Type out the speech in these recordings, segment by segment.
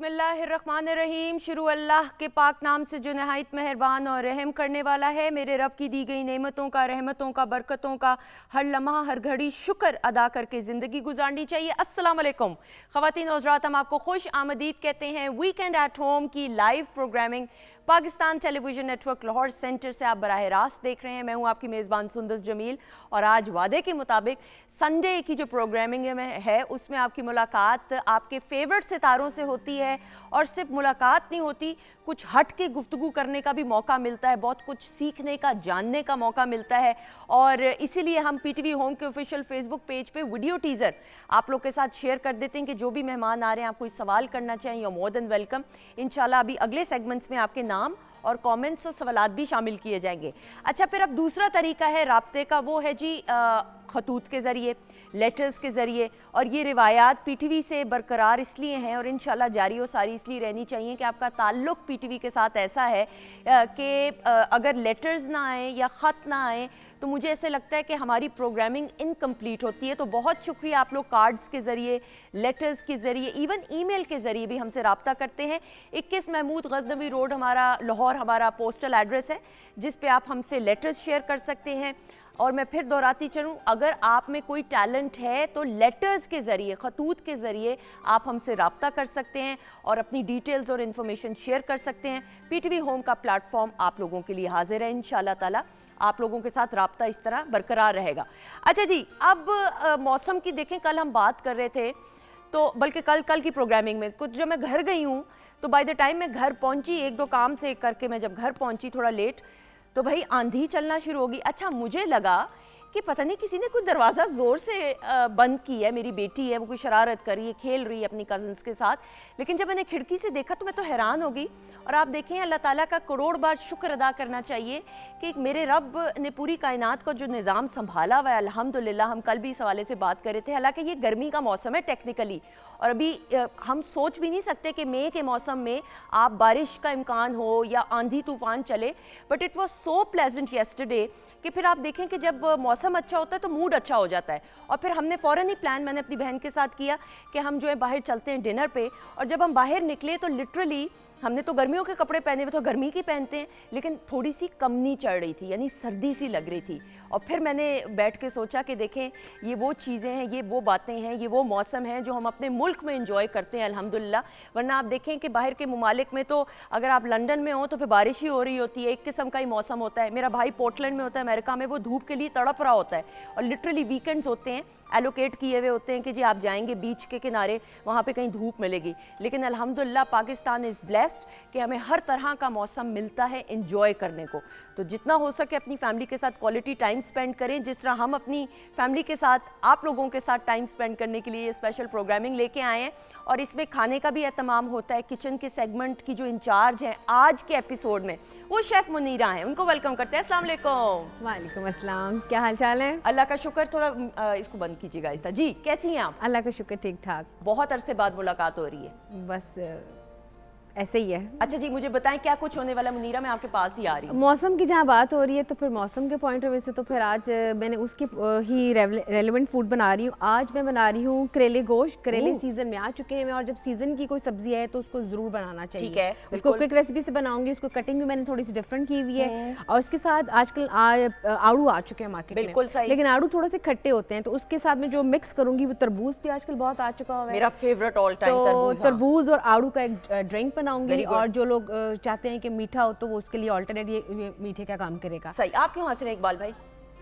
बिस्मिल्लाहिर्रहमानिर्रहीम। शुरू अल्लाह के पाक नाम से जो नहायत मेहरबान और रहम करने वाला है। मेरे रब की दी गई नेमतों का, रहमतों का, बरकतों का हर लम्हा हर घड़ी शुक्र अदा करके ज़िंदगी गुजारनी चाहिए। अस्सलाम वालेकुम ख़वातीन और हज़रात, हम आपको खुश आमदीद कहते हैं। वीकेंड एट होम की live programming Pakistan television network Lahore centre से आप बराह रास्त देख रहे हैं। मैं हूं आपकी मेज़बान सुंदस जमील और आज वादे के मुताबिक संडे की जो प्रोग्रामिंग है उसमें आपकी मुलाकात आपके फेवरेट सितारों से होती है। और सिर्फ मुलाकात नहीं होती, कुछ हट के गुफ्तगू करने का भी मौका मिलता है, बहुत कुछ सीखने का, जानने का मौका मिलता है। और इसीलिए हम पीटीवी होम के ऑफिशियल फेसबुक पेज पे वीडियो टीज़र आप लोग के साथ शेयर कर देते हैं कि जो भी मेहमान आ रहे हैं, आप कोई सवाल करना चाहें, यू मोर देन वेलकम। इंशाल्लाह अभी अगले सेगमेंट्स में आपके नाम और कमेंट्स और सवालात भी शामिल किए जाएंगे। अच्छा, फिर अब दूसरा तरीका है राब्ते का, वो है जी खतूत के ज़रिए, लेटर्स के ज़रिए। और ये रिवायात पीटीवी से बरकरार इसलिए हैं और इंशाल्लाह जारी और सारी इसलिए रहनी चाहिए कि आपका ताल्लुक़ पीटीवी के साथ ऐसा है कि अगर लेटर्स ना आए या ख़त ना आए तो मुझे ऐसे लगता है कि हमारी प्रोग्रामिंग इनकम्प्लीट होती है। तो बहुत शुक्रिया, आप लोग कार्ड्स के ज़रिए, लेटर्स के ज़रिए, इवन ईमेल के ज़रिए भी हमसे रब्ता करते हैं। 21 महमूद गज़नवी रोड हमारा लाहौर हमारा पोस्टल एड्रेस है, जिस पे आप हमसे लेटर्स शेयर कर सकते हैं। और मैं फिर दोहराती चलूँ, अगर आप में कोई टैलेंट है तो लेटर्स के ज़रिए, खतूत के ज़रिए आप हमसे रब्ता कर सकते हैं और अपनी डिटेल्स और इन्फॉर्मेशन शेयर कर सकते हैं। पीटीवी होम का प्लेटफॉर्म आप लोगों के लिए हाजिर है। इंशाल्लाह ताला आप लोगों के साथ रब्ता इस तरह बरकरार रहेगा। अच्छा जी, अब मौसम की देखें, कल हम बात कर रहे थे तो बल्कि कल की प्रोग्रामिंग में कुछ, जब मैं घर गई हूँ तो बाय द टाइम मैं घर पहुँची, एक दो काम थे करके मैं जब घर पहुँची थोड़ा लेट, तो भाई आंधी चलना शुरू होगी। अच्छा, मुझे लगा कि पता नहीं किसी ने कुछ दरवाज़ा ज़ोर से बंद की है। मेरी बेटी है, वो कोई शरारत कर रही है, खेल रही है अपनी कज़न्स के साथ। लेकिन जब मैंने खिड़की से देखा तो मैं तो हैरान हो गई। और आप देखें, अल्लाह ताला का करोड़ बार शुक्र अदा करना चाहिए कि मेरे रब ने पूरी कायनात का जो निज़ाम संभाला हुआ है, अल्हम्दुलिल्लाह। हम कल भी इस हवाले से बात कर रहे थे, हालांकि ये गर्मी का मौसम है टेक्निकली, और अभी हम सोच भी नहीं सकते कि मई के मौसम में आप बारिश का इम्कान हो या आंधी तूफ़ान चले। But it was so pleasant yesterday कि फिर आप देखें कि जब मौसम अच्छा होता है तो मूड अच्छा हो जाता है। और फिर हमने फ़ौरन ही प्लान मैंने अपनी बहन के साथ किया कि हम जो है बाहर चलते हैं डिनर पे। और जब हम बाहर निकले तो लिटरली हमने तो गर्मियों के कपड़े पहने हुए, तो गर्मी की पहनते हैं, लेकिन थोड़ी सी कमनी चढ़ रही थी, यानी सर्दी सी लग रही थी। और फिर मैंने बैठ के सोचा कि देखें, ये वो चीज़ें हैं, ये वो बातें हैं, ये वो मौसम है जो हम अपने मुल्क में इंजॉय करते हैं अल्हम्दुलिल्लाह। वरना आप देखें कि बाहर के ममालिक में तो अगर आप लंदन में हो तो फिर बारिश ही हो रही होती है, एक किस्म का ही मौसम होता है। मेरा भाई पोर्टलैंड में होता है अमेरिका में, वो धूप के लिए तड़प रहा होता है। और लिटरली वीकेंड्स होते हैं, एलोकेट किए हुए होते हैं कि जी आप जाएंगे बीच के किनारे, वहाँ पे कहीं धूप मिलेगी। लेकिन अल्हम्दुलिल्लाह पाकिस्तान इज़ ब्लेस्ड कि हमें हर तरह का मौसम मिलता है एंजॉय करने को। तो जितना हो सके अपनी फैमिली के साथ क्वालिटी टाइम स्पेंड करें, जिस तरह हम अपनी फैमिली के साथ आप लोगों के साथ टाइम स्पेंड करने के लिए ये स्पेशल प्रोग्रामिंग लेके आए हैं। और इसमें खाने का भी एहतमाम होता है। किचन के सेगमेंट की जो इंचार्ज हैं आज के एपिसोड में, वो शेफ़ मुनीरा हैं, उनको वेलकम करते हैं। अस्सलाम वालेकुम। वालेकुम अस्सलाम, क्या हाल चाल है? अल्लाह का शुक्र। थोड़ा इसको बंद कीजिएगा आहिस्ता। जी, कैसी हैं आप? अल्लाह का शुक्र, ठीक ठाक। बहुत अरसे बाद मुलाकात हो रही है। बस ऐसे ही है। अच्छा जी, मुझे बताएं क्या कुछ होने वाला। मुनीरा, मैं आपके पास ही आ रही हूँ। मौसम की जहाँ बात हो रही है तो फिर मौसम के पॉइंट ऑफ व्यू से तो फिर आज मैंने उसकी ही रेलेवेंट फूड बना रही हूँ। आज मैं बना रही हूँ करेले गोश्त। करेले सीजन में आ चुके हैं, और जब सीजन की कोई सब्जी है तो उसको जरूर बनाना चाहिए। ठीक है, उसको क्विक रेसिपी से बनाऊंगी। उसको कटिंग भी मैंने थोड़ी सी डिफरेंट की हुई है। और उसके साथ आजकल आड़ू आ चुके हैं मार्केट में। बिल्कुल सही। लेकिन आड़ू थोड़े से खट्टे होते हैं, तो उसके साथ में जो मिक्स करूंगी वो तरबूज भी आजकल बहुत आ चुका हुआ है, मेरा फेवरेट ऑल टाइम तो तरबूज और आड़ू का एक ड्रिंक बनाऊंगी। और जो लोग चाहते हैं कि मीठा हो तो वो उसके लिए ऑल्टरनेट ये मीठे का काम करेगा। सही। आप क्यों हंस रहे हैं इकबाल भाई?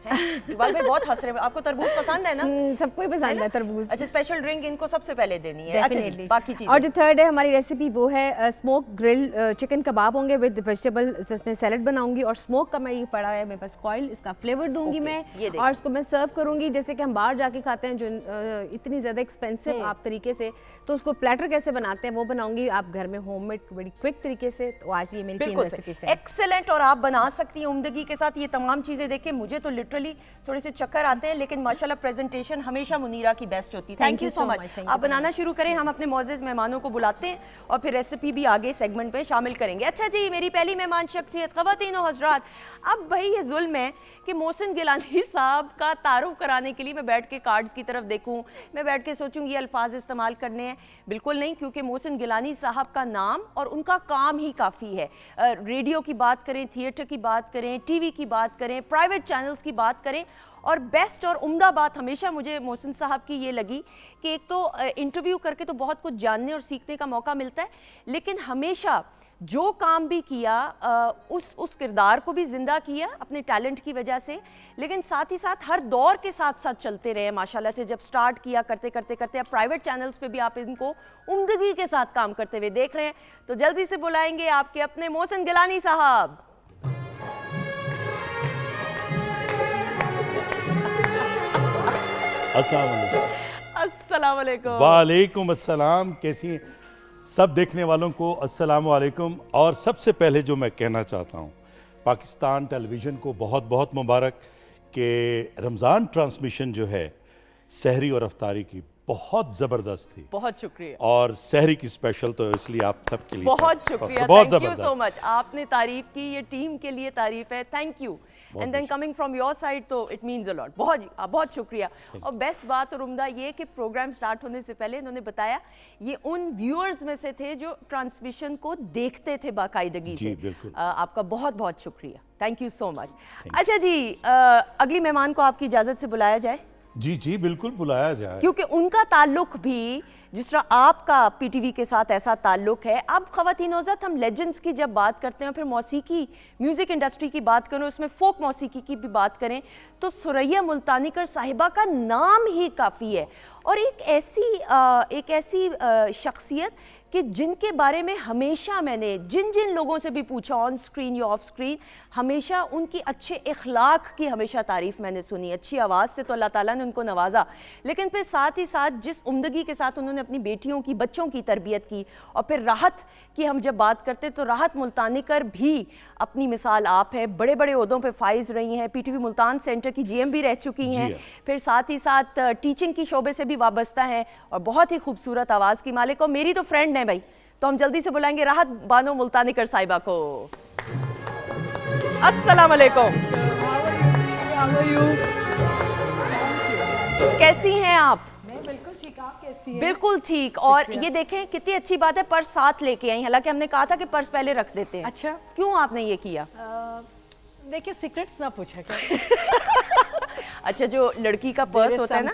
इकबाल भाई बहुत हंस रहे हैं। आपको तरबूज पसंद है ना? सबको ही पसंद है तरबूज। अच्छा, स्पेशल ड्रिंक इनको सबसे पहले देनी है। अच्छा जी, बाकी चीज़। और जो थर्ड है हमारी रेसिपी वो है स्मोक ग्रिल चिकन कबाब होंगे विद वेजिटेबल, जिसमें सैलड बनाऊंगी। और स्मोक का मैं ये पड़ा है मेरे पास कॉइल, इसका फ्लेवर दूंगी मैं। और इसको मैं सर्व करूंगी जैसे कि हम बाहर जाके खाते हैं, जो इतनी ज़्यादा एक्सपेंसिव आप तरीके से, तो उसको प्लेटर कैसे बनाते हैं वो बनाऊंगी आप घर में होममेड बड़ी क्विक तरीके से। तो आज ये मेरी 3 रेसिपी है। एक्सेलेंट। और आप बना सकती हैं उम्दगी के साथ ये तमाम चीज़ें। देखिए, मुझे तो लिटरली थोड़े से चक्कर आते हैं, लेकिन माशाल्लाह प्रेजेंटेशन हमेशा मुनीरा की बेस्ट होती है। Thank you so much. आप बनाना शुरू करें, हम अपने मोअज़्ज़ज़ मेहमानों को बुलाते हैं और फिर रेसिपी भी आगे सेगमेंट में शामिल करेंगे। अच्छा जी, मेरी पहली मेहमान शख्सियत, ख़वातीन और हज़रात, अब भाई ये जुल्म है कि मोहसिन गिलानी साहब का तारुफ कराने के लिए मैं बैठ के कार्ड्स की तरफ देखूं, मैं बैठ के सोचूं ये अल्फाज इस्तेमाल करने हैं। बिल्कुल नहीं, क्योंकि मोहसिन गिलानी साहब का नाम और उनका काम ही काफ़ी है। रेडियो की बात करें, थिएटर की बात करें, टीवी की बात करें, प्राइवेट चैनल्स की बात करें, और बेस्ट और उम्दा बात हमेशा मुझे मोहसिन साहब की ये लगी कि एक तो इंटरव्यू करके तो बहुत कुछ जानने और सीखने का मौका मिलता है, लेकिन हमेशा जो काम भी किया उस किरदार को भी ज़िंदा किया अपने टैलेंट की वजह से, लेकिन साथ ही साथ हर दौर के साथ साथ चलते रहे माशाल्लाह से। जब स्टार्ट किया करते करते करते अब प्राइवेट चैनल्स पे भी आप इनको उम्दगी के साथ काम करते हुए देख रहे हैं। तो जल्दी से बुलाएंगे आपके अपने मोहसिन गिलानी साहब। अस्सलाम वालेकुम। वालेकुम अस्सलाम। कैसी हैं सब देखने वालों को अस्सलाम वालेकुम। और सबसे पहले जो मैं कहना चाहता हूँ, पाकिस्तान टेलीविज़न को बहुत बहुत मुबारक कि रमज़ान ट्रांसमिशन जो है सहरी और अफ्तारी की बहुत ज़बरदस्त थी। बहुत शुक्रिया। और सहरी की स्पेशल तो इसलिए आप सबके लिए बहुत शुक्रिया, बहुत थैंक यू सो मच। आपने तारीफ की, ये टीम के लिए तारीफ है, thank you. And then coming from your side तो इट मीन्स अ लॉट। बहुत शुक्रिया। और बेस्ट बात और उम्दा ये कि प्रोग्राम स्टार्ट होने से पहले इन्होंने बताया ये उन व्यूअर्स में से थे जो ट्रांसमिशन को देखते थे बाकायदगी से। आपका बहुत बहुत शुक्रिया, थैंक यू सो मच। अच्छा जी, अगली मेहमान को आपकी इजाज़त से बुलाया जाए? जी जी बिल्कुल, बुलाया जाए, क्योंकि उनका ताल्लुक भी जिस तरह आपका पीटीवी के साथ ऐसा ताल्लुक है। अब ख़वातीन औज़त, हम लेजेंड्स की जब बात करते हैं, फिर मौसीकी म्यूज़िक इंडस्ट्री की बात करें, उसमें फ़ोक मौसीकी की भी बात करें, तो सुरैया मुल्तानीकर साहिबा का नाम ही काफ़ी है। और एक ऐसी शख्सियत कि जिनके बारे में हमेशा मैंने जिन जिन लोगों से भी पूछा, ऑन स्क्रीन या ऑफ स्क्रीन, हमेशा उनकी अच्छे इखलाक की हमेशा तारीफ़ मैंने सुनी। अच्छी आवाज़ से तो अल्लाह ताला ने उनको नवाजा, लेकिन फिर साथ ही साथ जिस उम्दगी के साथ उन्होंने अपनी बेटियों की, बच्चों की तरबियत की। और फिर राहत की हम जब बात करते तो राहत मुल्तानीकर भी अपनी मिसाल आप है, बड़े बड़े ओहदों पे फाइज रही हैं, पीटीवी मुल्तान सेंटर की जीएम भी रह चुकी हैं, फिर साथ ही साथ टीचिंग की शोबे से भी वाबस्ता हैं और बहुत ही खूबसूरत आवाज़ की मालिक। और मेरी तो फ्रेंड है भाई, तो हम जल्दी से बुलाएंगे राहत बानो मुल्तानीकर साहिबा को। अस्सलाम वालेकुम। कैसी हैं आप? मैं बिल्कुल ठीक, आप कैसी हैं? बिल्कुल ठीक। और ये देखें कितनी अच्छी बात है, पर्स साथ लेके आई। हालांकि हमने कहा था कि पर्स पहले रख देते हैं। अच्छा, क्यों आपने ये किया? देखिए, सीक्रेट्स ना पूछा कर। अच्छा, जो लड़की का पर्स होता है ना,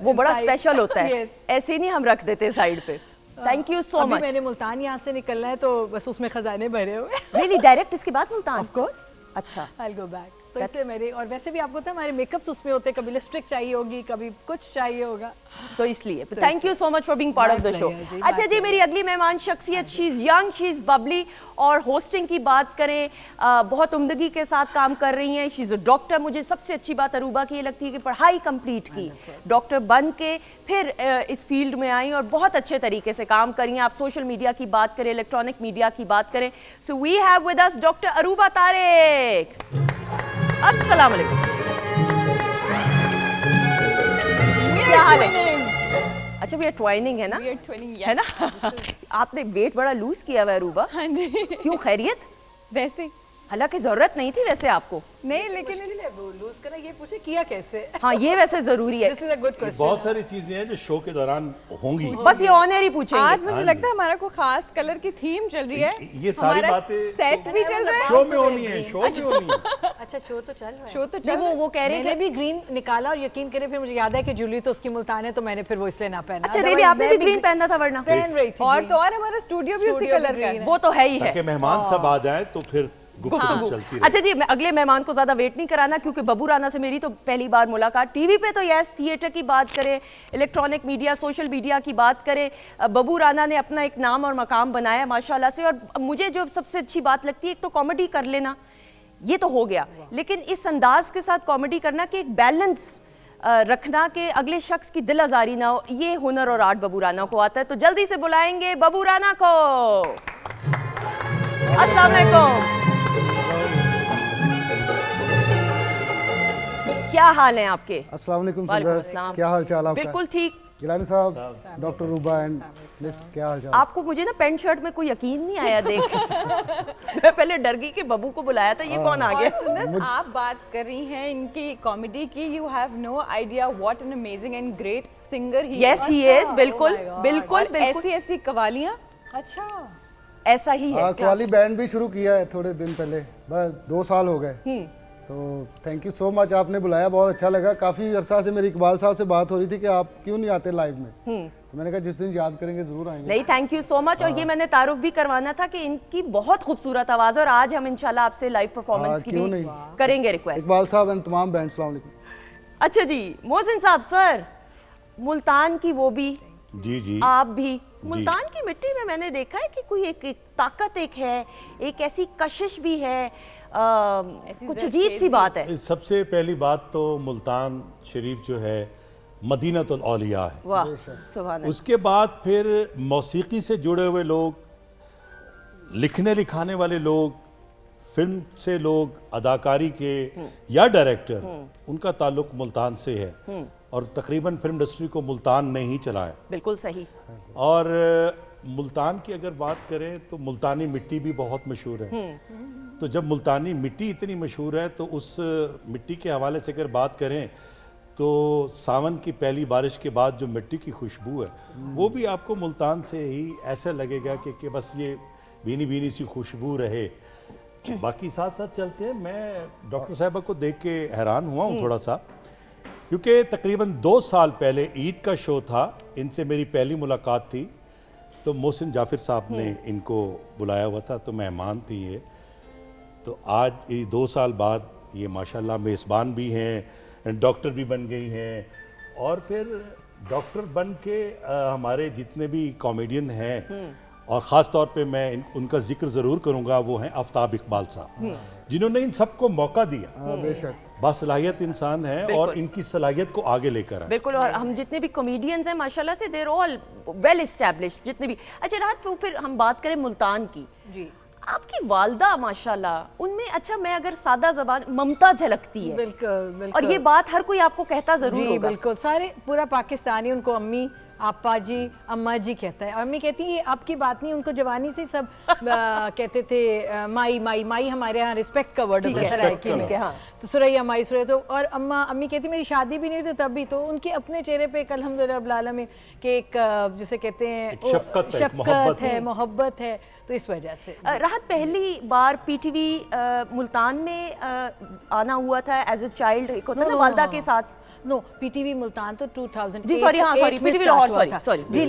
वो बड़ा स्पेशल होता है। ऐसे नहीं हम रख देते साइड पे। Thank you so much. मैंने मुल्तान यहाँ से निकलना है तो बस उसमें खजाने भरे हुए। रियली? डायरेक्ट इसके बाद मुल्तान? Of course. अच्छा, आई विल गो बैक। तो इसलिए मेरे, और वैसे भी आपको पता है हमारे मेकअप्स उसमें होते हैं, कभी लिपस्टिक चाहिए होगी, कभी कुछ चाहिए होगा, तो इसलिए thank you so much for being part of the show. अच्छा जी, मेरी अगली मेहमान शख्सियत, she is young, she is Babli, और होस्टिंग की बात करें बहुत उम्दगी के साथ काम कर रही हैं। She is a doctor. मुझे सबसे अच्छी बात अरूबा की ये लगती है कि पढ़ाई कंप्लीट की, डॉक्टर बन के फिर इस फील्ड में आई और बहुत अच्छे तरीके से काम करी हैं। आप सोशल मीडिया की बात करें, इलेक्ट्रॉनिक मीडिया की बात करें, so we have with us doctor Aruba Tariq. अस्सलाम वालेकुम। क्या हाल है? अच्छा, वी आर ट्वाइनिंग है ना? We are twinning, yes. है ना? आपने वेट बड़ा लूज किया हुआ है अरूबा। हाँ जी। क्यों, खैरियत? वैसे हालांकि जरूरत नहीं थी वैसे आपको। नहीं, लेकिन लूज करना, ये पूछे किया कैसे? हाँ, ये वैसे जरूरी है। This is a good question. बहुत सारी चीजें हैं जो शो के दौरान होंगी। बस ये ऑनर ही पूछेंगे। आज मुझे लगता है हमारा कोई खास कलर की थीम चल रही है। ये सारी हमारा बातें सेट भी चल रहा है। शो में होनी है, शो में होनी है। अच्छा, शो तो चल रहा है। शो तो नहीं, चल वो कह रहे मैंने हैं भी ग्रीन निकाला और यकीन करें फिर मुझे याद है कि जूली तो उसकी मुल्तान है, तो मैंने फिर वो इसलिए ना पहना। अच्छा, रेडी आपने भी ग्रीन पहना था वरना? पहन रही थी और तो और हमारा स्टूडियो भी उसी कलर का है। वो तो है ही है। ताकि मेहमान सब आ जाए तो फिर गुफ्तगू चलती रहे। अच्छा जी, मैं अगले मेहमान को ज्यादा वेट नहीं कराना, क्योंकि बबू राना से मेरी तो पहली बार मुलाकात टीवी पे। तो यस, थिएटर की बात करें, इलेक्ट्रॉनिक मीडिया, सोशल मीडिया की बात करें, बबू राना ने अपना एक नाम और मकाम बनाया माशाल्लाह से। और मुझे जो सबसे अच्छी बात लगती है, एक तो कॉमेडी कर लेना, ये तो हो गया, लेकिन इस अंदाज के साथ कॉमेडी करना कि एक बैलेंस रखना कि अगले शख्स की दिल आजारी ना हो, ये हुनर और आर्ट बबू राना को आता है। तो जल्दी से बुलाएंगे बबू राना को। अस्सलाम वालेकुम। क्या हाल है आपके? अस्सलाम वालेकुम वालेकुम सुंदर, अस्सलाम। क्या हाल चाल आपका? बिल्कुल ठीक। गिलानी साहब, डॉक्टर रूबा एंड मिस, क्या हाल चाल? आपको मुझे ना पैंट शर्ट में कोई यकीन नहीं आया देख मैं पहले डर गई कि बबू को बुलाया था, ये कौन आ और गया? सुंदर, आप बात कर रही हैं इनकी कॉमेडी की। You have no idea what an amazing and great singer he yes he is, बिल्कुल बिल्कुल बिल्कुल ऐसी ऐसी कवालियां। अच्छा, ऐसा ही है। कव्वाली बैंड भी शुरू किया है थोड़े दिन पहले, बस 2 साल हो गए। तो थैंक यू सो मच, आपने बुलाया, बहुत अच्छा लगा। काफ़ी अरसा से मेरी इकबाल साहब से बात हो रही थी कि आप क्यों नहीं आते लाइव में, तो मैंने कहा जिस दिन याद करेंगे ज़रूर आएंगे। नहीं, थैंक यू सो मच। और ये मैंने तारुफ भी करवाना था कि इनकी बहुत खूबसूरत आवाज़ है और आज हम इंशाल्लाह आपसे लाइव परफॉर्मेंस की क्यों भी नहीं? करेंगे रिक्वेस्ट। इकबाल साहब एंड तमाम बैंड, अस्सलाम वालेकुम। अच्छा जी, मोहसिन साहब सर, मुल्तान की वो भी, जी जी। आप भी, मुल्तान की मिट्टी में मैंने देखा है कि कोई एक ताकत एक है, एक ऐसी कशिश भी है, कुछ अजीब सी बात है। सबसे पहली बात तो मुल्तान शरीफ जो है मदीनतुल औलिया है। वाह, सुभान अल्लाह। उसके बाद फिर मौसीकी से जुड़े हुए लोग, लिखने लिखाने वाले लोग, फिल्म से लोग, अदाकारी के या डायरेक्टर, उनका ताल्लुक मुल्तान से है और तकरीबन फिल्म इंडस्ट्री को मुल्तान ने ही चलाया। बिल्कुल सही। और मुल्तान की अगर बात करें तो मुल्तानी मिट्टी भी बहुत मशहूर है। तो जब मुल्तानी मिट्टी इतनी मशहूर है तो उस मिट्टी के हवाले से अगर बात करें तो सावन की पहली बारिश के बाद जो मिट्टी की खुशबू है वो भी आपको मुल्तान से ही ऐसा लगेगा कि बस ये भीनी भीनी सी खुशबू रहे। बाकी साथ साथ चलते हैं। मैं डॉक्टर साहिबा को देख के हैरान हुआ हूँ थोड़ा सा, क्योंकि तकरीबन 2 साल पहले ईद का शो था, इनसे मेरी पहली मुलाकात थी, तो मोहसिन जाफिर साहब ने इनको बुलाया हुआ था, तो मेहमान थी ये। तो आज ये 2 साल बाद ये माशाल्लाह मेज़बान भी हैं, डॉक्टर भी बन गई हैं, और फिर डॉक्टर बन के हमारे जितने भी कॉमेडियन हैं, और ख़ास तौर पे मैं उनका जिक्र ज़रूर करूँगा, वो हैं आफ्ताब इकबाल साहब, जिन्होंने इन सबको मौका दिया। बेशक बासलाहियत इंसान है और इनकी सलाहियत को आगे लेकर आए। बिल्कुल। और हम जितने भी कॉमेडियंस हैं माशाल्लाह से, देर ऑल वेल एस्टैब्लिश्ड जितने भी। अच्छा राहत, वो फिर हम बात करें मुल्तान की, जी आपकी वालदा माशाल्लाह, उनमें अच्छा मैं अगर सादा जबान, ममता झलकती है। बिल्कुल बिल्कुल। और ये बात हर कोई आपको कहता जरूर जी होगा। बिल्कुल, सारे पूरा पाकिस्तानी उनको अम्मी, आपा जी, अम्मा जी कहता है। अम्मी कहती है ये आपकी बात नहीं, उनको जवानी से सब कहते थे माई माई माई, हमारे यहाँ रिस्पेक्ट का वर्ड होता है सरायकी में। हाँ। तो सुरैया माई सुरैया, तो और अम्मी कहती मेरी शादी भी नहीं हुई तो तब भी, तो उनके अपने चेहरे पे एक अल्हम्दुलिल्लाह रब्बिल आलमीन के एक जिसे कहते हैं एक शफ़क़त है, एक शफ़क़त है, मोहब्बत है, तो इस वजह से। राहत, पहली बार पीटीवी मुल्तान में आना हुआ था एज ए चाइल्ड, एक होता है ना वालदा के साथ। नो, पीटीवी मुल्तान तो 2008 जी, सॉरी, हाँ, सॉरी, में PTV start लाहौर, हुआ सॉरी, था। सॉरी। जी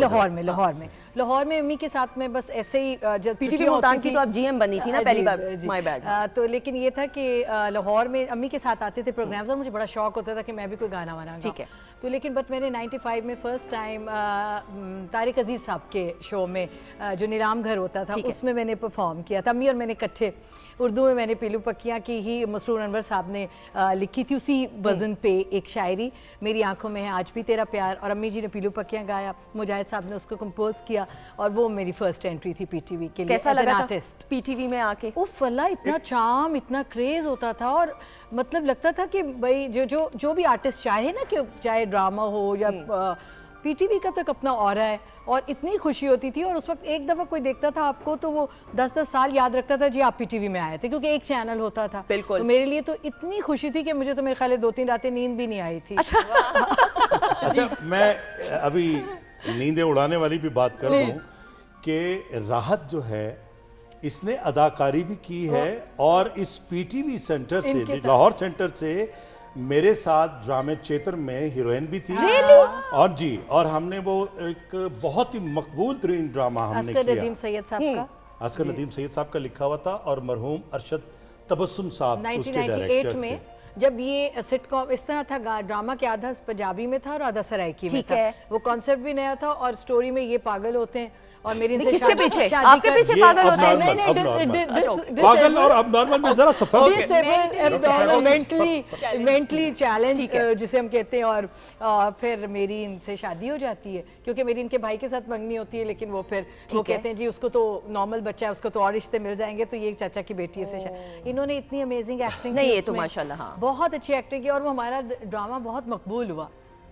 लाहौर में अम्मी के साथ में बस ऐसे ही जब पीटीवी छुट्टियां मुल्तान होती की थी- तो आप जीएम बनी थी ना पहली बार, माय बैड। तो लेकिन ये था कि लाहौर में अम्मी के साथ आते थे प्रोग्राम्स, और मुझे बड़ा शौक होता था कि मैं भी कोई गाना वाना गाऊं। ठीक है। तो लेकिन बट मैंने 95 में फर्स्ट टाइम तारिक अजीज साहब के शो में जो निराम घर होता था उसमें मैंने परफॉर्म किया था। अम्मी और मैंने इकट्ठे उर्दू में, मैंने पीलू पक्कियाँ की ही मसरूर अनवर साहब ने लिखी थी, उसी वज़न पे एक शायरी, मेरी आंखों में है आज भी तेरा प्यार, और अम्मी जी ने पीलू पक्कियाँ गाया, मुजाहिद साहब ने उसको कंपोज किया, और वो मेरी फर्स्ट एंट्री थी पीटीवी के लिए कैसा एज एन लगा था आर्टिस्ट। पीटीवी में आके? वो फला इतना चार्म, इतना क्रेज होता था, और मतलब लगता था कि भाई जो भी आर्टिस्ट चाहे ना, कि चाहे ड्रामा हो या पीटीवी का तो एक अपना ऑरा है, और इतनी खुशी होती थी। और उस वक्त एक दफ़ा कोई देखता था आपको तो वो 10-10 साल याद रखता था जी आप पीटीवी में आए थे, क्योंकि एक चैनल होता था। बिल्कुल। तो मेरे लिए तो इतनी खुशी थी कि मुझे तो मेरे ख्याल है 2-3 रातें नींद भी नहीं आई थी। अच्छा, मैं अभी नींदें उड़ाने वाली भी बात कर दूं कि राहत जो है इसने अदाकारी भी की है, और इस पीटीवी सेंटर से, लाहौर सेंटर से मेरे साथ ड्रामे चेतर में हीरोइन भी थी। और जी, और हमने वो एक बहुत ही मकबूल तरीन ड्रामा हमने अस्कर किया। नदीम सैयद साहब का, अस्कर नदीम सैयद साहब का लिखा हुआ था, और मरहूम अरशद तबस्सुम साहब उसके 1998 डायरेक्टर में थे। जब ये सिटकॉम इस तरह था, ड्रामा के आधा पंजाबी में था और आधा सराइकी में ठीक था। है। वो कॉन्सेप्ट भी नया था, और स्टोरी में ये पागल होते हैं और मेरी इनसे किसके शादी- पीछे? शादी आपके कर- पीछे ये पागल अब होते हैं? नॉर्मल, नहीं, अब नहीं, नॉर्मल। पागल और अब नॉर्मल में जरा सा फर्क है। मेंटली चैलेंज जिसे हम कहते हैं, और फिर मेरी इनसे शादी हो जाती है, क्योंकि मेरी इनके भाई के साथ मंगनी होती है, लेकिन वो फिर वो कहते हैं जी उसको तो नॉर्मल बच्चा है, उसको तो और रिश्ते मिल जाएंगे, तो ये चाचा की बेटी है से इन्होंने इतनी अमेजिंग एक्टिंग नहीं, ये तो माशाल्लाह, हाँ। बहुत अच्छी एक्टिंग की और वो हमारा ड्रामा बहुत मकबूल हुआ।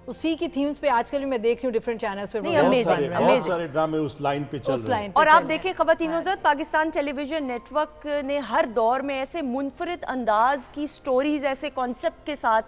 उसी की थीम्स पे आजकल भी मैं देख रही हूँ डिफरेंट चैनल्स पे बहुत सारे ड्रामे उस लाइन पे चल रहे हैं। और आप देखिए ख़वातीन-ओ-ज़द, पाकिस्तान टेलीविजन नेटवर्क ने हर दौर में ऐसे मुनफरिद अंदाज की स्टोरीज, ऐसे कॉन्सेप्ट के साथ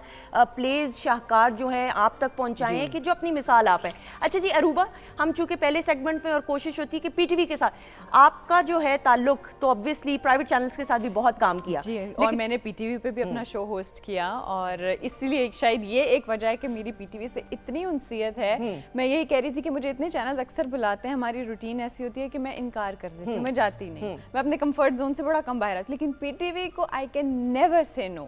प्लेज शाहकार जो हैं आप तक पहुंचाए हैं कि जो अपनी मिसाल आप हैं। अच्छा जी अरूबा, हम चूंकि पहले सेगमेंट में और कोशिश होती है कि पीटीवी के साथ आपका जो है ताल्लुक, तो ऑब्वियसली प्राइवेट चैनल्स के साथ भी बहुत काम किया जी, और मैंने पीटीवी पे भी अपना शो होस्ट किया, और इसलिए शायद ये एक वजह है कि मेरी पीटीवी से इतनी उनसियत है। मैं यही कह रही थी कि मुझे इतने चैनल्स अक्सर बुलाते हैं, हमारी रूटीन ऐसी होती है कि मैं इनकार कर देती हूँ, मैं जाती नहीं, मैं अपने कंफर्ट जोन से बड़ा कम बाहर आती, लेकिन पीटीवी को I can never say no.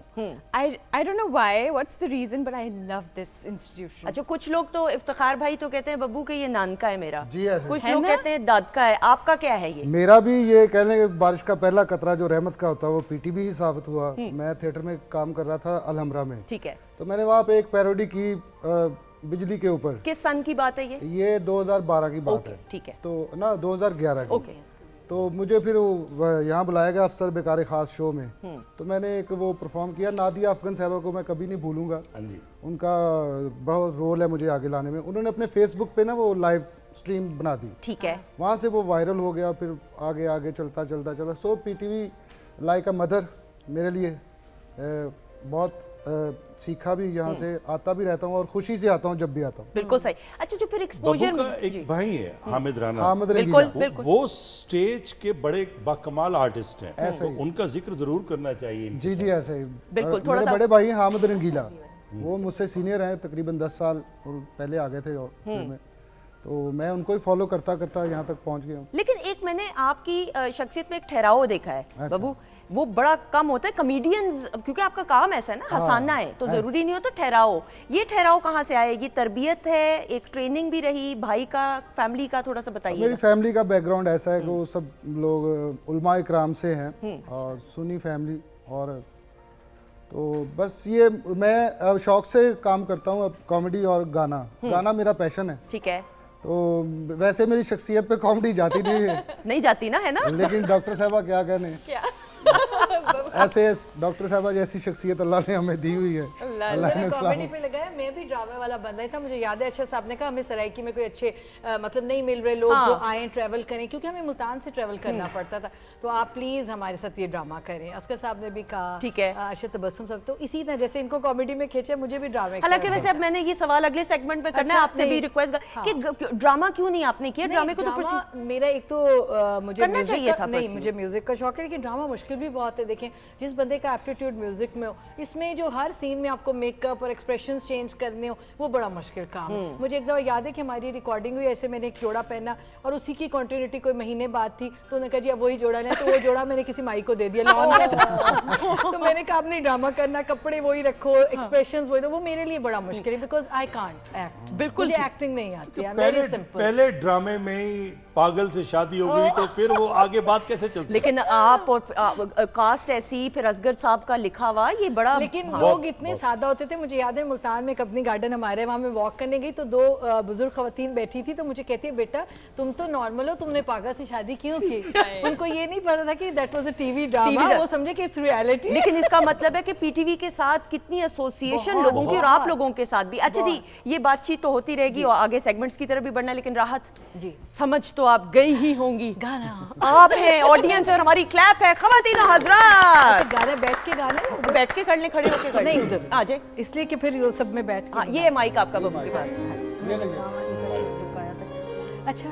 I don't know why, what's the reason, but I love this institution. अच्छा, कुछ लोग तो इफ्तिखार भाई तो कहते हैं बब्बू के ये नानका है मेरा, जी ऐसे कुछ लोग कहते हैं दादका है, आपका क्या है ये? मेरा भी ये कह लें कि बारिश का पहला कतरा जो रहमत का होता है वो पीटीवी ही साबित हुआ। मैं थिएटर में काम कर रहा था अलहमरा में, ठीक है, तो मैंने वहाँ पे एक पैरोडी की बिजली के ऊपर। किस सन की बात है ये 2012 की बात है, ठीक है, तो ना 2011 की। ओके, तो मुझे फिर यहाँ बुलाया गया अफसर बेकार खास शो में, तो मैंने एक वो परफॉर्म किया। नादिया अफगन साहबा को मैं कभी नहीं भूलूंगा, उनका बहुत रोल है मुझे आगे लाने में। उन्होंने अपने फेसबुक पे ना वो लाइव स्ट्रीम बना दी, ठीक है, वहाँ से वो वायरल हो गया, फिर आगे आगे चलता चलता चला। सो पीटीवी लाइक अ मदर मेरे लिए बहुत सीखा भी, यहाँ से आता भी रहता हूँ और खुशी से आता हूँ जब भी आता हूँ। बिल्कुल सही। अच्छा, जो फिर एक्सपोजर का एक भाई है हामिद राना, हामिद बिल्कुल रंगीला, बिल्कुल, वो स्टेज के बड़े बाकमाल आर्टिस्ट हैं, ऐसा तो ही। उनका जिक्र जरूर करना चाहिए। जी जी ऐसे ही। बिल्कुल, थोड़ा मेरे सा बड़े भाई हैं हामिद रंगीला, वो मुझसे सीनियर हैं तकरीबन 10 साल और पहले आ गए थे फिल्म में, तो मैं उनको ही फॉलो करता करता यहाँ तक पहुँच गया हूँ। लेकिन एक मैंने आपकी शख्सियत में एक ठहराव देखा है बाबू, वो बड़ा कम होता है कॉमेडियंस, क्योंकि आपका काम ऐसा है ना, हंसाना है, तो जरूरी नहीं होता ठहराव। ये ठहराव कहाँ से आया? ये तरबियत है, एक ट्रेनिंग भी रही, भाई का, फैमिली का थोड़ा सा बताइए। मेरी फैमिली का बैकग्राउंड ऐसा है कि वो सब लोग उलमा इकराम से हैं और सुन्नी फैमिली, और तो बस ये मैं शौक से काम करता हूँ। अब कॉमेडी और गाना मेरा पैशन है, ठीक है, तो वैसे मेरी शख्सियत पे कॉमेडी जाती नहीं है नहीं जाती ना, है ना, लेकिन डॉक्टर साहबा क्या कहने, ऐसे डॉक्टर साहबा जैसी शख्सियत अल्लाह ने हमें दी हुई है। अल्लाह ने कॉमेडी पे लगाया, मैं भी ड्रामे वाला बंदा ही था। मुझे याद है अच्छा साहब ने कहा हमें सराइकी में कोई अच्छे मतलब नहीं मिल रहे लोग जो आए ट्रैवल करें, क्योंकि हमें मुल्तान से ट्रैवल करना पड़ता था, तो आप प्लीज हमारे साथ ये ड्रामा करें। असगर साहब ने भी कहा, ठीक है, अरशद तबस्सुम साहब, तो इसी तरह जैसे इनको कॉमेडी में खींचे, मुझे भी ड्रामे। हालांकि वैसे अब मैंने ये सवाल अगले सेगमेंट में करना है, आपसे भी रिक्वेस्ट कि ड्रामा क्यों नहीं आपने किया? ड्रामे को तो मेरा एक तो मुझे करना चाहिए था, नहीं मुझे म्यूजिक का शौक है, लेकिन ड्रामा मुश्किल भी बहुत है। देखें, जिस बंदे का एप्टीट्यूड म्यूजिक में हो, इसमें जो हर सीन में आपको मेकअप और एक्सप्रेशंस चेंज करने हो, वो बड़ा मुश्किल काम है। मुझे एक दफा याद है कि हमारी रिकॉर्डिंग हुई, ऐसे मैंने एक जोड़ा पहना और उसी की कंटिन्यूटी कोई महीने बाद थी, तो उन्होंने कहा जी अब वही जोड़ा लें, तो वो जोड़ा मैंने किसी माई को दे दिया लॉन का था। तो मैंने कहा आपने ड्रामा करना, कपड़े वही रखो, एक्सप्रेशंस वही, तो वो मेरे लिए बड़ा मुश्किल है, बिकॉज आई कांट एक्ट, बिल्कुल मुझे एक्टिंग नहीं आती है, पहले वेरी सिंपल। पहले ड्रामे में ही पागल से शादी हो गई, तो फिर वो आगे बात कैसे चलती? लेकिन आप और कास्ट ऐसी, फिर असगर साहब का लिखा हुआ, ये बड़ा, लेकिन लोग इतने सादा होते थे। मुझे याद है मुल्तान में कंपनी गार्डन हमारे, वहाँ में वॉक करने गई तो दो बुजुर्ग खवातीन बैठी थी, तो मुझे कहती है बेटा तुम तो नॉर्मल हो, तुमने पागल से शादी क्यों की? उनको ये नहीं पता था कि that was a TV drama, वो समझे कि इट्स रियलिटी। लेकिन इसका मतलब है कि पीटीवी के साथ कितनी एसोसिएशन लोगों की और आप लोगों के साथ भी। अच्छा जी, ये बातचीत तो होती रहेगी और आगे सेगमेंट्स की तरफ भी बढ़ना, लेकिन राहत जी समझ तो आप गई ही होंगी, गाना आप हैं ऑडियंस और हमारी क्लैप है। खवातीन हजरात, गाना बैठ के गाना, बैठ के कर ले, खड़े होके कर ले, नहीं उधर आ जाए, इसलिए कि फिर वो सब में बैठ हाँ ये माइक आपका बब्बू के पास। अच्छा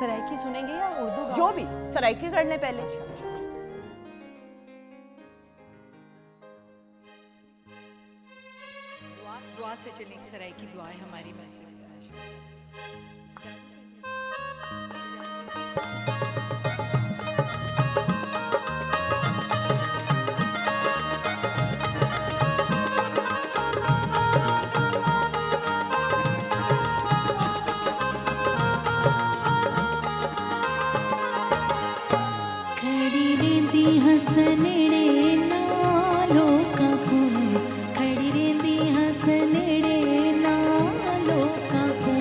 सराइकी सुनेंगे या उर्दू? जो भी सराइकी कर ले पहले। दुआ से चलें, सराइकी दुआएं हमारी मर्जी। हसनड़े नालो काकू, खड़ी रेंदी हसनड़े नालो काकू,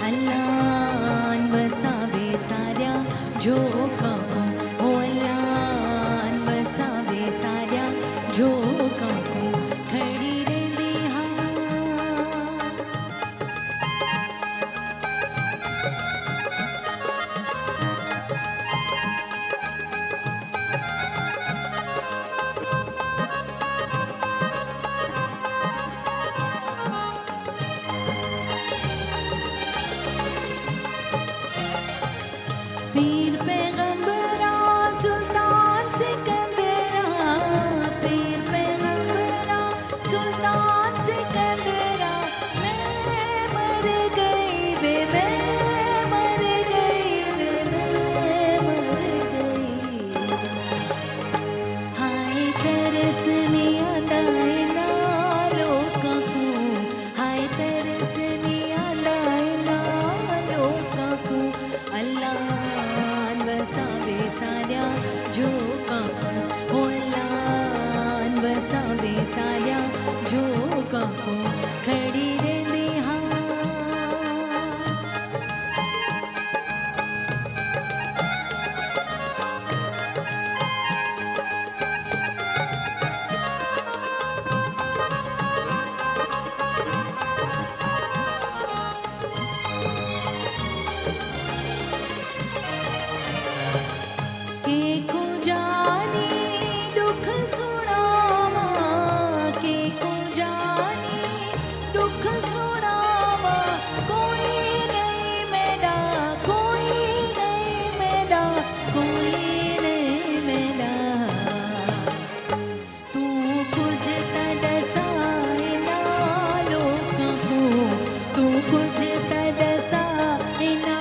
अल्लाह बसावे सारिया जो काकू, ओ अल्लाह बसावे सारिया जो हाय तरसने आंदा ना लोकां को हाय तरसने आंदा ना लोकां को अल्लाह वसावे सारिया जोकां को ओ अल्लाह वसावे सारिया जोकां को खड़ी रहंदी हां के को जानी दुख सुनावा के को जानी दुख सुनावा कोई नहीं मेरा कोई नहीं मेरा कोई नहीं मेरा तू कुछ तड़साए ना लोकां को तू कुछ तड़साए ना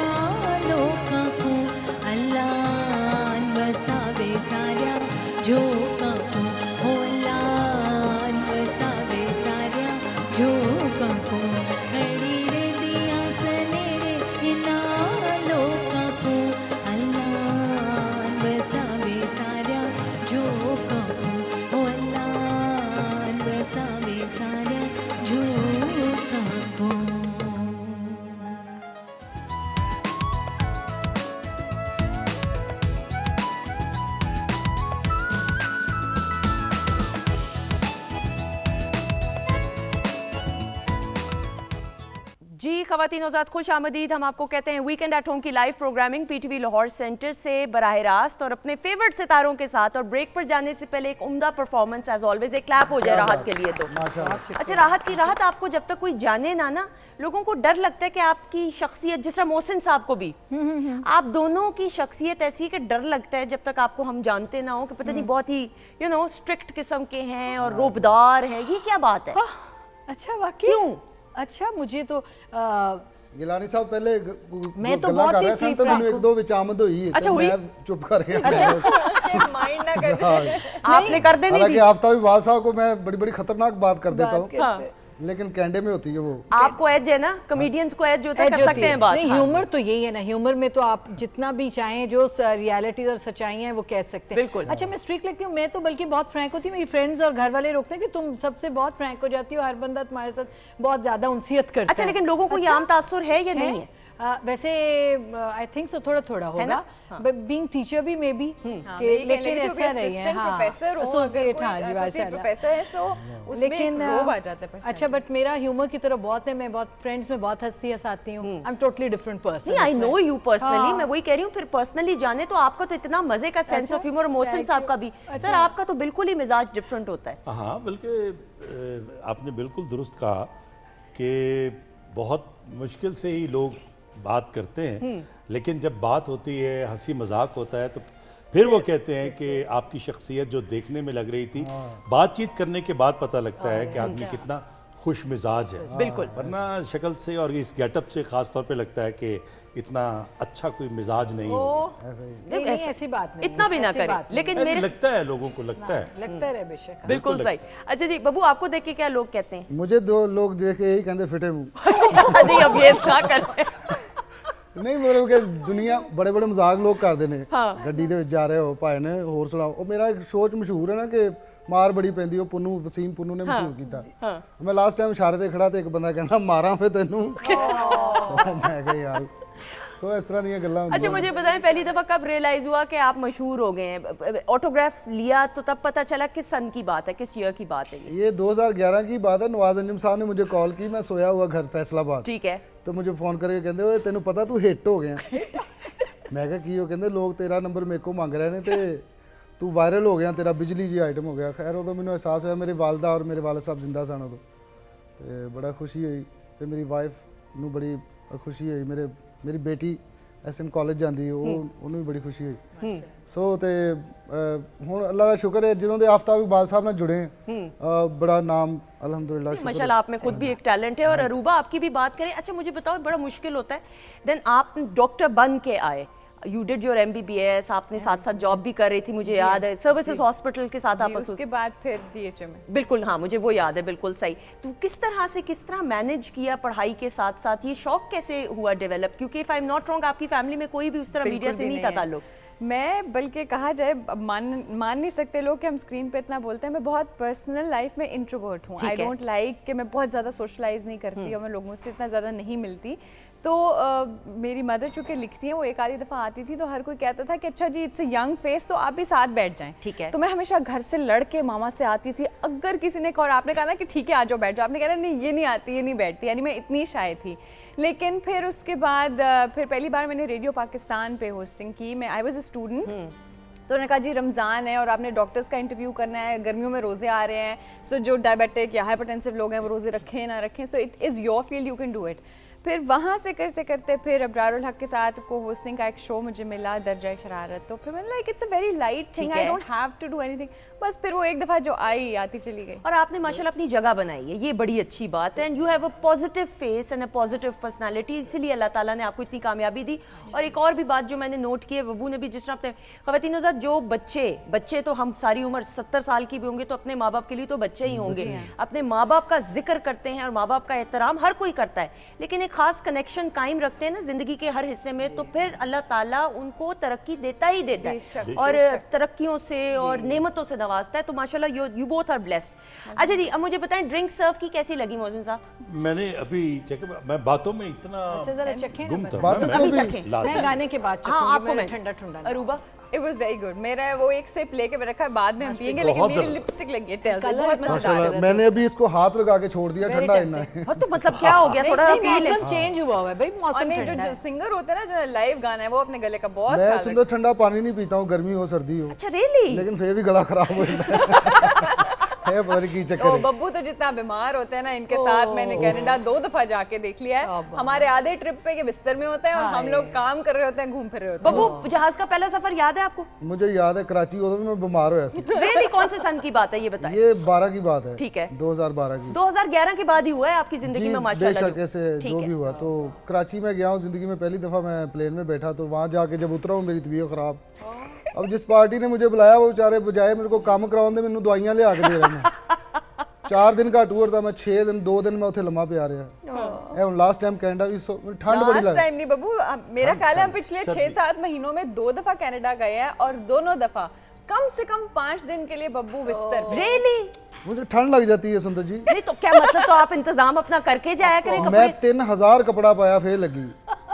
लोकां को अल्लाह वसावे सारिया जोकां को ओ अल्लाह वसावे सारिया जोकां को खड़ी रहंदी हसनेड़े इना लोकां को अल्लाह वसावे सारिया जोकां को ओ अल्लाह वसावे सारिया जोकां को जी ख़वातीन औज़ात खुश आमदीद। हम आपको कहते हैं वीकेंड एट होम की live programming PTV Lahore centre से बराह रास्त और अपने फेवरेट सितारों के साथ। और ब्रेक पर जाने से पहले एक उम्दा परफॉर्मेंस एज ऑलवेज, एक क्लैप हो जाए राहत के लिए। तो अच्छा राहत आपको जब तक कोई जाने ना लोगों को डर लगता है कि आपकी शख्सियत, जिस तरह मोहसिन साहब को भी, आप दोनों की शख्सियत ऐसी है कि डर लगता है जब तक आपको हम जानते ना हो कि पता नहीं बहुत ही स्ट्रिक्ट किस्म के हैं और रोबदार है। ये क्या बात है? अच्छा वाकई? क्यों? अच्छा मुझे तो गिलानी साहब पहले मैं तो बहुत ही free तो frank मैंने एक दो विच आमद हुई है अच्छा, तो हुई? मैं चुप कर गया माइंड ना कर। आपने कर देनी हालांकि थी। आफ्ताब इकबाल साहब को मैं बड़ी बड़ी खतरनाक बात कर देता हूँ हाँ। लेकिन कैंडे में होती है वो। आपको एज है ना, कॉमेडियंस को एज होता है, कर एज सकते हैं बात। नहीं, ह्यूमर तो यही है ना, ह्यूमर में तो आप जितना भी चाहें, जो रियलिटी और सच्चाई हैं वो कह सकते हैं। बिल्कुल। अच्छा मैं स्ट्रिक्ट लगती हूँ, मैं तो बल्कि बहुत फ्रैंक होती हूँ। मेरी फ्रेंड्स और घर वाले रोकते हैं कि तुम सबसे बहुत फ्रैंक हो जाती हो, हर बंदा तुम्हारे साथ बहुत ज्यादा उनसियत करता है। अच्छा लेकिन लोगों को ये आम तासुर है या नहीं है? वैसे आई थिंक सो थोड़ा थोड़ा होगा, बीइंग टीचर भी मे बी, लेकिन ऐसा नहीं है। हाँ, प्रोफेसर हो, एसोसिएट, हाँ जी, एसोसिएट प्रोफेसर है, सो उसमें लेकिन रोब आ जाता है। अच्छा बट मेरा ह्यूमर की तरफ बहुत है, मैं बहुत फ्रेंड्स में बहुत हंसती हंसाती हूँ। I am totally different person. नहीं, आई नो यू पर्सनली, मैं वही कह रही हूँ। फिर पर्सनली जाने तो आपका तो इतना मजे का सेंस ऑफ ह्यूमर, मोहसिन साहब का भी। सर आपका तो बिल्कुल ही मिजाज डिफरेंट होता है। हाँ, बल्कि आपने बिल्कुल दुरुस्त कहा कि बहुत मुश्किल से ही लोग बात करते हैं, लेकिन जब बात होती है, हंसी मजाक होता है, तो फिर वो कहते हैं कि आपकी शख्सियत जो देखने में लग रही थी, बातचीत करने के बाद पता लगता है कि आदमी कितना खुश मिजाज है। बिल्कुल। वरना शक्ल से और इस गेटअप से खास तौर पे लगता है कि इतना अच्छा कोई मिजाज नहीं है। नहीं ऐसी बात नहीं, इतना भी ना ऐसी करें, बात नहीं। लेकिन मेरे लगता है, लोगों को लगता है। लगता है बेशक। बिल्कुल सही। अच्छा जी बब्बू, आपको देख के क्या लोग कहते हैं? मुझे दो लोग देख के यही कहते फिटे मुंह। नहीं अब ये क्या कर रहे हैं? नहीं मतलब कि दुनिया बड़े बड़े मजाक लोग करते ने, हाँ। गड्डी ਦੇ ਵਿੱਚ ਜਾ ਰਹੇ ਹੋ ਭਾਈ ਨੇ ਹੋਰ ਸੁਣਾਓ। ਉਹ ਮੇਰਾ ਇੱਕ ਸ਼ੋਅ ਚ ਮਸ਼ਹੂਰ ਹੈ ਨਾ ਕਿ ਮਾਰ ਬੜੀ ਪੈਂਦੀ, ਉਹ ਪੁੰਨੂ ਵਸੀਮ ਪੁੰਨੂ ਨੇ ਮਸ਼ਹੂਰ ਕੀਤਾ। ਮੈਂ ਲਾਸਟ ਟਾਈਮ ਇਸ਼ਾਰੇ ਤੇ ਖੜਾ ਤੇ ਇੱਕ ਬੰਦਾ ਕਹਿੰਦਾ ਮਾਰਾਂ ਫੇ ਤੈਨੂੰ। ਮੈਂ ਕਿਹਾ ਯਾਰ सो इस तरह ਦੀਆਂ ਗੱਲਾਂ अच्छा ਹੁੰਦੀਆਂ। मुझे बताएं, पहली दफा कब रियलाइज हुआ कि आप मशहूर हो गए हैं? ऑटोग्राफ लिया तो तब पता चला किस सन की बात है, किस ईयर की बात है ये? ये 2011 की बात है। नवाज अंजुम साहब ने मुझे कॉल की, मैं सोया हुआ घर फैसलाबाद, ठीक है। तो मुझे फोन करके कहते ओए तेनू पता तू हिट हो गया। मैं कहा की, कहते लोग तेरा नंबर मेरे को मांग रहे ने ते तू वायरल हो गया, तेरा बिजली जी आइटम हो गया। खैर उदों मैनू एहसास होया, मेरी वालदा और मेरे वालिद साहब जिंदा सन उदों, ते बड़ा खुशी हुई। ते मेरी वाइफ नू बड़ी खुशी हुई, मेरी बेटी एसएम कॉलेज जाती, ਉਹਨੂੰ भी बड़ी खुशी हुई। सो ते हुण अल्लाह का शुक्र है, जिन्हों दे आफ्ताब इकबाल साहब नाल जुड़े बड़ा नाम अल्हम्दुलिल्लाह शुक्र है। माशाल्लाह आप में खुद भी एक टैलेंट है। और अरूबा आपकी भी बात करें, अच्छा मुझे बताओ, बड़ा मुश्किल होता है, देन आप डॉक्टर बन के आए, यू डिड योर MBBS, आपने साथ साथ जॉब भी कर रही थी, मुझे याद है, सर्विसेज हॉस्पिटल के साथ आप उसके बाद फिर DHA में। बिल्कुल, हाँ मुझे वो याद है, बिल्कुल सही। तो किस तरह मैनेज किया पढ़ाई के साथ साथ, ये शौक कैसे हुआ डेवलप? क्योंकि if I am not wrong आपकी फैमिली में कोई भी उस तरह मीडिया से नहीं था ताल्लुक। मैं बल्कि कहा जाए, मान नहीं सकते लोग कि हम स्क्रीन पे इतना बोलते हैं, मैं बहुत पर्सनल लाइफ में इंट्रोवर्ट हूँ। आई डोंट लाइक कि मैं बहुत ज़्यादा सोशलाइज नहीं करती और मैं लोगों से इतना ज़्यादा नहीं मिलती। तो मेरी मदर चूँकि लिखती हैं, वो एक आधी दफ़ा आती थी तो हर कोई कहता था कि अच्छा जी इट्स अ यंग फेस, तो आप भी साथ बैठ जाएं। ठीक है। तो मैं हमेशा घर से लड़ के मामा से आती थी। अगर किसी ने कहा, आपने कहा ना कि ठीक है आ जाओ बैठ जाओ, आपने कहा नहीं ये नहीं आती, ये नहीं बैठती, यानी मैं इतनी शाय थी। लेकिन फिर उसके बाद फिर पहली बार मैंने रेडियो पाकिस्तान पे होस्टिंग की। मैं आई वाज अ स्टूडेंट, तो उन्होंने कहा जी रमज़ान है और आपने डॉक्टर्स का इंटरव्यू करना है, गर्मियों में रोज़े आ रहे हैं, सो जो डायबिटिक या हाइपरटेंसिव लोग हैं वो रोज़े रखें ना रखें, so it is your field, you can do it. फिर वहाँ से करते करते फिर अब्रारुल हक के साथ को होस्टिंग का एक शो मुझे मिला, दर्जा शरारत। तो फिर मैंने like it's a very light thing, I don't have to do anything. बस फिर वो एक दफ़ा जो आई आती चली गई। और आपने माशाल्लाह अपनी जगह बनाई है, ये बड़ी अच्छी बात है। And you have a positive face and a positive personality, इसीलिए अल्लाह ताला ने आपको इतनी कामयाबी दी। और एक और भी बात जो मैंने नोट की है, बब्बू ने भी, जिस तरह अपने ख़वातीन हज़रात, जो बच्चे तो हम सारी उम्र 70 साल की भी होंगे तो अपने माँ बाप के लिए तो बच्चे ही होंगे, अपने माँ बाप का जिक्र करते हैं और माँ बाप का एहतराम हर कोई करता है, लेकिन एक खास कनेक्शन कायम रखते हैं ना ज़िंदगी के हर हिस्से में, तो फिर अल्लाह ताला उनको तरक्की देता ही देता है और तरक्कियों से और नेमतों से नवाजता है। तो माशाल्लाह यू बोथ आर ब्लेस्ड। अच्छा जी, अब मुझे बताएं ड्रिंक सर्व की कैसी लगी मोहसिन साहब? मैंने अभी चेक, मैं बातों में इतना जरा चखें गुम ना, था। बातों मैं- अभी भी- चखें। मैं गाने के बाद हाँ, चखूंगी, आपको मेरा मैं ठंडा ठंडा Aruba. It was very good. मेरा वो एक सिप लेके रखा है, बाद में हम पियेंगे, लेकिन बहुत मेरी ज़बरदस्त। लिपस्टिक लगी है टेल्स, कलर बहुत इतना मजेदार है। माशाल्लाह, मैंने अभी इसको हाथ लगा के छोड़ दिया, ठंडा इतना है। हाँ, तो मतलब क्या हो गया, थोड़ा सा पी ले। मौसम चेंज हुआ हुआ है भाई, और मौसम नहीं, ठंडा जो है। सिंगर होता है ना, जो लाइव गाना है, वो अपने गले का बहुत मैं ख्याल सुंदर ठंडा पानी नहीं पीता हूँ, गर्मी हो सर्दी हो, अच्छा रियली? लेकिन फिर भी गला खराब हो जाता है, पता नहीं की तो चक्कर है। बब्बू तो जितना बीमार होते हैं ना, इनके साथ मैंने कनाडा 2 दफा जाके देख लिया है। हमारे आधे ट्रिप पे के बिस्तर में होते हैं और हम लोग काम कर रहे होते हैं, घूम फिर रहे होते हैं। बब्बू, जहाज का पहला सफर याद है आपको? मुझे याद है कराची उधर भी मैं बीमार हुआ था। रियली? कौन से सन की बात है ये बताएं? ये 12 की बात है। ठीक है। 2012 की। 2011 के बाद ही हुआ है आपकी जिंदगी में माशाल्लाह। बेशक ऐसे जो भी हुआ, तो कराची में गया हूँ जिंदगी में पहली दफ़ा, मैं प्लेन में बैठा तो वहाँ जाके जब उतरा हूँ मेरी तबीयत ख़राब। अब जिस पार्टी ने मुझे बुलाया वो बेचारे बजाय मेरे को काम करवाने मैंने दवाइयाँ ले आके दे रहे हैं। 4 दिन का टूर था, मैं 6 दिन 2 दिन में उथे लम्हा पे आ रहा है। लास्ट टाइम कनाडा भी ठंड बड़ी लास्ट लगी। टाइम नहीं बब्बू, मेरा ख्याल है हम पिछले 6-7 महीनों में 2 दफा कनाडा गए हैं और दोनों दफा कम से कम 5 दिन के लिए बब्बू बिस्तर पे। रियली? मुझे ठंड लग जाती है सुंदर जी। नहीं तो क्या मतलब, तो आप इंतजाम अपना करके जाया करें मैं कपड़े। 3000 कपड़ा पाया फिर लगी।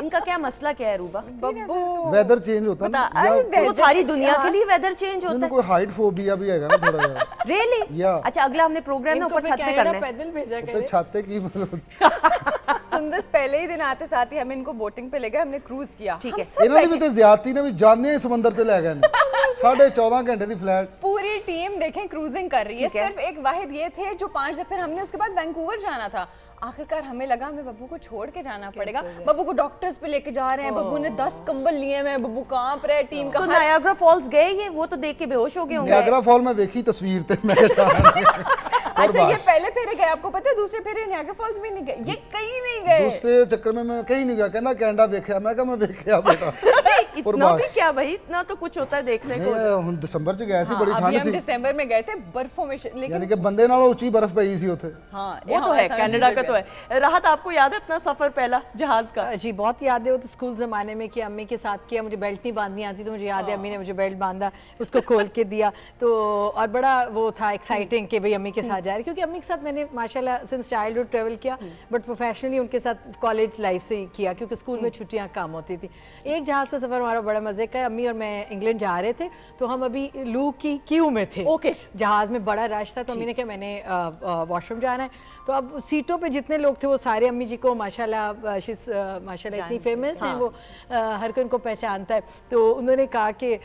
इनका क्या मसला क्या है रूबा? बब्बू वेदर चेंज होता है ना, या वो सारी दुनिया के लिए वेदर चेंज होता मैंने है। कोई हाइट फोबिया भी है ना थोड़ा सा। रियली? या। अच्छा, अगला हमने प्रोग्राम ना ऊपर छत पे करना है। पैदल भेजा तो करे। छाते की मतलब सुंदर पहले ही दिन आते साथ ही हम इनको बोटिंग पे ले गए, हमने क्रूज किया। ठीक है। ਇਹਨਾਂ ਦੀ ਵੀ ਤੇ ਜ਼ਿਆਦਤੀ ਨੇ ਵੀ ਜਾਂਦੇ ਹੀ ਸਮੁੰਦਰ ਤੇ ਲੈ ਗਏ ਨੇ 14.5 घंटे ਦੀ फ्लाइट। पूरी टीम देखें क्रूजिंग कर रही है, ठीक है। सिर्फ एक वाहिद ये थे जो 5 दिन, फिर हमने उसके बाद वैंकूवर जाना था। आखिरकार हमें लगा हमें बब्बू को छोड़ के जाना पड़ेगा। बब्बू को डॉक्टर्स पे लेके जा रहे हैं, बब्बू ने 10 कंबल लिए हैं, बब्बू कांप रहे, टीम तो का नायाग्रा फॉल्स गए ये? वो तो देख के बेहोश हो गए होंगे। नियाग्रा फॉल में देखी तस्वीर ते मैं अच्छा, ये पहले फेरे गए, आपको पता है? दूसरे फेरे नियाग्रा फॉल्स भी नहीं गए, ये कहीं नहीं गए। दूसरे चक्कर में मैं कहीं नहीं गया, कहना कनाडा देखा, मैं कहा मैं देखा बेटा। इतना भी क्या भाई, इतना तो कुछ होता है देखने को। नहीं हम दिसंबर च गए सी, बड़ी अभी ठंड हम सी, दिसंबर में गए थे बर्फों में, लेकिन यानी कि बंदे नालों ऊंची बर्फ पई सी उथे। हाँ वो तो है, कनाडा का तो है। राहत, आपको याद है अपना सफर पहला जहाज का? जी बहुत याद है, वो तो स्कूल ज़माने में कि अम्मी के साथ किया। मुझे बेल्ट नहीं बांधनी आती, तो मुझे याद है अम्मी ने मुझे बेल्ट बांधा, उसको खोल के दिया, तो और बड़ा वो था एक्साइटिंग कि भाई अम्मी के साथ जा रहे, क्योंकि अम्मी के साथ मैंने माशाल्लाह सिंस चाइल्डहुड ट्रैवल किया, बट प्रोफेशनली उनके साथ कॉलेज लाइफ से ही किया, क्योंकि स्कूल में छुट्टियाँ कम होती थी। एक जहाज़ का सफ़र हमारा बड़ा मज़े का है। अम्मी और मैं इंग्लैंड जा रहे थे, तो हम अभी लू की क्यू में थे। ओके। जहाज़ में बड़ा रश था, तो अम्मी ने कहा मैंने वॉशरूम जाना है, तो अब सीटों पे जितने लोग थे वो सारे अम्मी जी को माशाल्लाह माशाल्लाह इतनी फेमस हैं वो, हर कोई उनको पहचानता है। तो उन्होंने कहा कि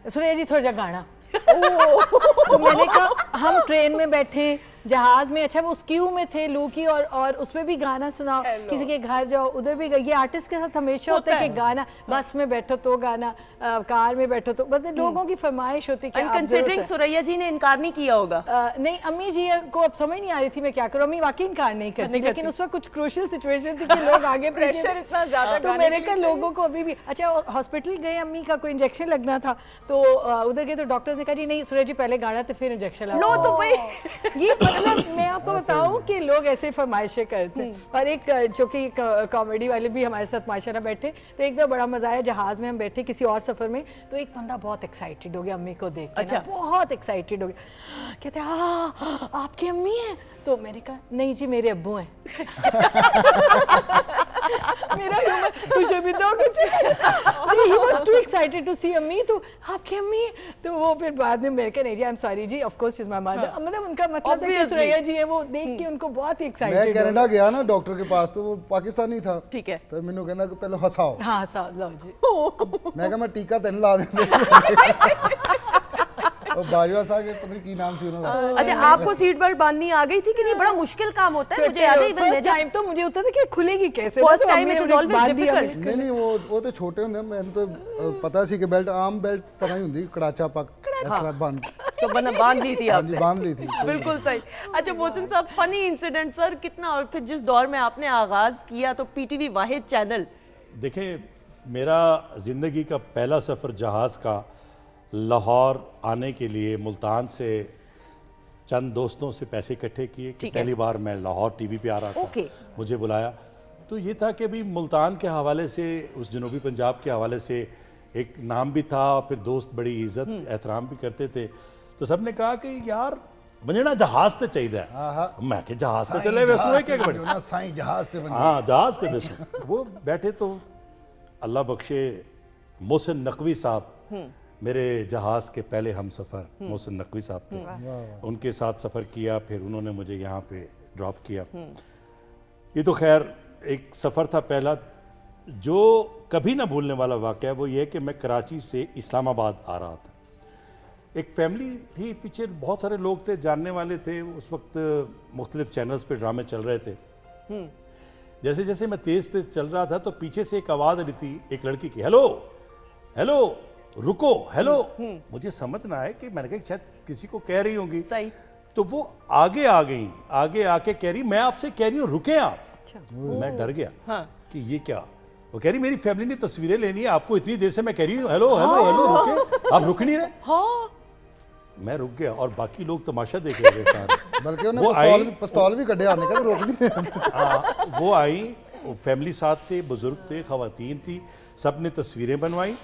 सुनिए जी थोड़ा जा गाना। तो मैंने कहा हम ट्रेन में बैठे, जहाज में, अच्छा वो उस क्यू में थे लू की, और उसमें भी गाना सुनाओ, किसी के घर जाओ उधर भी ये आर्टिस्ट के साथ हमेशा होता है कि गाना, बस में बैठो तो गाना, कार में बैठो तो, मतलब लोगों की फरमाइश होती है। कंसिडरिंग सुरैया जी ने इनकार नहीं किया होगा। नहीं, अम्मी जी को अब समझ नहीं आ रही थी मैं क्या करूं, अम्मी वाकई इनकार नहीं करती, लेकिन उस वक्त कुछ क्रूशियल सिचुएशन थी कि लोग आगे प्रेशर इतना ज्यादा, तो मेरे का लोगों को अभी भी, अच्छा हॉस्पिटल गए, अम्मी का कोई इंजेक्शन लगना था तो उधर गए तो डॉक्टर्स ने कहा जी नहीं सुरैया जी पहले गाना तो फिर इंजेक्शन लगाओ। लो तो भाई ये मतलब मैं आपको बताऊं कि लोग ऐसे फरमाइशें करते हैं। और एक जो कि कॉमेडी वाले भी हमारे साथ माशाल्लाह बैठे, तो एक दो बड़ा मजा आया, जहाज में हम बैठे किसी और सफर में, तो एक बंदा बहुत एक्साइटेड हो गया अम्मी को देख के, अच्छा। बहुत एक्साइटेड हो गया, कहते आपकी अम्मी है? तो मैंने कहा नहीं जी मेरे अब्बू हैं। मेरा ह्यूमर तुझे भी दो कुछ। he was too excited to see अम्मी, तो आपकी अम्मी है? तो वो फिर बाद में मेरे कहा नहीं जी आई एम सॉरी जी, of course she is my mother. मतलब उनका मतलब है कि सुरैया जी है, वो देख के उनको बहुत ही एक्साइटेड। मैं कनाडा गया ना डॉक्टर के पास, तो वो पाकिस्तानी था, ठीक है, तो मैंने कहना कि पहले हंसाओ, हाँ लो जी। मैं कहा मैं टीका तेन ला दे। और बाजवा साहब के पता नहीं की नाम से उन्होंने। अच्छा आपको सीट बेल्ट बांधनी आ गई थी कि नहीं? बड़ा मुश्किल काम होता है, मुझे याद है फर्स्ट टाइम तो मुझे होता था कि खुलेगी कैसे, first time it is always difficult. नहीं वो तो छोटे होंगे, मैंने तो पता सी कि बेल्ट आम बेल्ट तरह ही होंगी, कड़ाचा पक इस तरह बंद, तो बना बांध ली थी आपने? बांध ली थी, बिल्कुल सही। अच्छा मोहसिन साहब, फनी इंसिडेंट सर कितना, और फिर जिस दौर में आपने आगाज किया तो पीटीवी वाहिद चैनल। देखें, मेरा ज़िंदगी का पहला सफ़र जहाज़ का लाहौर आने के लिए मुल्तान से चंद दोस्तों से पैसे इकट्ठे किए कि पहली बार मैं लाहौर टीवी पे आ रहा था, मुझे बुलाया। तो ये था कि अभी मुल्तान के हवाले से, उस जनूबी पंजाब के हवाले से एक नाम भी था, और फिर दोस्त बड़ी इज्जत एहतराम भी करते थे। तो सब ने कहा कि यार वंजना जहाज ते चाहिए। मैं कि जहाज से चले वैसू है क्या बड़े, हाँ जहाज ते वैसू। वो बैठे तो अल्लाह बख्शे मोहसिन नकवी साहब, मेरे जहाज़ के पहले हम सफ़र मोहसिन नकवी साहब थे, उनके साथ सफ़र किया, फिर उन्होंने मुझे यहाँ पे ड्रॉप किया। ये तो खैर एक सफ़र था पहला। जो कभी ना भूलने वाला वाक़या वो ये कि मैं कराची से इस्लामाबाद आ रहा था। एक फैमिली थी, पीछे बहुत सारे लोग थे, जानने वाले थे। उस वक्त मुख्तलिफ चैनल्स पे ड्रामे चल रहे थे। जैसे जैसे मैं तेज़ तेज़ चल रहा था तो पीछे से एक आवाज़ आ रही थी एक लड़की की, हेलो हेलो रुको, हेलो। मुझे समझ ना आए कि मैंने कहा शायद किसी को कह रही होंगी, सही। तो वो आगे आ गई, आगे आके कह रही मैं आपसे कह रही हूँ रुके आप। मैं डर गया कि ये क्या। वो कह रही मेरी फैमिली ने तस्वीरें लेनी है, आपको इतनी देर से मैं कह रही हूँ हेलो हेलो हेलो रुके, आप रुक नहीं रहे। मैं रुक गया और बाकी लोग तमाशा देख रहे थे सारे। बल्कि उन्होंने पिस्तौल भी कढ़े आने का, रोक नहीं। वो आई, वो फैमिली साथ थे, बुजुर्ग थे, खवातीन थी, सब ने तस्वीरें बनवाई।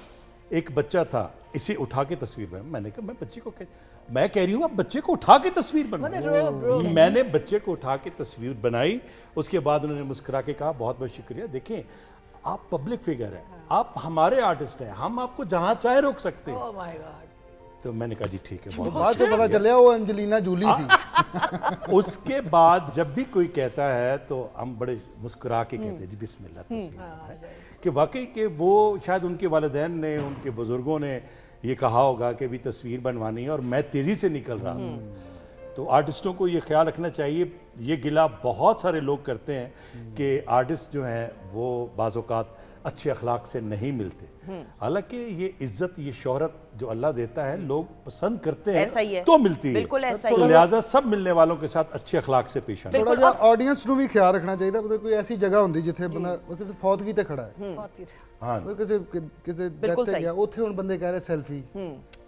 एक बच्चा था, इसे उठा के तस्वीर बनाई। मैंने कहा मैं बच्चे को मैं कह रही हूँ आप बच्चे को उठा के तस्वीर बनाओ। मैंने बच्चे को उठा के तस्वीर बनाई। उसके बाद उन्होंने मुस्कुरा के कहा बहुत बहुत शुक्रिया, देखें आप पब्लिक फिगर हैं, आप हमारे आर्टिस्ट हैं, हम आपको जहाँ चाहे रोक सकते हैं। तो मैंने कहा जी ठीक है। बाद तो पता चलिया वो एंजेलिना जूली थी। उसके बाद जब भी कोई कहता है तो हम बड़े मुस्कुरा के कहते हैं जी बिस्मिल्लाह तस्वीर, कि वाकई के वो शायद उनके वालिदैन ने, उनके बुजुर्गों ने ये कहा होगा कि भी तस्वीर बनवानी है और मैं तेज़ी से निकल रहा हूँ। तो आर्टिस्टों को ये ख्याल रखना चाहिए। ये गिला बहुत सारे लोग करते हैं कि आर्टिस्ट जो हैं वो बाज़ औक़ात अच्छे अखलाक से नहीं मिलते। हालांकि ये इज्जत, ये शोहरत जो अल्लाह देता है लोग पसंद करते हैं, ऐसा ही है। तो मिलती है। बिल्कुल ऐसा ही तो है। लिहाजा सब मिलने वालों के साथ अच्छे अखलाक से पेश आना। थोड़ा जिहा ऑडियंस ਨੂੰ ਵੀ ਖਿਆਲ ਰੱਖਣਾ ਚਾਹੀਦਾ। मतलब कोई ऐसी जगह ਹੁੰਦੀ ਜਿੱਥੇ ਬੰਦਾ ਕਿਸੇ ਫੌਤਗੀ ਤੇ ਖੜਾ ਹੈ, हाँ ਕਿਸੇ ਡੈਥ ਤੇ ਗਿਆ, ਉੱਥੇ ਹੁਣ ਬੰਦੇ ਕਹਿ ਰਹੇ ਸੈਲਫੀ,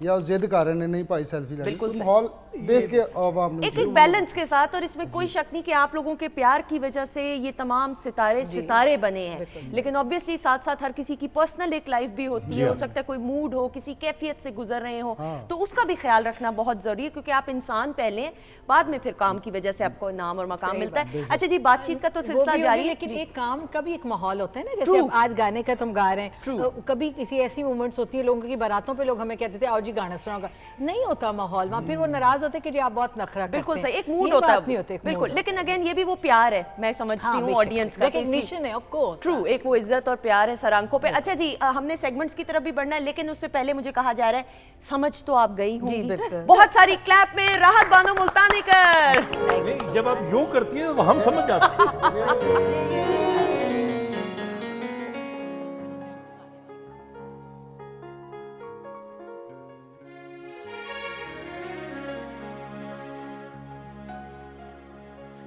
या उस जिद कारण ने नहीं पाई सेल्फी लेनी। तो माहौल देख के आवाम ने एक बैलेंस के साथ, और इसमें कोई शक नहीं कि आप लोगों के प्यार की वजह से ये तमाम सितारे बने हैं, लेकिन ऑब्वियसली साथ साथ हर किसी की पर्सनल एक लाइफ भी होती है। हो सकता है कोई मूड हो, किसी कैफियत से गुजर रहे हो, तो उसका भी ख्याल रखना बहुत जरूरी है, क्योंकि आप इंसान पहले, बाद में फिर काम की वजह से आपको नाम और मकाम मिलता है। अच्छा जी, बातचीत का तो सिलसिला जारी है, लेकिन एक काम का भी एक माहौल होता है ना, जैसे अब आज गाने का तुम गा रहे हैं, कभी किसी ऐसी मोमेंट्स होती है लोगों की बारातों पे लोग हमें कहते थे आओ जी गाना सुनाओगा, नहीं होता माहौल वहाँ, फिर वो नाराज होते कि जी आप बहुत नखरा करते हैं। बिल्कुल सही, एक मूड होता है, बिल्कुल। लेकिन अगेन ये भी वो प्यार है, मैं समझती हूँ ऑडियंस का रिकॉग्निशन है, ऑफ कोर्स ट्रू, एक वो इज्जत और प्यार है सर आंखों पे। अच्छा जी, हमने सेगमेंट्स की तरफ भी बढ़ना है, लेकिन उससे पहले मुझे कहा जा रहा है, समझ तो आप गई होंगी। बिल्कुल। बहुत सारी क्लैप में राहत बानो मुल्तानी कर। नहीं, जब आप यूं करती हैं तो हम समझ जाते हैं।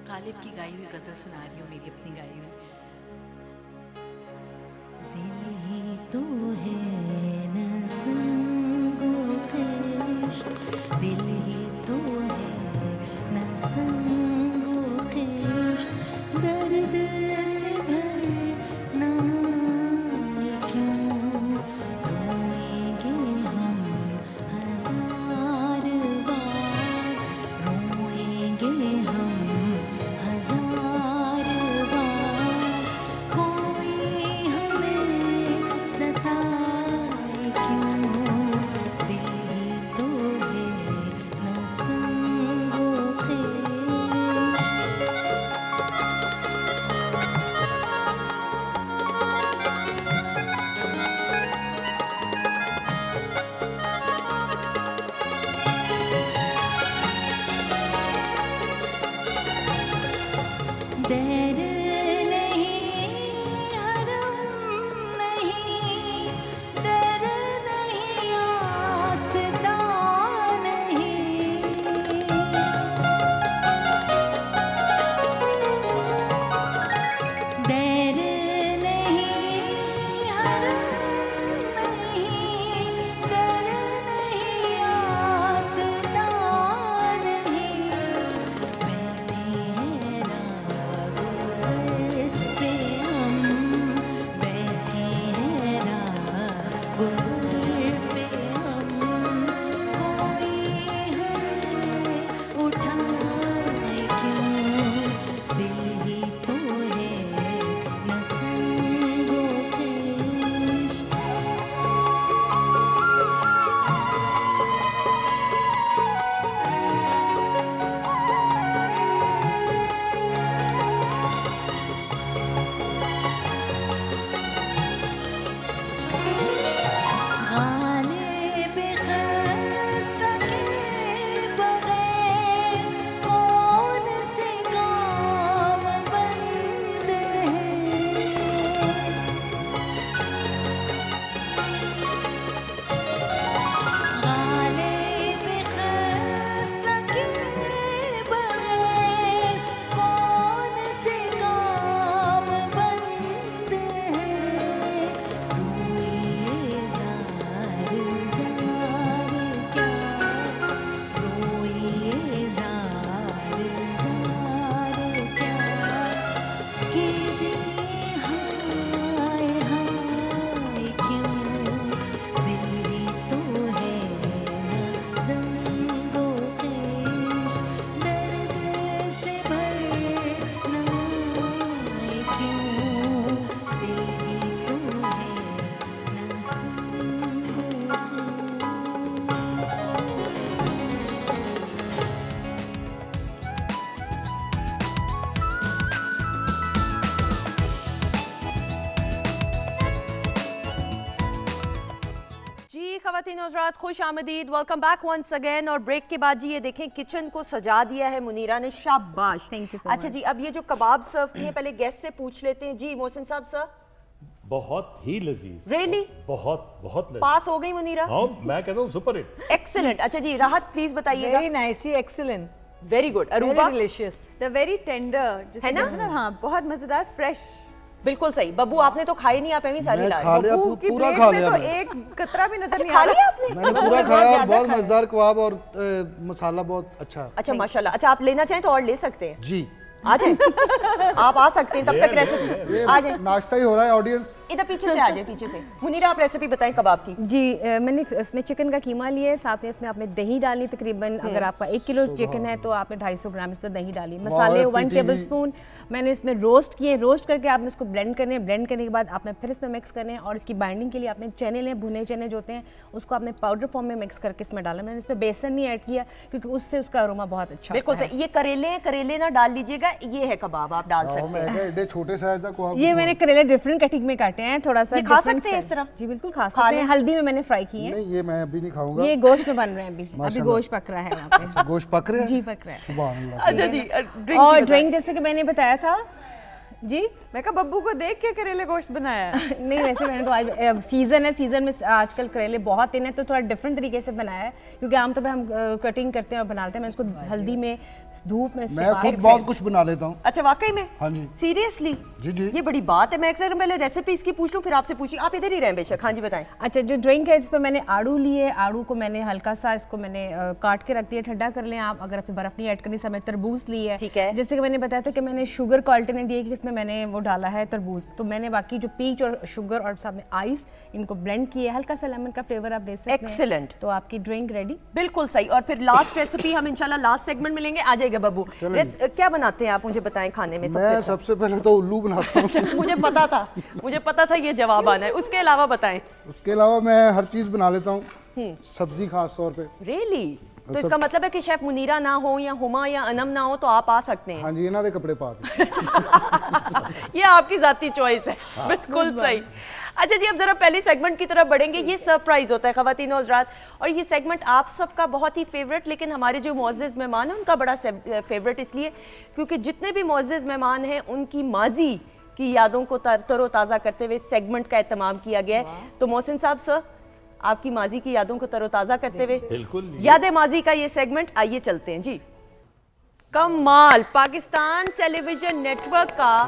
गालिब की गाई हुई गजल सुना रही हूँ, मेरी अपनी गाई हुई। दिल ही तो है न संगो खिश्त, दिल ही तो है न संगो खिश्त, दर्द से भरना क्यों, रोएंगे हम हजार बार, रोएंगे हम हजार बार, कोई हमें सताए क्यों, दिल ही तो है न संगो खिश्त। डर नहीं हरम नहीं, डर नहीं आस्था नहीं, डर नहीं हरम नहीं, डर नहीं आस्था नहीं, बैठे हैं राह गुज़र पे हम, बैठे हैं राह गुज़र पे हम, कोई हमें उठाए क्यों, दिल ही तो है न संगो खिश्त। गालिब ख़स्ता के बग़ैर कौन से काम बंद हैं, गालिब ख़स्ता के बग़ैर कौन से काम बंद हैं, रोइए ज़ार ज़ार क्या, रोइए ज़ार ज़ार क्या, कीजिए हाय हाय क्यों, दिल ही तो है न संगो खिश्त, दर्द से भरना क्यों, दिल ही तो है न संगो जी ख़वातीन और हज़रात, खुश आमदीद, वेलकम बैक वंस अगेन। और ब्रेक के बाद जी ये देखें किचन को सजा दिया है मुनीरा ने, शाबाश। Thank you so अच्छा जी, अब ये जो कबाब सर्व किए हैं, पहले गेस्ट से पूछ लेते हैं। जी मोहसिन साहब सर, बहुत ही लजीज। Really? बहुत बहुत लजीज। पास हो गई मुनीरा? हाँ, मैं कहता हूँ सुपर हिट। एक्सीलेंट। अच्छा जी राहत प्लीज बताइएगा। वेरी नाइस जी, excellent, very good. Very Aruba? Delicious. The very tender, जिसे है ना? कहते हैं हाँ, बहुत मजेदार, फ्रेश। बिल्कुल सही। बब्बू आपने तो खाई नहीं, आप एवं सारी मैं ला खा लिया, बबू की पूरा प्लेट खा में लिया तो मैंने। एक कतरा भी नजर अच्छा नहीं खा आ लिया रहा। आपने? मैंने पूरा खाया और बहुत मजेदार कबाब और मसाला बहुत अच्छा। अच्छा माशाल्लाह। अच्छा आप लेना चाहें तो और ले सकते हैं। जी आ जाए आप आ सकते हैं, तब तक रेसिपी ये आ जाए। नाश्ता ही हो रहा है, ऑडियंस इधर पीछे से आ जाए, पीछे से। मुनीरा आप रेसिपी बताएं कबाब की। जी मैंने इसमें चिकन का कीमा लिया है, साथ में इसमें आपने दही डाली तकरीबन, अगर आपका 1 किलो चिकन है तो आपने 250 ग्राम इसमें दही डाली। मसाले 1 टेबलस्पून मैंने इसमें रोस्ट किए। रोस्ट करके आपने इसको ब्लेंड करने हैं। ब्लेंड करने के बाद आपने फिर इसमें मिक्स करने हैं और इसकी बाइंडिंग के लिए आपने चने लें, भुने चने जो होते हैं उसको आपने पाउडर फॉर्म में मिक्स करके इसमें डाला। मैंने इसमें बेसन नहीं ऐड किया क्योंकि उससे उसका अरोमा बहुत अच्छा बिल्कुल आता है। सही। ये करेले हैं, करेले ना डाल लीजिएगा, ये है कबाब, आप डाल सकते मैं हैं। कहा एडे छोटे साइज का को आप ये मैंने करेले डिफरेंट कटिंग में काटे हैं, थोड़ा सा ये खा different सकते हैं इस style। तरह? जी बिल्कुल खा खा सकते हैं, लें। हल्दी में मैंने फ्राई किए हैं। नहीं ये मैं अभी नहीं खाऊंगा। ये गोश्त में बन रहे हैं अभी माशाल्लाह। गोश्त पक रहा है वहाँ पे। गोश्त पक रहे हैं? जी पक रहा है। सुभान अल्लाह। अच्छा जी, ड्रिंक और ड्रिंक जैसे कि मैंने बताया था जी मैं कहा बब्बू को देख के करेले गोश्त बनाया है। नहीं वैसे मैंने तो आज सीजन है, सीजन में आजकल करेले बहुत इन है तो थोड़ा डिफरेंट तरीके से बनाया है, क्योंकि आमतौर पे हम कटिंग करते हैं और बनाते हैं। मैं इसको हल्दी में धूप में मैं खुद बहुत कुछ बना लेता हूँ। अच्छा वाकई में? हाँ जी। सीरियसली? जी जी। ये बड़ी बात है। मैं अक्सर पहले रेसिपी इसकी पूछ लूं फिर आपसे पूछी, आप इधर ही रहें बेशक। हाँ जी बताएं। अच्छा जो ड्रिंक है इसमें मैंने आड़ू लिए, आड़ू को मैंने हल्का सा इसको मैंने काट के रख दिया, ठंडा कर लें आप। अगर आपसे बर्फ नहीं ऐड करनी, समय तरबूज ली है। ठीक है। जैसे कि मैंने बताया था कि मैंने शुगर का अल्टरनेट ये कि इसमें मैंने वो डाला है तरबूज, तो मैंने बाकी जो पीच और शुगर और साथ में आइस इनको ब्लेंड किए, हल्का सा लेमन का फ्लेवर आप दे सकते हैं। Excellent। तो आपकी ड्रिंक रेडी। बिल्कुल सही। और फिर लास्ट रेसिपी हम इंशाल्लाह लास्ट सेगमेंट में लेंगे। आ जाएगा बब्बू। क्या बनाते हैं आप, मुझे बताएं खाने में सबसे मैं अच्छा? सबसे पहले तो उल्लू बनाता हूँ। मुझे पता था ये जवाब आना है। उसके अलावा बताएं। उसके अलावा मैं हर चीज़ बना लेता हूँ, सब्जी खास तौर पे। रियली? तो इसका मतलब है कि शेफ मुनीरा ना हो या हुमा या अनम ना हो तो आप आ सकते हैं। हाँ जी, इन्हों के कपड़े पा के। ये आपकी जाती चॉइस है। बिल्कुल सही। अच्छा जी, अब जरा पहली सेगमेंट की तरफ बढ़ेंगे। ये सरप्राइज होता है ख़वातीन और हज़रात, और ये सेगमेंट आप सबका बहुत ही फेवरेट, लेकिन हमारे जो मुअज़्ज़िज़ मेहमान हैं उनका बड़ा फेवरेट इसलिए क्योंकि जितने भी मुअज़्ज़िज़ मेहमान हैं उनकी माजी की यादों को तरोताज़ा करते हुए सेगमेंट का एहतमाम किया गया है। तो मोहसिन साहब सर, आपकी माजी की यादों को तरोताज़ा करते हुए बिल्कुल। याद माजी का ये सेगमेंट, आइए चलते हैं जी। कमाल, पाकिस्तान टेलीविजन नेटवर्क का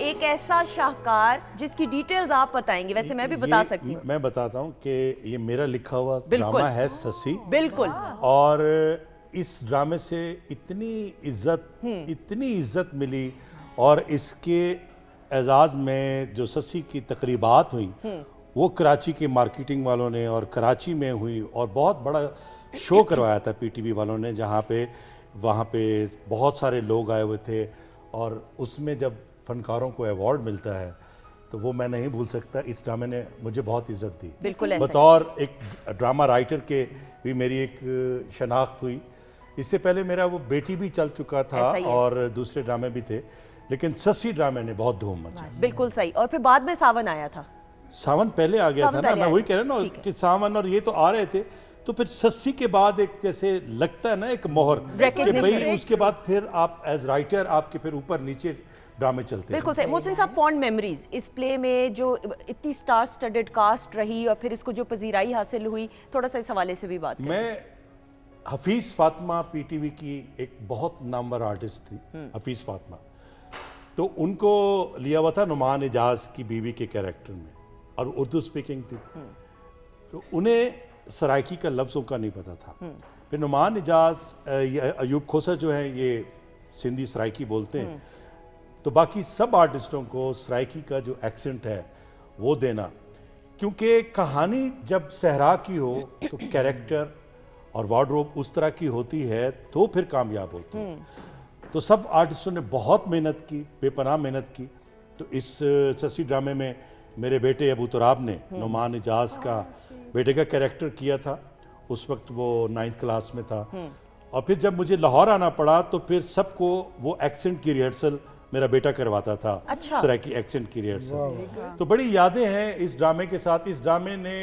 एक ऐसा शाहकार जिसकी डिटेल्स आप बताएंगे, वैसे मैं भी बता सकती हूँ। मैं बताता हूँ कि ये मेरा लिखा हुआ बिल्कुल। ड्रामा है ससी, बिल्कुल। और इस ड्रामे से इतनी इज्जत मिली, और इसके एजाज़ में जो ससी की तकरीबात हुई वो कराची के मार्केटिंग वालों ने और कराची में हुई, और बहुत बड़ा शो करवाया था पीटीवी वालों ने, जहाँ पे वहाँ पे बहुत सारे लोग आए हुए थे, और उसमें जब फनकारों को अवार्ड मिलता है तो वो मैं नहीं भूल सकता। इस ड्रामे ने मुझे बहुत इज्जत दी। बिल्कुल ऐसा ही। बतौर एक ड्रामा राइटर के भी मेरी एक शनाख्त हुई। इससे पहले मेरा वो बेटी भी चल चुका था ऐसा ही है। और दूसरे ड्रामे भी थे, लेकिन ससी ड्रामे ने बहुत धूम मचाई। बिल्कुल सही। और फिर बाद में सावन आया था। सावन पहले आ गया सावन था ना, पहले मैं आया वही था। कह रहा हूँ ठीक ना है। कि सावन और ये तो आ रहे थे, तो फिर सस्सी के बाद एक जैसे लगता है ना एक मोहर कि Recognition। भाई उसके बाद फिर आप एज राइटर आपके फिर ऊपर नीचे ड्रामे चलते हैं। बिल्कुल सही। मोहसिन साहब, फॉन्ड मेमोरीज इस प्ले में जो इतनी स्टार स्टडेड कास्ट रही और फिर इसको जो पजीराई हासिल हुई, थोड़ा सा इस हवाले से भी बात करें। मैं हफीज़ फातिमा पीटीवी की एक बहुत नामवर आर्टिस्ट थी, हफीज़ फातिमा, तो उनको लिया हुआ था नुमान एजाज की बीवी के कैरेक्टर में, और उर्दू स्पीकिंग थी, तो उन्हें सराइकी का लफ्ज़ों का नहीं पता था। फिर नुमान एजाज, अयूब खोसा जो है ये सिंधी सराइकी बोलते हैं, तो बाकी सब आर्टिस्टों को सराइकी का जो एक्सेंट है वो देना, क्योंकि कहानी जब सहरा की हो तो कैरेक्टर और वार्डरोब उस तरह की होती है तो फिर कामयाब होती है। तो सब आर्टिस्टों ने बहुत मेहनत की, बेपनाह मेहनत की। तो इस ससी ड्रामे में मेरे बेटे अबू तुराब ने नुमान एजाज का बेटे का कैरेक्टर किया था। उस वक्त वो 9th क्लास में था, और फिर जब मुझे लाहौर आना पड़ा तो फिर सबको वो एक्सेंट की रिहर्सल मेरा बेटा करवाता था। अच्छा। सराइकी एक्सेंट की रिहर्सल। तो बड़ी यादें हैं इस ड्रामे के साथ। इस ड्रामे ने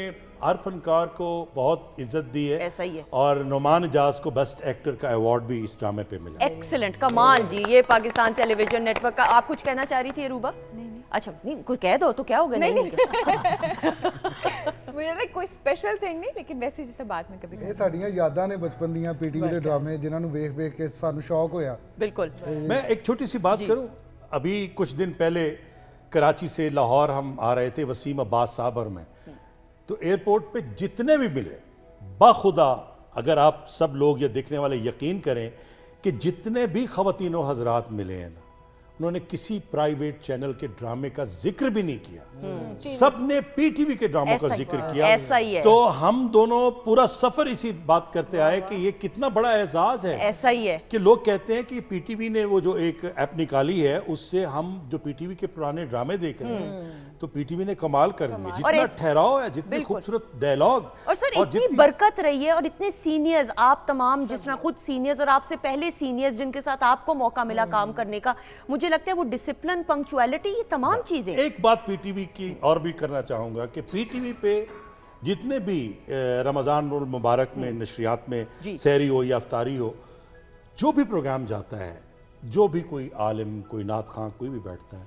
हर फनकार को बहुत इज्जत दी है, ऐसा ही है। और नुमान एजाज को बेस्ट एक्टर का अवार्ड भी इस ड्रामे पे मिला। एक्सीलेंट, कमाल जी। ये पाकिस्तान टेलीविजन नेटवर्क का। आप कुछ कहना चाह रही थी रूबा? नहीं। अच्छा, नहीं कुछ कह दो तो क्या होगा। नहीं मुझे लगा कोई स्पेशल थिंग नहीं, लेकिन वैसे जैसे बात में कभी ਇਹ ਸਾਡੀਆਂ ਯਾਦਾਂ ਨੇ ਬਚਪਨ ਦੀਆਂ ਪੀਟੀਵੀ ਦੇ ਡਰਾਮੇ ਜਿਨ੍ਹਾਂ ਨੂੰ ਵੇਖ ਕੇ ਸਾਨੂੰ ਸ਼ੌਕ ਹੋਇਆ। बिल्कुल। मैं एक छोटी सी बात करूं, अभी कुछ दिन पहले कराची से लाहौर हम आ रहे थे, वसीम अब्बास साहब और मैं, तो एयरपोर्ट पे जितने भी मिले, बाखुदा अगर आप सब लोग ये देखने वाले यकीन करें कि जितने भी ख़वातीन व हज़रात मिले हैं ना, उन्होंने किसी प्राइवेट चैनल के ड्रामे का जिक्र भी नहीं किया, सबने पीटीवी के ड्रामों का जिक्र किया। ऐसा ही है। तो हम दोनों पूरा सफर इसी बात करते आए कि ये कितना बड़ा एजाज है। ऐसा ही है कि लोग कहते हैं कि पीटीवी ने वो जो एक ऐप निकाली है, उससे हम जो पीटीवी के पुराने ड्रामे देख रहे हैं, तो पीटीवी ने कमाल कर दिया। जितना ठहराव है, जितने खूबसूरत डायलॉग, और सर इतनी बरकत रही है, और इतने सीनियर्स आप तमाम, जिस तरह खुद सीनियर्स और आपसे पहले सीनियर्स जिनके साथ आपको मौका मिला काम करने का, मुझे लगता है वो डिसिप्लिन, पंक्चुअलिटी, ये तमाम चीजें। एक बात पीटीवी की और भी करना चाहूंगा कि पीटीवी पे जितने भी रमज़ान उल मुबारक में नशरियात में सहरी हो या अफ्तारी हो, जो भी प्रोग्राम जाता है, जो भी कोई आलिम, कोई नात खां, कोई भी बैठता है,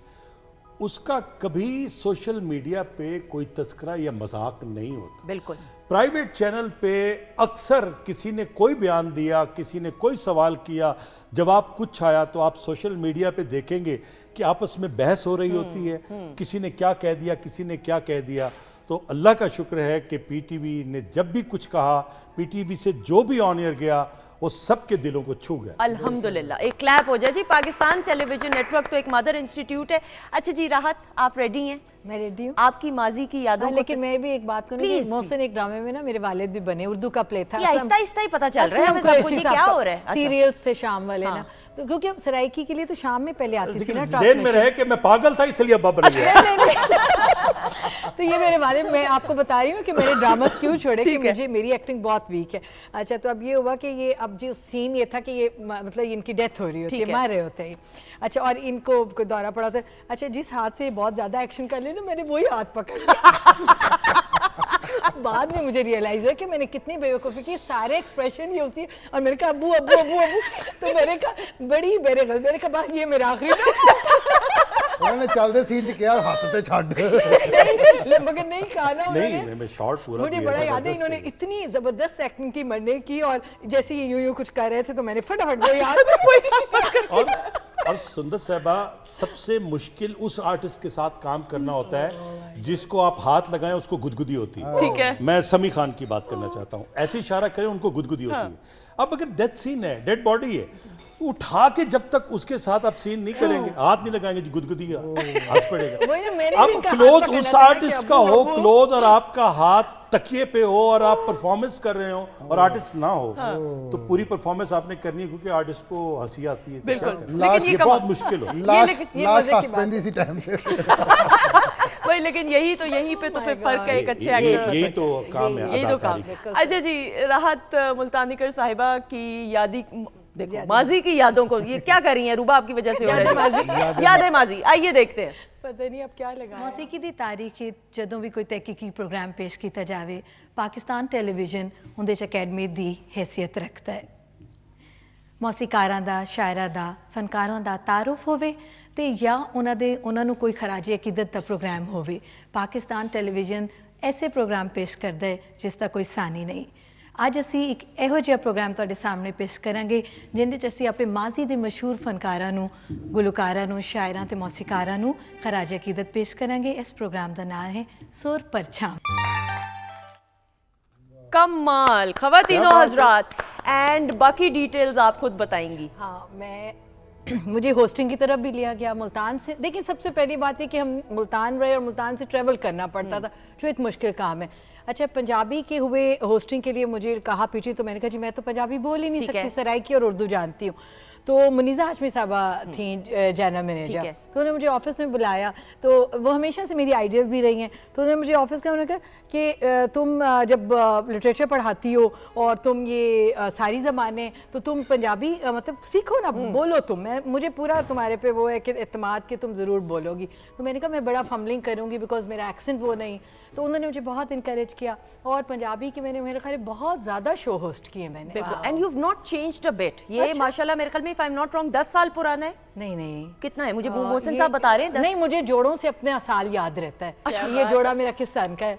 उसका कभी सोशल मीडिया पे कोई तस्करा या मजाक नहीं होता। बिल्कुल। प्राइवेट चैनल पे अक्सर किसी ने कोई बयान दिया, किसी ने कोई सवाल किया, जवाब कुछ आया, तो आप सोशल मीडिया पे देखेंगे कि आपस में बहस हो रही होती है, किसी ने क्या कह दिया, किसी ने क्या कह दिया। तो अल्लाह का शुक्र है कि पीटीवी ने जब भी कुछ कहा, पीटीवी से जो भी ऑन एयर गया, वो सबके दिलों को छू गया। अल्हम्दुलिल्लाह। एक क्लैप हो जाए जी। पाकिस्तान टेलीविजन नेटवर्क तो एक मदर इंस्टीट्यूट है। अच्छा जी, राहत आप रेडी हैं? मैं रेडी हूँ। आपकी माजी की यादों को लेकिन मैं भी एक बात कहूँ कि मोहसिन एक ड्रामे में ना मेरे वालिद भी बने, उर्दू का प्ले था। आहिस्ता आहिस्ता ही पता चल रहा है हमें सब कुछ, ये क्या हो रहा है। सीरियल्स थे शाम वाले ना, तो क्योंकि हम सराइकी के लिए तो शाम में पहले आती थी ना ज़हन में रहे कि मैं पागल था इसलिए अब बन गया। तो ये मेरे बारे में मैं आपको बता रही हूँ कि मैंने ड्रामास क्यों छोड़े, कि मुझे मेरी एक्टिंग बहुत वीक है। अच्छा, तो अब ये हुआ कि ये अब जो सीन ये था कि ये मतलब इनकी डेथ हो रही होती है, मार रहे होते हैं। अच्छा, और इनको कोई दौरा पड़ा था। अच्छा, जिस हाथ से बहुत ज्यादा एक्शन कर ले ना, मैंने वही हाथ पकड़ लिया। बाद में मुझे रियलाइज हुआ कि मैंने कितनी बेवकूफ़ी की, सारे एक्सप्रेशन ये उसी, और मैंने कहा अब्बू अब्बू अब्बू अब्बू, तो मैंने कहा बड़ी मेरे गलत, मैंने कहा बस ये मेरा आखिरी उन्होंने चलते सीन च किया हाथ पे छड़ मगर नहीं कहा ना उन्होंने। मैं शॉर्ट पूरा मुझे बड़ा याद है, इन्होंने इतनी जबरदस्त एक्टिंग की मरने की, और जैसे ये यूं कुछ कर रहे थे तो मैंने फटाफट वो याद। और सुंदर साहबा, सबसे मुश्किल उस आर्टिस्ट के साथ काम करना होता है जिसको आप हाथ लगाएं उसको गुदगुदी होती है। ठीक है। मैं समी खान की बात करना चाहता हूँ, ऐसे इशारा करें उनको गुदगुदी होती है। अब अगर डेथ सीन है, डेड बॉडी है, उठा के जब तक उसके साथ आप सीन नहीं करेंगे, हाथ नहीं लगाएंगे, गुदगुदी का हंस पड़ेगा। अब क्लोज उस आर्टिस्ट का हो, क्लोज, और आपका हाथ तकिए पे हो और आप परफॉर्मेंस कर रहे हो और आर्टिस्ट ना हो, तो पूरी परफॉर्मेंस आपने करनी है, क्योंकि आर्टिस्ट को हंसी आती है। बिल्कुल। ये बहुत मुश्किल हो। लास्ट सस्पेंड इसी टाइम से। वही, लेकिन यही तो, यहीं पे तो फिर फर्क है एक अच्छे एक्टर। यही तो काम है, यही तो काम है। अच्छा जी, राहत मुल्तानीकर साहिबा की यादी, देखो माजी की यादों को ये क्या कर रही हैं, रूबा आपकी वजह से हो रहा है। याद है माजी, आइए देखते हैं। पता नहीं अब क्या लगा। मौसीकी दी तारीख जदों भी कोई तहकीकी प्रोग्राम पेश किया जाए, पाकिस्तान टेलीविजन उहदे च अकैडमी दी हैसियत रखता है। मौसीकारां दा, शायरां दा, फनकारां दा तारुफ होवे ते या उन्हां नूं कोई खराजे अकीदत दा प्रोग्राम होवे, पाकिस्तान टेलीविजन ऐसे प्रोग्राम पेश करता है जिसका कोई सानी नहीं। अज असी एक इहो जिहा प्रोग्राम तुहाडे सामने पेश करांगे जिहदे च असी अपने माजी दे मशहूर फनकारां नूं, गुलकारां नूं, शायरां ते मौसीकारां नूं खराज अकीदत पेश करांगे। इस प्रोग्राम का नाम है सुर परछाम। कमाल, खवातीनों हजरात, एंड बाकी डिटेल्स आप खुद बताएंगी। हाँ, मुझे होस्टिंग की तरफ भी लिया गया मुल्तान से। देखिए, सबसे पहली बात है कि हम मुल्तान रहे और मुल्तान से ट्रैवल करना पड़ता था, जो एक मुश्किल काम है। अच्छा, पंजाबी के हुए होस्टिंग के लिए मुझे कहा पीछे, तो मैंने कहा जी मैं तो पंजाबी बोल ही नहीं सकती, सराइकी और उर्दू जानती हूँ। तो मुनीज़ा हाशमी साहबा थी जनरल मैनेजर, तो उन्होंने मुझे ऑफिस में बुलाया। तो वो हमेशा से मेरी आइडियल भी रही हैं। तो उन्होंने मुझे ऑफिस का, उन्होंने कहा कि तुम जब लिटरेचर पढ़ाती हो और तुम ये सारी ज़बानें, तो तुम पंजाबी मतलब सीखो ना, बोलो तुम। मुझे पूरा तुम्हारे पे वो है कि एतमाद कि तुम ज़रूर बोलोगी। तो मैंने कहा मैं बड़ा फम्बलिंग करूँगी बिकॉज मेरा एक्सेंट वो नहीं। तो उन्होंने मुझे बहुत इंकरेज किया, और पंजाबी के मैंने मेरे ख्याल बहुत ज़्यादा शो होस्ट किए मैंने। And you have not changed a bit. ये माशाल्लाह मेरे ख्याल में, if I am not wrong, 10 साल पुराना है। नहीं कितना है, मुझे मोहसिन साहब बता रहे हैं। नहीं, मुझे जोड़ों से अपने साल याद रहता है। अच्छा, ये जोड़ा मेरा किस सन का है?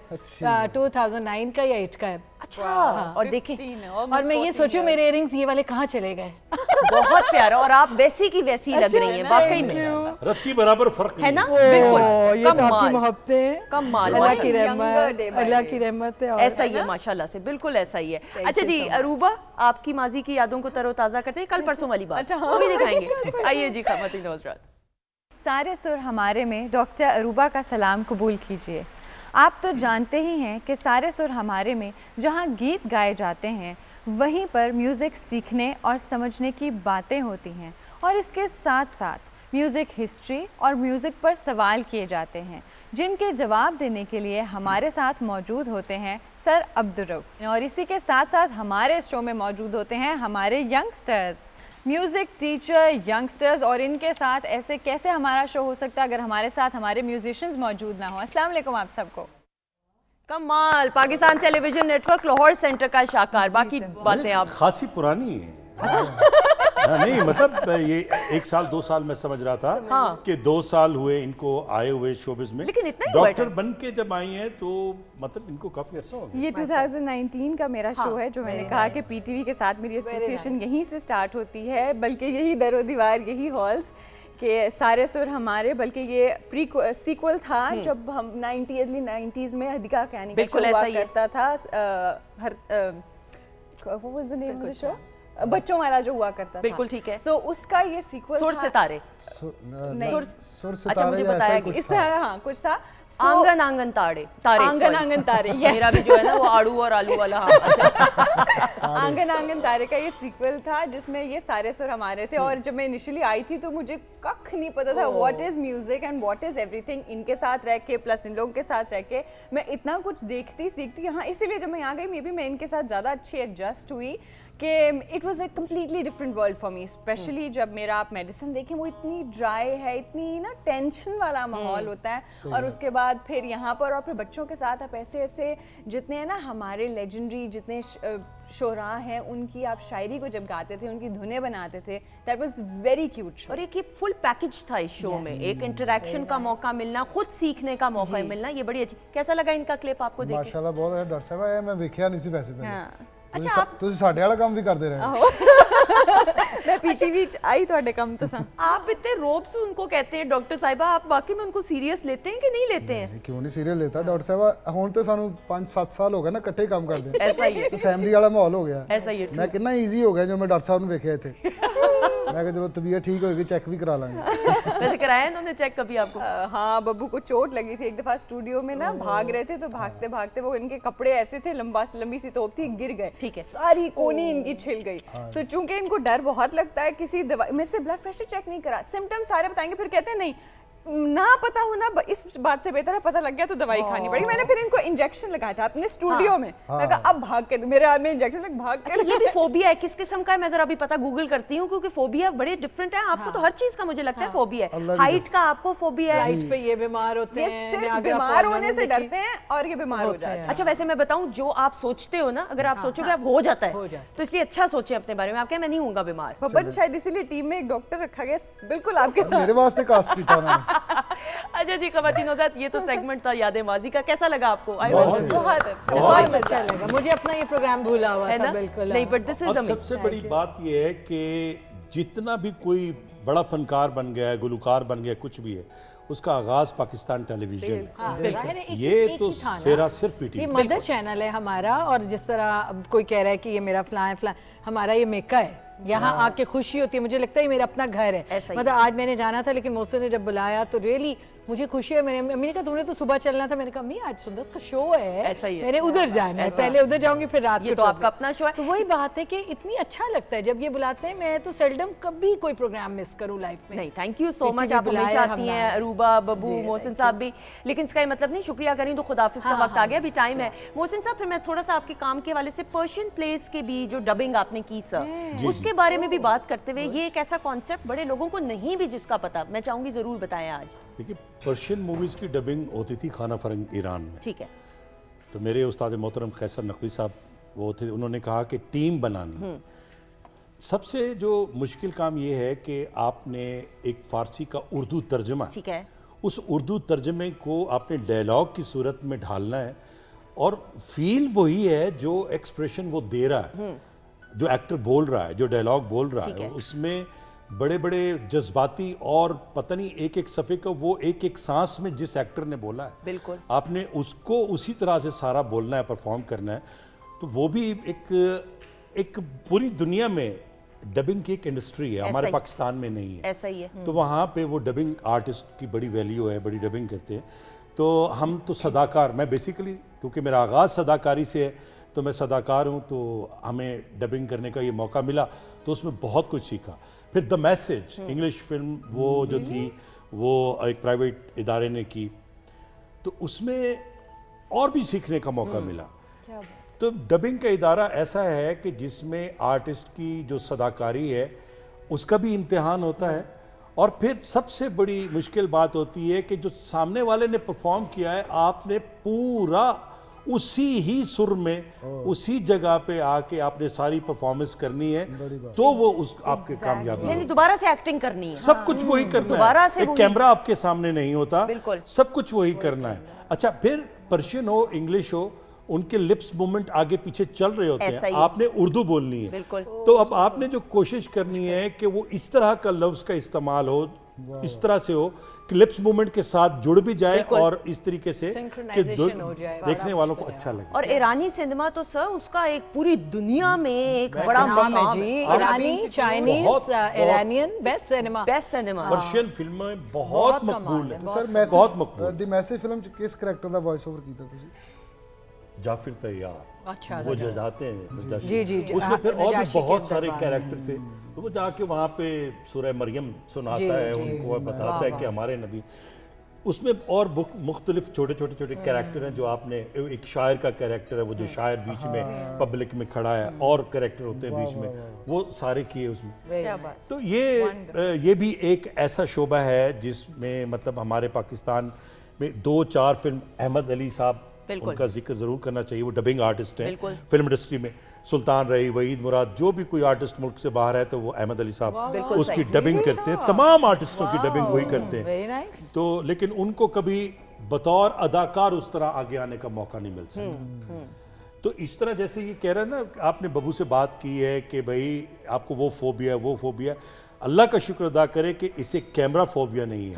2009 का या 8 का है। अच्छा, और देखें, और मैं ये सोचूं मेरे इयरिंग्स ये वाले कहाँ चले गए। बहुत प्यारा, और आप वैसी की वैसी लग रही हैं वाकई में, रत्ती बराबर फर्क है ना। बिल्कुल, ये तो आपकी मोहब्बत है, कमाल, अल्लाह की रहमत, अल्लाह की रहमत है। ऐसा ही है माशाल्लाह से, बिल्कुल ऐसा ही है। अच्छा जी, अरूबा आपकी माजी की यादों को तरोताज़ा करते हैं, कल परसों वाली बात वो भी दिखाएंगे। आइए जी, खवातीन हज़रात। सारे सुर हमारे में डॉक्टर अरूबा का सलाम कबूल कीजिए। आप तो जानते ही हैं कि सारे सुर हमारे में जहाँ गीत गाए जाते हैं वहीं पर म्यूज़िक सीखने और समझने की बातें होती हैं, और इसके साथ साथ म्यूज़िक हिस्ट्री और म्यूज़िक पर सवाल किए जाते हैं, जिनके जवाब देने के लिए हमारे साथ मौजूद होते हैं सर अब्दुल रऊफ। और इसी के साथ साथ हमारे शो में मौजूद होते हैं हमारे यंगस्टर्स, म्यूज़िक टीचर, यंगस्टर्स। और इनके साथ ऐसे कैसे हमारा शो हो सकता है अगर हमारे साथ हमारे म्यूजिशियंस मौजूद ना हो। अस्सलाम वालेकुम आप सबको। कमाल, Pakistan television network Lahore centre का शाकार। बाकी बातें आप खासी पुरानी है। नहीं मतलब ये 1 साल 2 साल मैं समझ रहा था कि 2 साल हुए इनको आए हुए शोबिज में, लेकिन इतना ही हुआ डॉक्टर बन के जब आई हैं तो मतलब इनको काफी अर्सा हो गया। ये 2019 का मेरा शो है, जो मैंने कहा कि पीटीवी के साथ मेरी एसोसिएशन यहीं से स्टार्ट होती है, बल्कि यही दरो दीवार, यही हॉल्स के सारे सुर हमारे, बल्कि ये सीक्वल था जब हम 90s में हदीका कहनी बिल्कुल ऐसा ही करता था। What was the name of the show? बच्चों वाला जो हुआ करता था। बिल्कुल ठीक है। सो उसका ये सीक्वल सुर सितारे, सुर अच्छा मुझे बताया कि इस तरह हाँ कुछ था। आंगन आंगन तारे तारे, आंगन sorry। आंगन तारे, मेरा भी जो है ना वो आड़ू और आलू वाला। हाँ, अच्छा। आंगन आंगन तारे का ये सीक्वल था जिसमें ये सारे सुर हमारे थे। और जब मैं इनिशियली आई थी तो मुझे कख नहीं पता था what is music and what is everything. इनके साथ रह के प्लस इन लोगों के साथ रह के मैं इतना कुछ देखती सीखती यहाँ, इसीलिए जब मैं यहाँ गई मे बी मैं इनके साथ ज़्यादा अच्छी एडजस्ट हुई कि it was a completely different world for me. Specially जब मेरा आप मेडिसिन देखें वो इतनी ड्राई है, इतनी ना टेंशन वाला माहौल होता है। और उसके बाद फिर यहाँ पर और फिर बच्चों के साथ आप ऐसे ऐसे जितने हैं ना हमारे लेजेंडरी जितने शोरा हैं उनकी आप शायरी को जब गाते थे, उनकी धुनें बनाते थे, दैट वाज वेरी क्यूट। और एक ये फुल पैकेज था इस शो में, एक इंटरेक्शन का मौका मिलना, खुद सीखने का मौका मिलना, ये बड़ी अच्छी। कैसा लगा इनका क्लिप आपको देख के? माशाल्लाह बहुत अच्छा डॉक्टर साहब है, मैं देखिया नहीं सी वैसे पहले। हाँ। अच्छा अच्छा, ਤੁਸੀਂ ਸਾਡੇ ਵਾਲਾ ਕੰਮ ਵੀ ਕਰਦੇ ਰਹੇ मैं पीटीवी आई तो कम तो सा। आप इतने रोब से उनको कहते हैं डॉक्टर साहिबा, आप वाकई में उनको सीरियस लेते हैं कि नहीं लेते हैं? क्यों नहीं सीरियस लेता डॉक्टर साहब, ਹੁਣ ਤੇ ਸਾਨੂੰ 5-7 ਸਾਲ ਹੋ ਗਏ ਨਾ ਇਕੱਠੇ ਕੰਮ ਕਰਦੇ। ऐसा ही है, ਤੇ ਫੈਮਿਲੀ ਵਾਲਾ ਮਾਹੌਲ ਹੋ ਗਿਆ। ऐसा ही है। ਮੈਂ ਕਿੰਨਾ ਈਜ਼ੀ ਹੋ ਗਿਆ ਜੋ ਮੈਂ ਡਾਕਟਰ ਸਾਹਿਬ ਨੂੰ ਵੇਖਿਆ ਇੱਥੇ। मैं चलो तबीयत ठीक होगी चेक भी करा लेंगे। वैसे कराया इन्होंने चेक कभी आपको? हाँ, बब्बू को चोट लगी थी एक दफा स्टूडियो में ना, भाग रहे थे तो भागते भागते वो इनके कपड़े ऐसे थे, लंबी सी तोप थी, गिर गए। ठीक है। सारी कोनी इनकी छिल गई। सो चूंकि इनको डर बहुत लगता है किसी दवाई, मेरे से ब्लड प्रेशर चेक नहीं करा, सिम्टम्स सारे बताएंगे, फिर कहते हैं नहीं ना पता होना इस बात से बेहतर है पता लग गया तो दवाई खानी पड़ी। मैंने फिर इनको इंजेक्शन लगाया था अपने स्टूडियो में। मैं कहा अब भाग के मेरे हाथ में इंजेक्शन लग, भाग के। अच्छा, ये भी फोबिया है, किस किस्म का है मैं जरा अभी पता गूगल करती हूँ, क्योंकि फोबिया बड़े डिफरेंट है। आपको तो हर चीज का मुझे लगता है फोबिया है। हाइट का आपको फोबिया है? हाइट पे ये बीमार होते ये हैं, सिर्फ नियाग्रा बीमार फॉल होने से में डरते हैं और ये बीमार हो जाते हैं। अच्छा, वैसे मैं बताऊं, जो आप सोचते हो ना, अगर आप सोचोगे आप हो जाता है, तो इसलिए अच्छा सोचें अपने बारे में। आप कहें मैं नहीं हूँगा बीमार। बट शायद इसीलिए टीम में एक डॉक्टर रखा गया, बिल्कुल आपके साथ। मेरे वास्ते कास्ट किया उन्होंने। अच्छा जी, ख़वातीन हज़रात, ये तो सेगमेंट था यादें माजी का। कैसा लगा आपको? बहुत अच्छा, बहुत अच्छा लगा मुझे, अपना ये प्रोग्राम भूला हुआ है था ना? बिल्कुल। नहीं, बट दिस इज अब सबसे बड़ी बात यह है कि जितना भी कोई बड़ा फनकार बन गया है, गुलकार बन गया, कुछ भी है, उसका आगाज पाकिस्तान टेलीविजन है। ये तो सेरा सिर्फ ये पीटीवी मदर चैनल है हमारा। और जिस तरह अब कोई कह रहा है कि ये मेरा फलां है फलां, हमारा ये मेका है, यहाँ आके खुशी होती है। मुझे लगता है ये मेरा अपना घर है। मतलब आज मैंने जाना था लेकिन मोहसिन ने जब बुलाया तो रियली मुझे खुशी है। मैंने अम्मी ने कहा तुमने तो सुबह चलना था, मैंने कहा अम्मी आज सुंदर का शो है, ऐसा ही है। मैंने उधर जाना है, पहले उधर जाऊंगी फिर रात ये को तो आपका अपना शो है। तो वही बात है कि इतनी अच्छा लगता है जब ये बुलाते हैं। मैं तो सेल्डम कभी कोई प्रोग्राम मिस करूँ लाइफ में। नहीं, थैंक यू सो मच, आप बुलाया, हमेशा आती हम हैं, आए। अरूबा, बब्बू, मोहसिन साहब भी। लेकिन इसका ये मतलब नहीं शुक्रिया करें तो खुदाफिज का वक्त आ गया, अभी टाइम है। मोहसिन साहब, फिर मैं थोड़ा सा आपके काम के हवाले से पर्शियन प्लेस के भी जो डबिंग आपने की सर, उसके बारे में भी बात करते हुए, ये एक ऐसा कॉन्सेप्ट बड़े लोगों को नहीं भी जिसका पता, मैं चाहूंगी जरूर बताएं आज। देखिए, पर्शियन मूवीज़ की डबिंग होती थी खाना फरंग ईरान में। ठीक है। तो मेरे उस्ताद मोहतरम कैसर नकवी साहब वो थे, उन्होंने कहा कि टीम बनानी। सबसे जो मुश्किल काम ये है कि आपने एक फ़ारसी का उर्दू तर्जमा, ठीक है, उस उर्दू तर्जमे को आपने डायलॉग की सूरत में ढालना है, और फील वही है जो एक्सप्रेशन वो दे रहा है, जो एक्टर बोल रहा है, जो डायलॉग बोल रहा है, उसमें बड़े बड़े जज्बाती और पता नहीं एक एक सफ़े का वो एक एक सांस में जिस एक्टर ने बोला है, बिल्कुल आपने उसको उसी तरह से सारा बोलना है, परफॉर्म करना है। तो वो भी एक पूरी दुनिया में डबिंग की एक इंडस्ट्री है, हमारे ही। पाकिस्तान में नहीं है। ऐसा ही है। तो वहाँ पे वो डबिंग आर्टिस्ट की बड़ी वैल्यू है, बड़ी डबिंग करते हैं। तो हम तो सदाकार, मैं बेसिकली क्योंकि मेरा आगाज़ सदाकारी से है तो मैं सदाकार हूँ, तो हमें डबिंग करने का ये मौका मिला तो उसमें बहुत कुछ सीखा। फिर द मैसेज इंग्लिश फिल्म वो जो थी वो एक प्राइवेट इदारे ने की, तो उसमें और भी सीखने का मौका मिला। तो डबिंग का इदारा ऐसा है कि जिसमें आर्टिस्ट की जो सदाकारी है उसका भी इम्तिहान होता है, और फिर सबसे बड़ी मुश्किल बात होती है कि जो सामने वाले ने परफॉर्म किया है आपने पूरा उसी ही सुर में उसी जगह पे आके आपने सारी परफॉर्मेंस करनी है, तो वो उस आपके कामयाबी यानी दोबारा से एक्टिंग करनी है। सब कुछ वही करना दोबारा है, से एक वही। कैमरा आपके सामने नहीं होता, बिल्कुल। सब कुछ वही करना है। अच्छा, फिर पर्शियन हो इंग्लिश हो, उनके लिप्स मूवमेंट आगे पीछे चल रहे होते ऐसा हैं, ही। आपने उर्दू बोलनी है। बिल्कुल। तो अब आपने जो कोशिश करनी है कि वो इस तरह का लफ्ज का इस्तेमाल हो, इस तरह से हो कि लिप्स मूवमेंट के साथ जुड़ भी जाए बिल्कुल। और इस तरीके से कि Synchronization हो जाए, बड़ा देखने वालों को मुश्किल है। अच्छा लगे। और ईरानी सिनेमा तो सर उसका एक पूरी दुनिया में एक बड़ा नाम है मकाम जी, है। ईरानी, चाइनीज, बहुत- Iranian best cinema. Best cinema. Persian फिल्में बहुत बहुत मकबूल कमाल है, है। तो सर बहुत message Maqbool. The message film च किस करैक्टर ਦਾ वॉइस ओवर ਕੀਤਾ ਤੁਸੀਂ? जाफिर तैयार, अच्छा, वो जो जाते हैं नजाशी, जी, जी, जी, उसमें फिर और भी नजाशी के बहुत सारे दरबार। कैरेक्टर थे, तो वो जाके वहाँ पे सूरह मरियम सुनाता जी, है, जी, उनको बताता है कि हमारे नबी। उसमें और मुख्तलिफ छोटे छोटे छोटे कैरेक्टर हैं जो आपने, एक शायर का कैरेक्टर है, वो जो शायर बीच में पब्लिक में खड़ा है, और कैरेक्टर होते हैं बीच में, वो सारे किए उसमें। क्या बात। तो ये भी एक ऐसा शोबा है जिसमें मतलब हमारे पाकिस्तान में 2-4 फिल्म, अहमद अली साहब, बिल्कुल। उनका जिक्र जरूर करना चाहिए, वो डबिंग आर्टिस्ट हैं बिल्कुल। फिल्म इंडस्ट्री में। सुल्तान रही, वहीद मुराद, जो भी कोई आर्टिस्ट मुल्क से बाहर है तो वो अहमद अली साहब बिल्कुल उसकी सही। डबिंग करते हैं, तमाम आर्टिस्टों की डबिंग वही करते हैं। Very nice. तो लेकिन उनको कभी बतौर अदाकार उस तरह आगे आने का मौका नहीं मिल सकता। तो इस तरह जैसे ये कह रहे हैं ना, आपने बबू से बात की है कि भाई आपको वो फोबिया, वो फोबिया, अल्लाह का शुक्र अदा करे कि इसे कैमरा फोबिया नहीं है।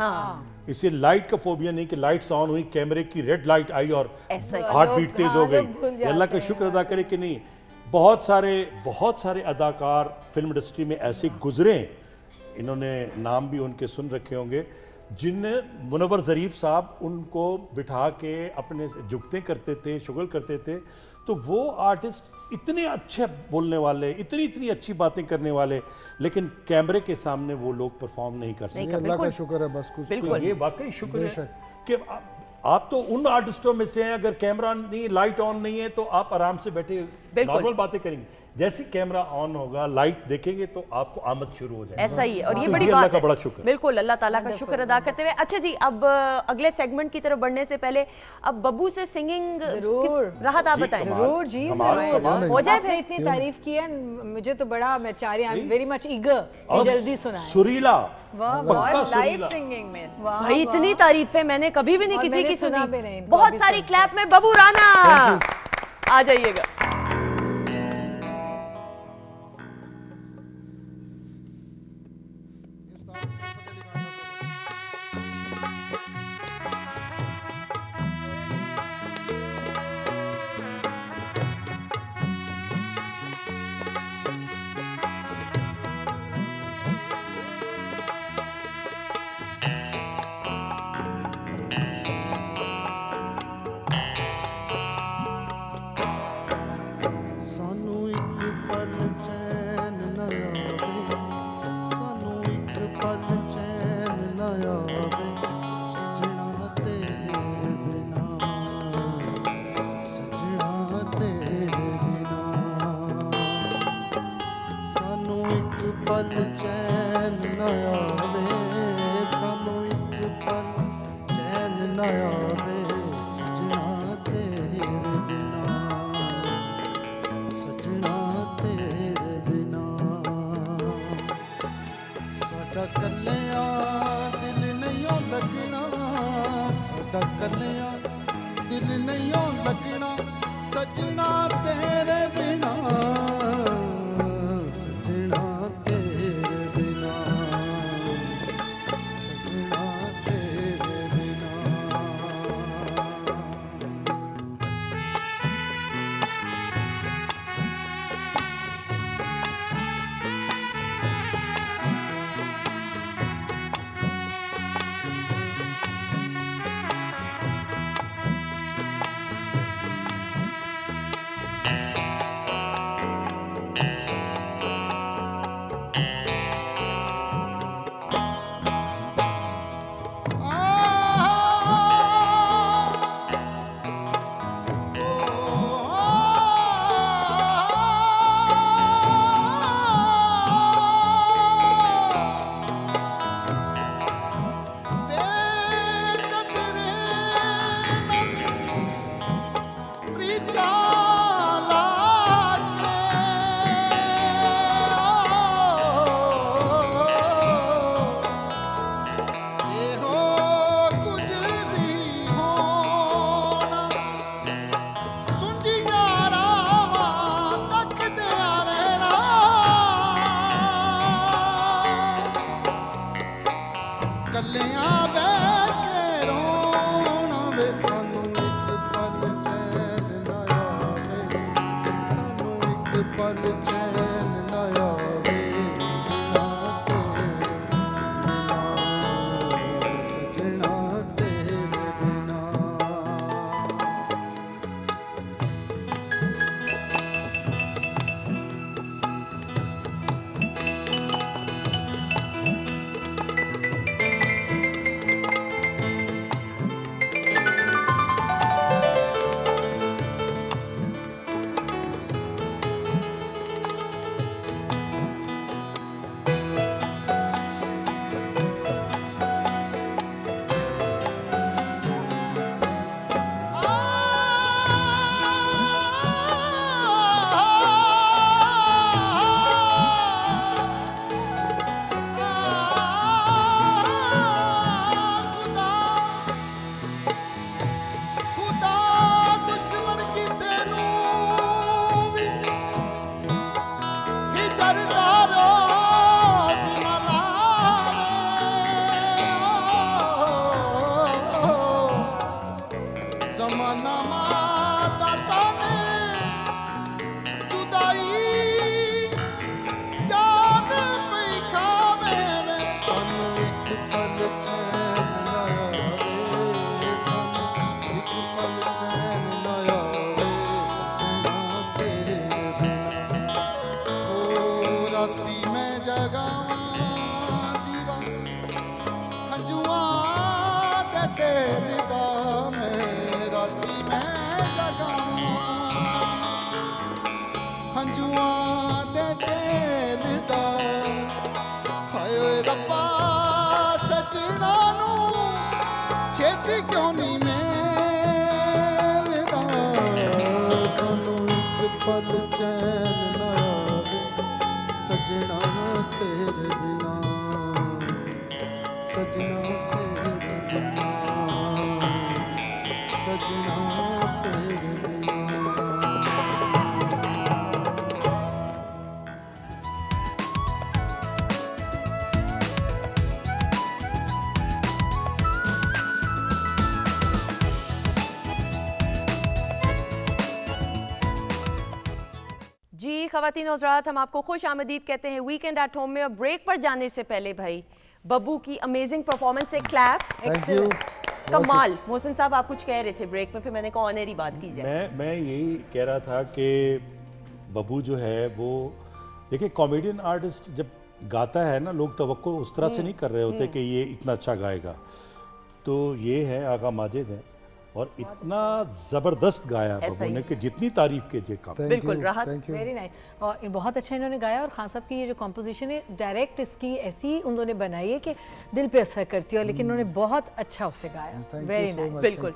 इसे लाइट का फोबिया नहीं कि लाइट्स ऑन हुई, कैमरे की रेड लाइट आई और ऐसा ही। हार्ट बीट तेज हो गई, लोग भूल ये अल्लाह का जाते शुक्र अदा करे कि नहीं। बहुत सारे अदाकार फिल्म इंडस्ट्री में ऐसे गुजरे हैं, इन्होंने नाम भी उनके सुन रखे होंगे, जिन मुनव्वर ज़रीफ साहब उनको बिठा के अपने जुगते करते थे, शुगल करते थे, तो वो आर्टिस्ट इतने अच्छे बोलने वाले, इतनी अच्छी बातें करने वाले, लेकिन कैमरे के सामने वो लोग परफॉर्म नहीं कर सकते। ये अल्लाह का शुक्र है बस कुछ। बिल्कुल। ये वाकई शुक्र है कि आप तो उन आर्टिस्टों में से हैं, अगर कैमरा नहीं, लाइट ऑन नहीं है तो आप आराम से बैठे नॉर्मल बातें करेंगे। जैसे कैमरा ऑन होगा, लाइट देखेंगे तो आपको आमद शुरू हो जाएगी। ऐसा ही है, और ये तो बड़ी अल्लाह बात का है। बड़ा शुक्र है। बिल्कुल, अल्लाह ताला का शुक्र अदा करते हुए। अच्छा जी, अब अगले सेगमेंट की तरफ बढ़ने से पहले अब बब्बू से सिंगिंग जरूर। राहत आप जी, बताएं। कमाल। जरूर जी, कमाल, जरूर। कमाल। हो जाए आपने फिर। इतनी तारीफ की है, मुझे तो बड़ा, मैं चाह रही हूँ, I am very much eager कि और जल्दी सुनाएं। सुरीला, वाह, पक्का और लाइव सुरीला। सिंगिंग में वाह, भाई वाह। इतनी तारीफें मैंने कभी भी नहीं और किसी मैंने की सुना भी सुनी। नहीं, इनको बहुत अभी सारी सुन। क्लैप में बब्बू राना आ जाइएगा। ਸਾਨੂੰ ਇੱਕ ਪਲ ਚੈਨ ਨਾ ਆਵੇ, ਸਾਨੂੰ ਇੱਕ ਪਲ ਚੈਨ ਨਾ ਆਵੇ, ਸਜਣਾ ਤੇਰੇ ਬਿਨਾ, ਸਜਣਾ ਤੇਰੇ ਬਿਨਾ। ਸਾਨੂੰ ਇੱਕ ਪਲ ਚੈਨ ਨਾ ਆਵੇ, ਸਾਨੂੰ ਇੱਕ ਪਲ ਚੈਨ ਨਾ ਆਵੇ, ਸਜਣਾ ਤੇਰੇ ਬਿਨਾ, सजना तेरे बिना। साडा कल्लिया दिल नहीं लगना, साडा कल्लिया दिल नहीं लगना, सजना तेरे बिना, सजना तेरे बिना, सजना तेरे बिना। राती मैं जगावां दीवा हंजुआं दे तेल दा मैं राती मैं जगावां हंजुआं दे तेल दा हाय ਓਏ ਰੱਬਾ ਸੱਜਣਾ ਨੂੰ ਛੇਤੀ ਕਿਉਂ ਨਹੀਂ ਮਿਲਦਾ ਸਾਨੂੰ ਇੱਕ ਪਲ ਚੈਨ ਨਾ ਆਵੇ ਸਜਣਾ ਤੇਰੇ ਬਿਨਾ ਸਜਣਾ ਤੇਰੇ ਬਿਨਾ ਸਜਣਾ ਤੇਰੇ ਬਿਨਾ जी ख़वातीन और हज़रात, हम आपको खुश आमदीद कहते हैं वीकेंड एट होम में। और ब्रेक पर जाने से पहले भाई बब्बू की अमेजिंग परफॉर्मेंस से क्लैप। Thank you. कमाल। मोहसिन साहब आप कुछ कह रहे थे ब्रेक में, फिर मैंने कहा ऑनरी बात की जाए। मैं यही कह रहा था कि बब्बू जो है वो देखिए कॉमेडियन आर्टिस्ट जब गाता है ना, लोग तवक्को उस तरह से नहीं कर रहे होते कि ये इतना अच्छा गाएगा। तो ये है आगा माजिद है और इतना ज़बरदस्त गाया बब्बू ने कि जितनी तारीफ कीजिए कम। बिल्कुल राहत। Very nice. और बहुत अच्छा इन्होंने गाया। और खान साहब की ये जो कॉम्पोजिशन है डायरेक्ट इसकी ऐसी उन्होंने बनाई है कि दिल पे असर करती है, लेकिन उन्होंने बहुत अच्छा उसे गाया। Very nice. बिल्कुल।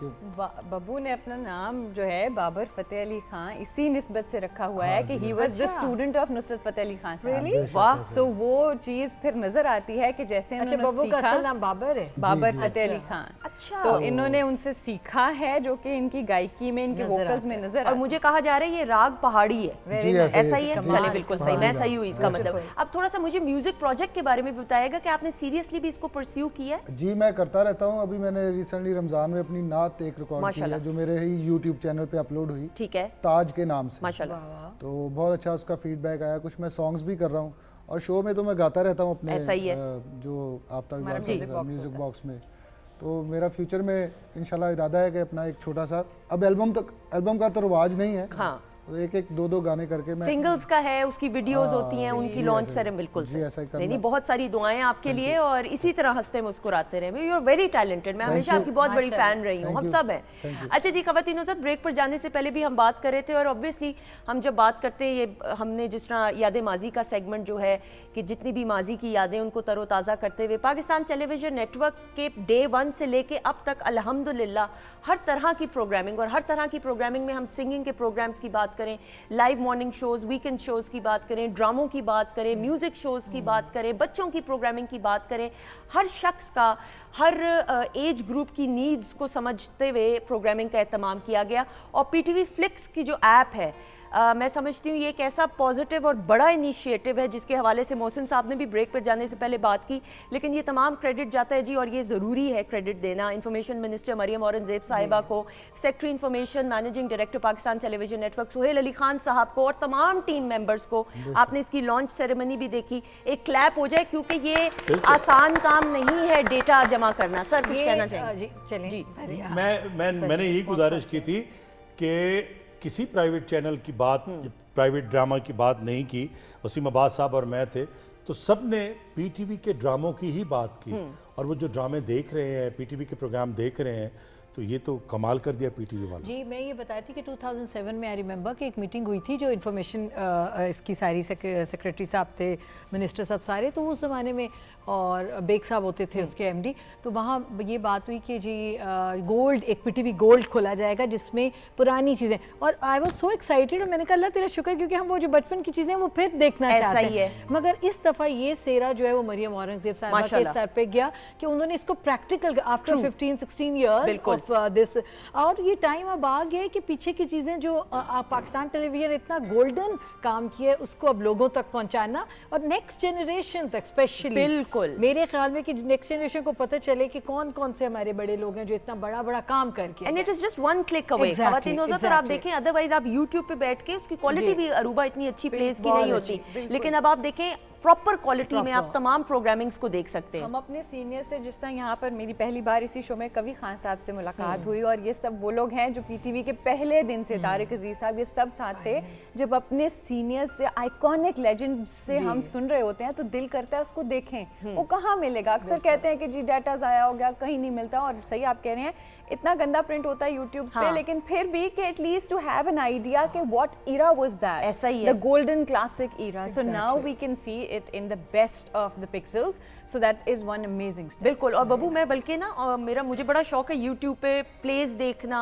बब्बू ने अपना नाम जो है बाबर फतेह अली खान इसी निस्बत से रखा हुआ है कि he was the student of Nusrat Fateh Ali Khan sahab. वाह। सो वो चीज फिर नजर आती है कि जैसे अच्छा, उन्होंने बब्बू का सीखा, असल नाम बाबर है। बाबर फतेह अली खान। अच्छा। तो इन्होंने उनसे सीखा है जो कि इनकी गायकी में, इनके वोकल्स में नजर और आता है। मुझे कहा जा रहा है ये राग पहाड़ी है। Very जी, nice। ऐसा ही है। कमाल, चले बिल्कुल सही, कमाल। मैं सही हुई इसका मतलब। Beautiful। अब थोड़ा सा मुझे म्यूजिक प्रोजेक्ट के बारे में भी बताएगा कि आपने सीरियसली भी इसको परस्यू किया है? जी मैं करता रहता हूँ। अभी मैंने रिसेंटली रमज़ान में अपनी नात एक रिकॉर्ड की माशाल्लाह। है जो मेरे ही यूट्यूब चैनल पे अपलोड हुई, ठीक है, ताज के नाम से। माशाल्लाह। तो बहुत अच्छा उसका फीडबैक आया। कुछ मैं सॉन्ग्स भी कर रहा हूँ और शो में तो मैं गाता रहता हूँ अपने ऐसा ही है। जो आफ्ताब हमारा म्यूजिक बॉक्स में। तो मेरा फ्यूचर में इंशाल्लाह इरादा है कि अपना एक छोटा सा, अब एल्बम का तो रिवाज नहीं है, हाँ। तो एक दो गाने करके मैं सिंगल्स का है, उसकी वीडियोस होती हैं, उनकी लॉन्च सेरेमनी। बिल्कुल जी, सही। ऐसा ही करना। नहीं, बहुत सारी दुआएं आपके लिए और इसी तरह हंसते मुस्कुराते रहे। You are very talented. मैं हमेशा आपकी बहुत बड़ी फैन रही हूँ, हम सब हैं। अच्छा जी ख़वातीन साथ ब्रेक पर जाने से पहले भी हम बात कर रहे थे और ऑब्वियसली हम जब बात करते हैं, ये हमने जिस तरह याद माजी का सेगमेंट जो है कि जितनी भी माजी की यादें उनको तरोताज़ा करते हुए पाकिस्तान टेलीविजन नेटवर्क के डे 1 से लेके अब तक अल्हम्दुलिल्लाह हर तरह की प्रोग्रामिंग, और हर तरह की प्रोग्रामिंग में हम सिंगिंग के प्रोग्राम्स की बात करें, live morning shows, weekend shows की बात करें, ड्रामों की बात करें, म्यूज़िक शोज़ की बात करें, बच्चों की प्रोग्रामिंग की बात करें, हर शख्स का, हर एज ग्रुप की नीड्स को समझते हुए प्रोग्रामिंग का एहतमाम किया गया। और पीटीवी फ्लिक्स की जो ऐप है, मैं समझती हूँ ये एक ऐसा पॉजिटिव और बड़ा इनिशिएटिव है जिसके हवाले से मोहसिन साहब ने भी ब्रेक पर जाने से पहले बात की, लेकिन ये तमाम क्रेडिट जाता है जी, और ये ज़रूरी है क्रेडिट देना इंफॉर्मेशन मिनिस्टर मरियम औरंगज़ेब साहिबा को, secretary information managing director Pakistan television network Suhail Ali Khan साहब को और तमाम टीम मेंबर्स को। आपने इसकी लॉन्च सेरेमनी भी देखी, एक क्लैप हो जाए क्योंकि ये आसान काम नहीं है डेटा जमा करना। सर कुछ कहना चाहिए? जी चलें। जी। मैंने यही गुजारिश की थी कि किसी प्राइवेट चैनल की बात, प्राइवेट ड्रामा की बात नहीं की। वसीम अब्बास साहब और मैं थे तो सब ने पीटीवी के ड्रामों की ही बात की, और वो जो ड्रामे देख रहे हैं, पीटीवी के प्रोग्राम देख रहे हैं, तो ये तो कमाल कर दिया पीटीवी वालों। जी मैं ये बताई थी कि 2007 में आई रिमेंबर कि एक मीटिंग हुई थी जो इन्फॉर्मेशन इसकी सारी सेक्रेटरी साहब थे, मिनिस्टर साहब सारे, तो उस ज़माने में और बेग साहब होते थे उसके एमडी। तो वहाँ ये बात हुई कि जी गोल्ड, एक पीटीवी गोल्ड खोला जाएगा जिसमें पुरानी चीज़ें, और आई वॉज सो एक्साइटेड। और मैंने कहा अल्लाह तेरा शुक्र, क्योंकि हम वो जो बचपन की चीज़ें वो फिर देखना चाहते हैं। मगर इस दफ़ा ये सेरा जो है वो मरियम औरंगज़ेब साहिबा के सर पे गया कि उन्होंने इसको प्रैक्टिकल आफ्टर 15-16 ईयर्स दिस, और ये टाइम अब आ गया है कि पीछे की चीज़ें जो पाकिस्तान टेलीविजन इतना गोल्डन काम किया है उसको अब लोगों तक पहुंचाना, और नेक्स्ट जनरेशन तक स्पेशली। बिल्कुल मेरे ख्याल में कि नेक्स्ट जनरेशन को पता चले कि कौन कौन से हमारे बड़े लोग हैं जो इतना बड़ा बड़ा काम करके, and it is just one click away. ख़वातीन और आप देखें, अदरवाइज आप यूट्यूब पे बैठ के उसकी क्वालिटी भी अरूबा इतनी अच्छी प्लेस की नहीं होती, लेकिन अब आप देखें प्रॉपर क्वालिटी में आप तमाम प्रोग्रामिंग्स को देख सकते हैं। हम अपने सीनियर से, जिस तरह यहाँ पर मेरी पहली बार इसी शो में कवि खान साहब से मुलाकात हुई, और ये सब वो लोग हैं जो पीटीवी के पहले दिन से, तारिक अजीज साहब, ये सब साथ थे। जब अपने सीनियर्स से, आइकॉनिक लेजेंड से हम सुन रहे होते हैं तो दिल करता है उसको देखें, वो कहाँ मिलेगा। अक्सर कहते हैं कि जी डाटा ज़ाया हो गया, कहीं नहीं मिलता, और सही आप कह रहे हैं, इतना गंदा प्रिंट होता है यूट्यूब पे, लेकिन फिर भी कि at least to have an idea कि व्हाट ईरा वाज दैट, ऐसा ही है, the golden classic era. So now we can see it in the best of the pixels, so that is one amazing step. बिल्कुल। और बबू, मैं बल्कि ना मुझे बड़ा शौक है यूट्यूब पे प्लेज देखना,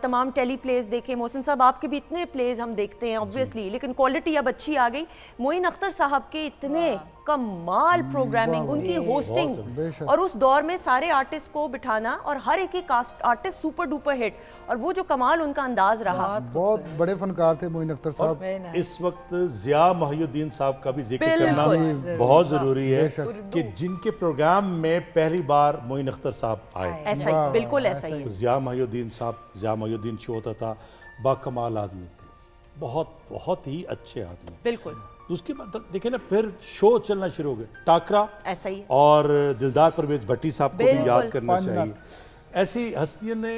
तमाम टेली प्लेज देखे। मोहसिन साहब, आपके भी इतने प्लेज हम देखते हैं ऑब्वियसली, लेकिन क्वालिटी अब अच्छी आ गई। मोइन अख्तर साहब के इतने कमाल प्रोग्रामिंग, उनकी होस्टिंग, और उस दौर में सारे आर्टिस्ट को बिठाना, और हर एक आर्टिस्ट सुपर डुपर हिट, और वो जो कमाल उनका अंदाज रहा। बहुत बड़े फनकार थे मोइन अख्तर साहब। इस वक्त जिया महिउद्दीन साहब का भी जिक्र करना बहुत जरूरी है कि जिनके प्रोग्राम में पहली बार मोइन अख्तर साहब आए। ऐसा ही, बिल्कुल ऐसा ही। तो जिया महिउद्दीन साहब, जिया महिउद्दीन शो होता था, बाकमाल आदमी थे, बहुत बहुत ही अच्छे आदमी। बिल्कुल। उसके बाद देखे ना, फिर शो चलना शुरू हो गए, टाकरा, ऐसा ही, और दिलदार परवेज भट्टी साहब को भी याद करना चाहिए। ऐसी हस्तियों ने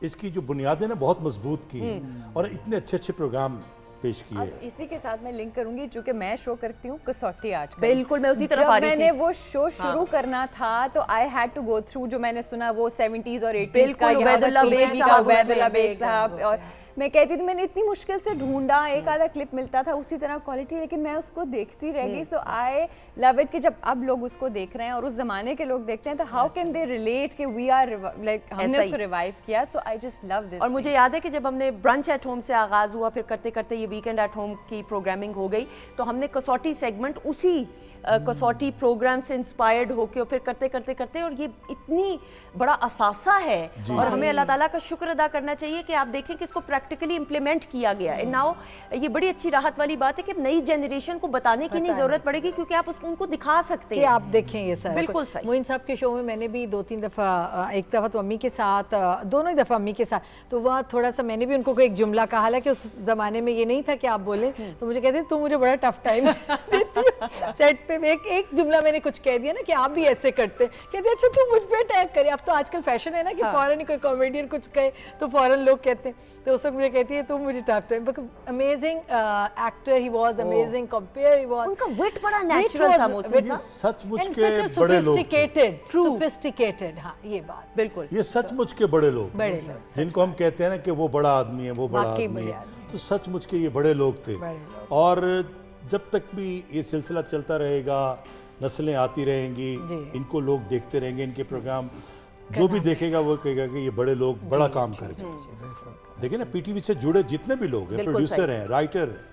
इसकी जो बुनियादें ना बहुत मजबूत की हैं, और इतने अच्छे अच्छे प्रोग्राम पेश किए। अब इसी के साथ मैं लिंक करूंगी, चूंकि मैं शो करती हूँ कसौटी आर्ट। बिल्कुल, मैं उसी तरफ आ रही थी। मैंने वो शो शुरू करना था तो I had to go through, जो मैंने सुना वो 70s और 80s का, उबैदुल्लाह बेग साहब, और मैं कहती थी, मैंने इतनी मुश्किल से ढूंढा, एक आधा क्लिप मिलता था उसी तरह क्वालिटी, लेकिन मैं उसको देखती रह गई। सो आई लव इट कि जब अब लोग उसको देख रहे हैं और उस जमाने के लोग देखते हैं, तो हाउ कैन दे रिलेट कि वी आर लाइक, हमने उसको रिवाइव किया। सो आई जस्ट लव दिस। और मुझे याद है कि जब हमने ब्रंच एट होम से आगाज़ हुआ, फिर करते करते ये वीकेंड एट होम की प्रोग्रामिंग हो गई, तो हमने कसौटी सेगमेंट उसी कसौटी प्रोग्राम से इंस्पायर्ड होके, और फिर करते करते करते, और ये इतनी बड़ा असासा है, और हमें अल्लाह ताला का शुक्र अदा करना चाहिए कि आप देखें कि इसको प्रैक्टिकली इम्प्लीमेंट किया गया है। नाउ ये बड़ी अच्छी राहत वाली बात है कि नई जनरेशन को बताने की नहीं जरूरत पड़ेगी, क्योंकि आप उसको उनको दिखा सकते हैं। आप देखें ये सर, बिल्कुल सही। मोइन साहब के शो में मैंने भी 2-3 दफ़ा, एक दफ़ा तो अम्मी के साथ, दोनों ही दफ़ा अम्मी के साथ, तो वह थोड़ा सा मैंने भी उनको कोई एक जुमला कहा, हालांकि उस ज़माने में ये नहीं था कि आप बोले, तो मुझे कहते तुम मुझे बड़ा टफ टाइम सेट पे। एक जुमला मैंने कुछ कह दिया ना कि आप भी ऐसे करते, कहते अच्छा तुम मुझ पे अटैक करे। अब तो आजकल फैशन है ना कि फौरन कोई कॉमेडियन कुछ कहे तो फौरन लोग कहते हैं, तो उस वक्त मुझे कहती है तुम मुझे tough time. Amazing actor he was, amazing compare he was, उनका विट बड़ा नेचुरल था मोहसिन साहब, सचमुच के बड़े लोग, सोफिस्टिकेटेड। हाँ, ये बात बिल्कुल, ये सचमुच के बड़े लोग, बड़े लोग जिनको हम कहते हैं ना कि वो बड़ा आदमी है, वो बड़ा आदमी है, तो सचमुच के ये बड़े लोग थे। और जब तक भी ये सिलसिला चलता रहेगा, नस्लें आती रहेंगी, इनको लोग देखते रहेंगे, इनके प्रोग्राम, जो भी देखेगा वो कहेगा कि ये बड़े लोग बड़ा काम कर गए। देखिए ना, पीटीवी से जुड़े जितने भी लोग हैं, प्रोड्यूसर हैं, राइटर हैं,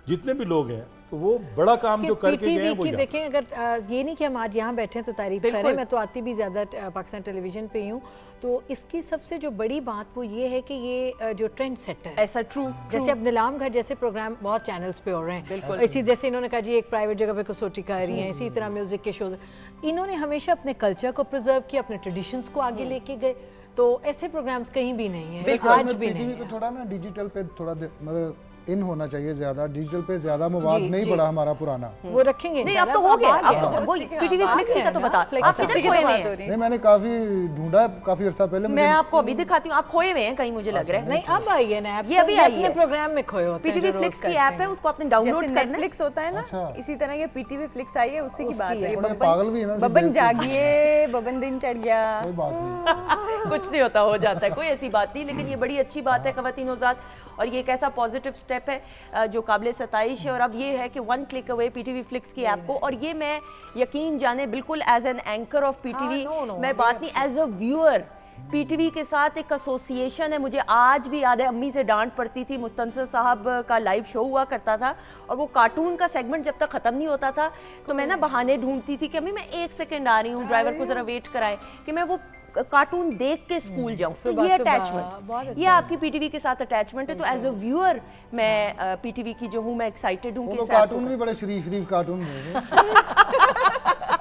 जितने भी लोग हैं, तो वो बड़ा काम जो करके गए हैं वो देखें। अगर ये नहीं कि हम आज यहाँ बैठे हैं तो तारीफ करें, मैं तो आती भी ज़्यादा पाकिस्तान टेलीविज़न पे ही हूँ, तो इसकी सबसे जो बड़ी बात वो ये है कि ये जो ट्रेंड सेटर है, ऐसा ट्रू, जैसे अब नीलाम घर जैसे प्रोग्राम बहुत चैनल्स पे हो रहे हैं, इसी जैसे इन्होंने कहा जी एक प्राइवेट जगह पे कसौटी कर रही हैं, इसी तरह म्यूजिक के शोज, इन्होंने हमेशा अपने कल्चर को प्रिजर्व किया, अपने ट्रेडिशंस को आगे लेके गए, तो ऐसे प्रोग्राम्स कहीं भी नहीं है, आज भी नहीं है। थोड़ा ना डिजिटल पे थोड़ा मतलब इन होना चाहिए, ज्यादा डिजिटल पे ज्यादा मवाद नहीं पड़ा हमारा पुराना, वो रखेंगे नहीं, अब तो हो गया, अब तो वो पीटीवी फ्लिक्स का तो बता, आप किधर खोए हुए हैं? नहीं, मैंने काफी ढूंढा काफी अरसा पहले, मैं आपको अभी दिखाती हूँ, आप खोए हुए हैं कहीं, मुझे लग रहा है। नहीं, अब आई है ना, ये अभी आई है, प्रोग्राम में खोए होते हैं। पीटीवी फ्लिक्स की ऐप है, उसको आपने डाउनलोड करना है। नेटफ्लिक्स होता है ना, इसी तरह ये पीटीवी फ्लिक्स आई है, उसी की बात है। पागल भी है ना, बबन जागिए, बबन दिन चढ़ गया, कोई बात नहीं, कुछ नहीं होता, हो जाता है, कोई ऐसी बात नहीं, लेकिन ये बड़ी अच्छी बात है ख़वातीन-ओ-ज़ात, और ये एक ऐसा पॉजिटिव स्टेप है जो काबिल सताइश है। और अब ये है कि 1 क्लिक अवे पीटीवी फ्लिक्स की ऐप को, और ये मैं यकीन जाने बिल्कुल as an anchor of PTV मैं बात नहीं, एज अ व्यूअर पीटीवी के साथ एक एसोसिएशन है। मुझे आज भी याद है, अम्मी से डांट पड़ती थी, मुस्तनसर साहब का लाइव शो हुआ करता था, और वो कार्टून का सेगमेंट जब तक ख़त्म नहीं होता था तो मैं ना बहाने ढूंढती थी कि अम्मी मैं 1 सेकेंड आ रही हूँ, ड्राइवर को ज़रा वेट कराएं कि मैं वो कार्टून देख के स्कूल जाऊं। तो ये अटैचमेंट, ये आपकी पीटीवी के साथ अटैचमेंट है। तो एज अ व्यूअर मैं पीटीवी की जो हूँ, मैं एक्साइटेड हूँ कि कार्टून भी बड़े शरीफ कार्टून थे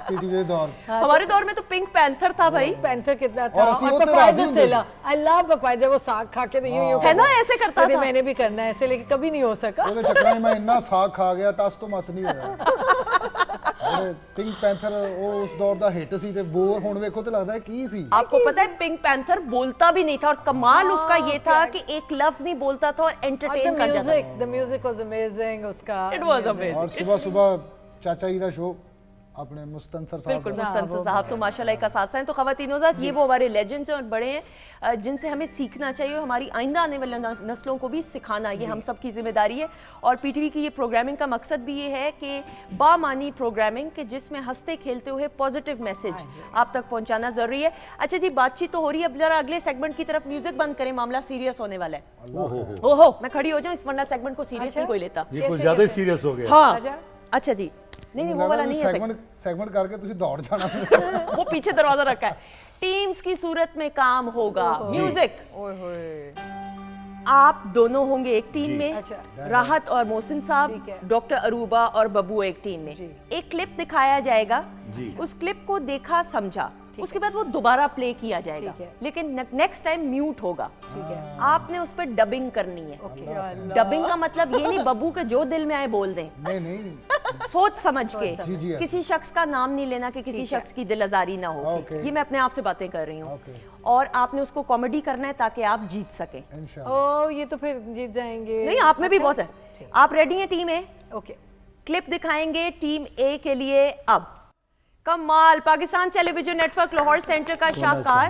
पीटीवी दौर। हमारे दौर में तो पिंक पैंथर था भाई, पैंथर कितना था, और पपाया सेला, आई लव पपाया, वो साग खा के तो यूं है ना, ऐसे करता था। मैंने भी करना है ऐसे, लेकिन कभी नहीं हो सका। चक्कर में मैं इतना साग खा गया, टस तो मस नहीं होया। ਪਿੰਕ ਪੈਂਥਰ ਉਹ ਉਸ ਦੌਰ ਦਾ ਹਿੱਟ ਸੀ ਤੇ ਬੋਰ ਹੁਣ ਵੇਖੋ ਤੇ ਲੱਗਦਾ ਹੈ ਕੀ ਸੀ। आपको पता है पिंक पैंथर बोलता भी नहीं था और कमाल उसका ये था कि एक लफ्ज नहीं बोलता था और एंटरटेन कर जाता था। the music was amazing उसका। It was amazing। और सुबह सुबह चाचा जी का शो अपने मुस्तनसर साहब बिल्कुल मुस्तनसर साहब तो माशाल्लाह एक असासा हैं। तो ख़वातीनो ज़ात ये वो हमारे लेजेंड्स हैं और बड़े हैं जिनसे हमें सीखना चाहिए, हमारी आइंदा आने वाली नस्लों को भी सिखाना ये हम सब की जिम्मेदारी है। और पीटीवी की ये प्रोग्रामिंग का मकसद भी ये है कि बामानी प्रोग्रामिंग के जिसमें हंसते खेलते हुए पॉजिटिव मैसेज आप तक पहुंचाना ज़रूरी है। अच्छा जी, बातचीत तो हो रही है, अब जरा अगले सेगमेंट की तरफ म्यूजिक बंद करें, मामला सीरियस होने वाला है। ओहो मैं खड़ी हो जाऊँ, इस वरना सेगमेंट को सीरियस नहीं कोई लेता। ये कुछ ज्यादा ही सीरियस हो गया। हाँ अच्छा जी, नहीं वो वाला नहीं है सेगमेंट करके तुसी दौड़ जाना। वो पीछे दरवाजा रखा है। टीम्स की सूरत में काम होगा, म्यूजिक। आप दोनों होंगे एक टीम में, राहत और मोहसिन साहब, डॉक्टर अरूबा और बब्बू एक टीम में। एक क्लिप दिखाया जाएगा, उस क्लिप को देखा समझा, उसके बाद वो दोबारा प्ले किया जाएगा, लेकिन नेक्स्ट टाइम म्यूट होगा। आपने उस पर डबिंग करनी है। डबिंग का मतलब ये नहीं बब्बू के जो दिल में आए बोल दें, नहीं सोच समझ के, किसी शख्स का नाम नहीं लेना कि किसी शख्स की दिल आजारी ना हो। ये मैं अपने आप से बातें कर रही हूँ। और आपने उसको कॉमेडी करना है ताकि आप जीत सकें। ओह ये तो फिर जीत जाएंगे। नहीं आप में भी बहुत है। आप रेडी हैं टीम ए? ओके क्लिप दिखाएंगे टीम ए के लिए। अब कमाल, Pakistan television network Lahore centre का शाहकार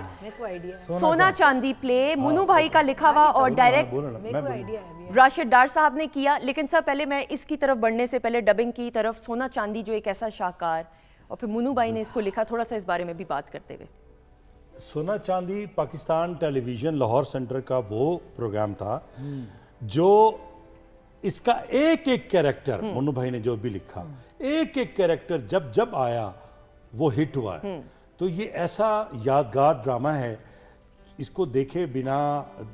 सोना चांदी प्ले मुन्नू भाई का लिखा हुआ और डायरेक्ट राशिद डार साहब ने किया। लेकिन सर पहले मैं इसकी तरफ बढ़ने से पहले डबिंग की तरफ, सोना चांदी जो एक ऐसा शाहकार और फिर मुन्नू भाई ने इसको लिखा, थोड़ा सा इस बारे में भी बात करते हुए। सोना चांदी पाकिस्तान टेलीविजन लाहौर सेंटर का वो प्रोग्राम था जो इसका एक एक कैरेक्टर, मुन्नू भाई ने जो भी लिखा, एक एक कैरेक्टर जब जब आया वो हिट हुआ है। तो ये ऐसा यादगार ड्रामा है, इसको देखे बिना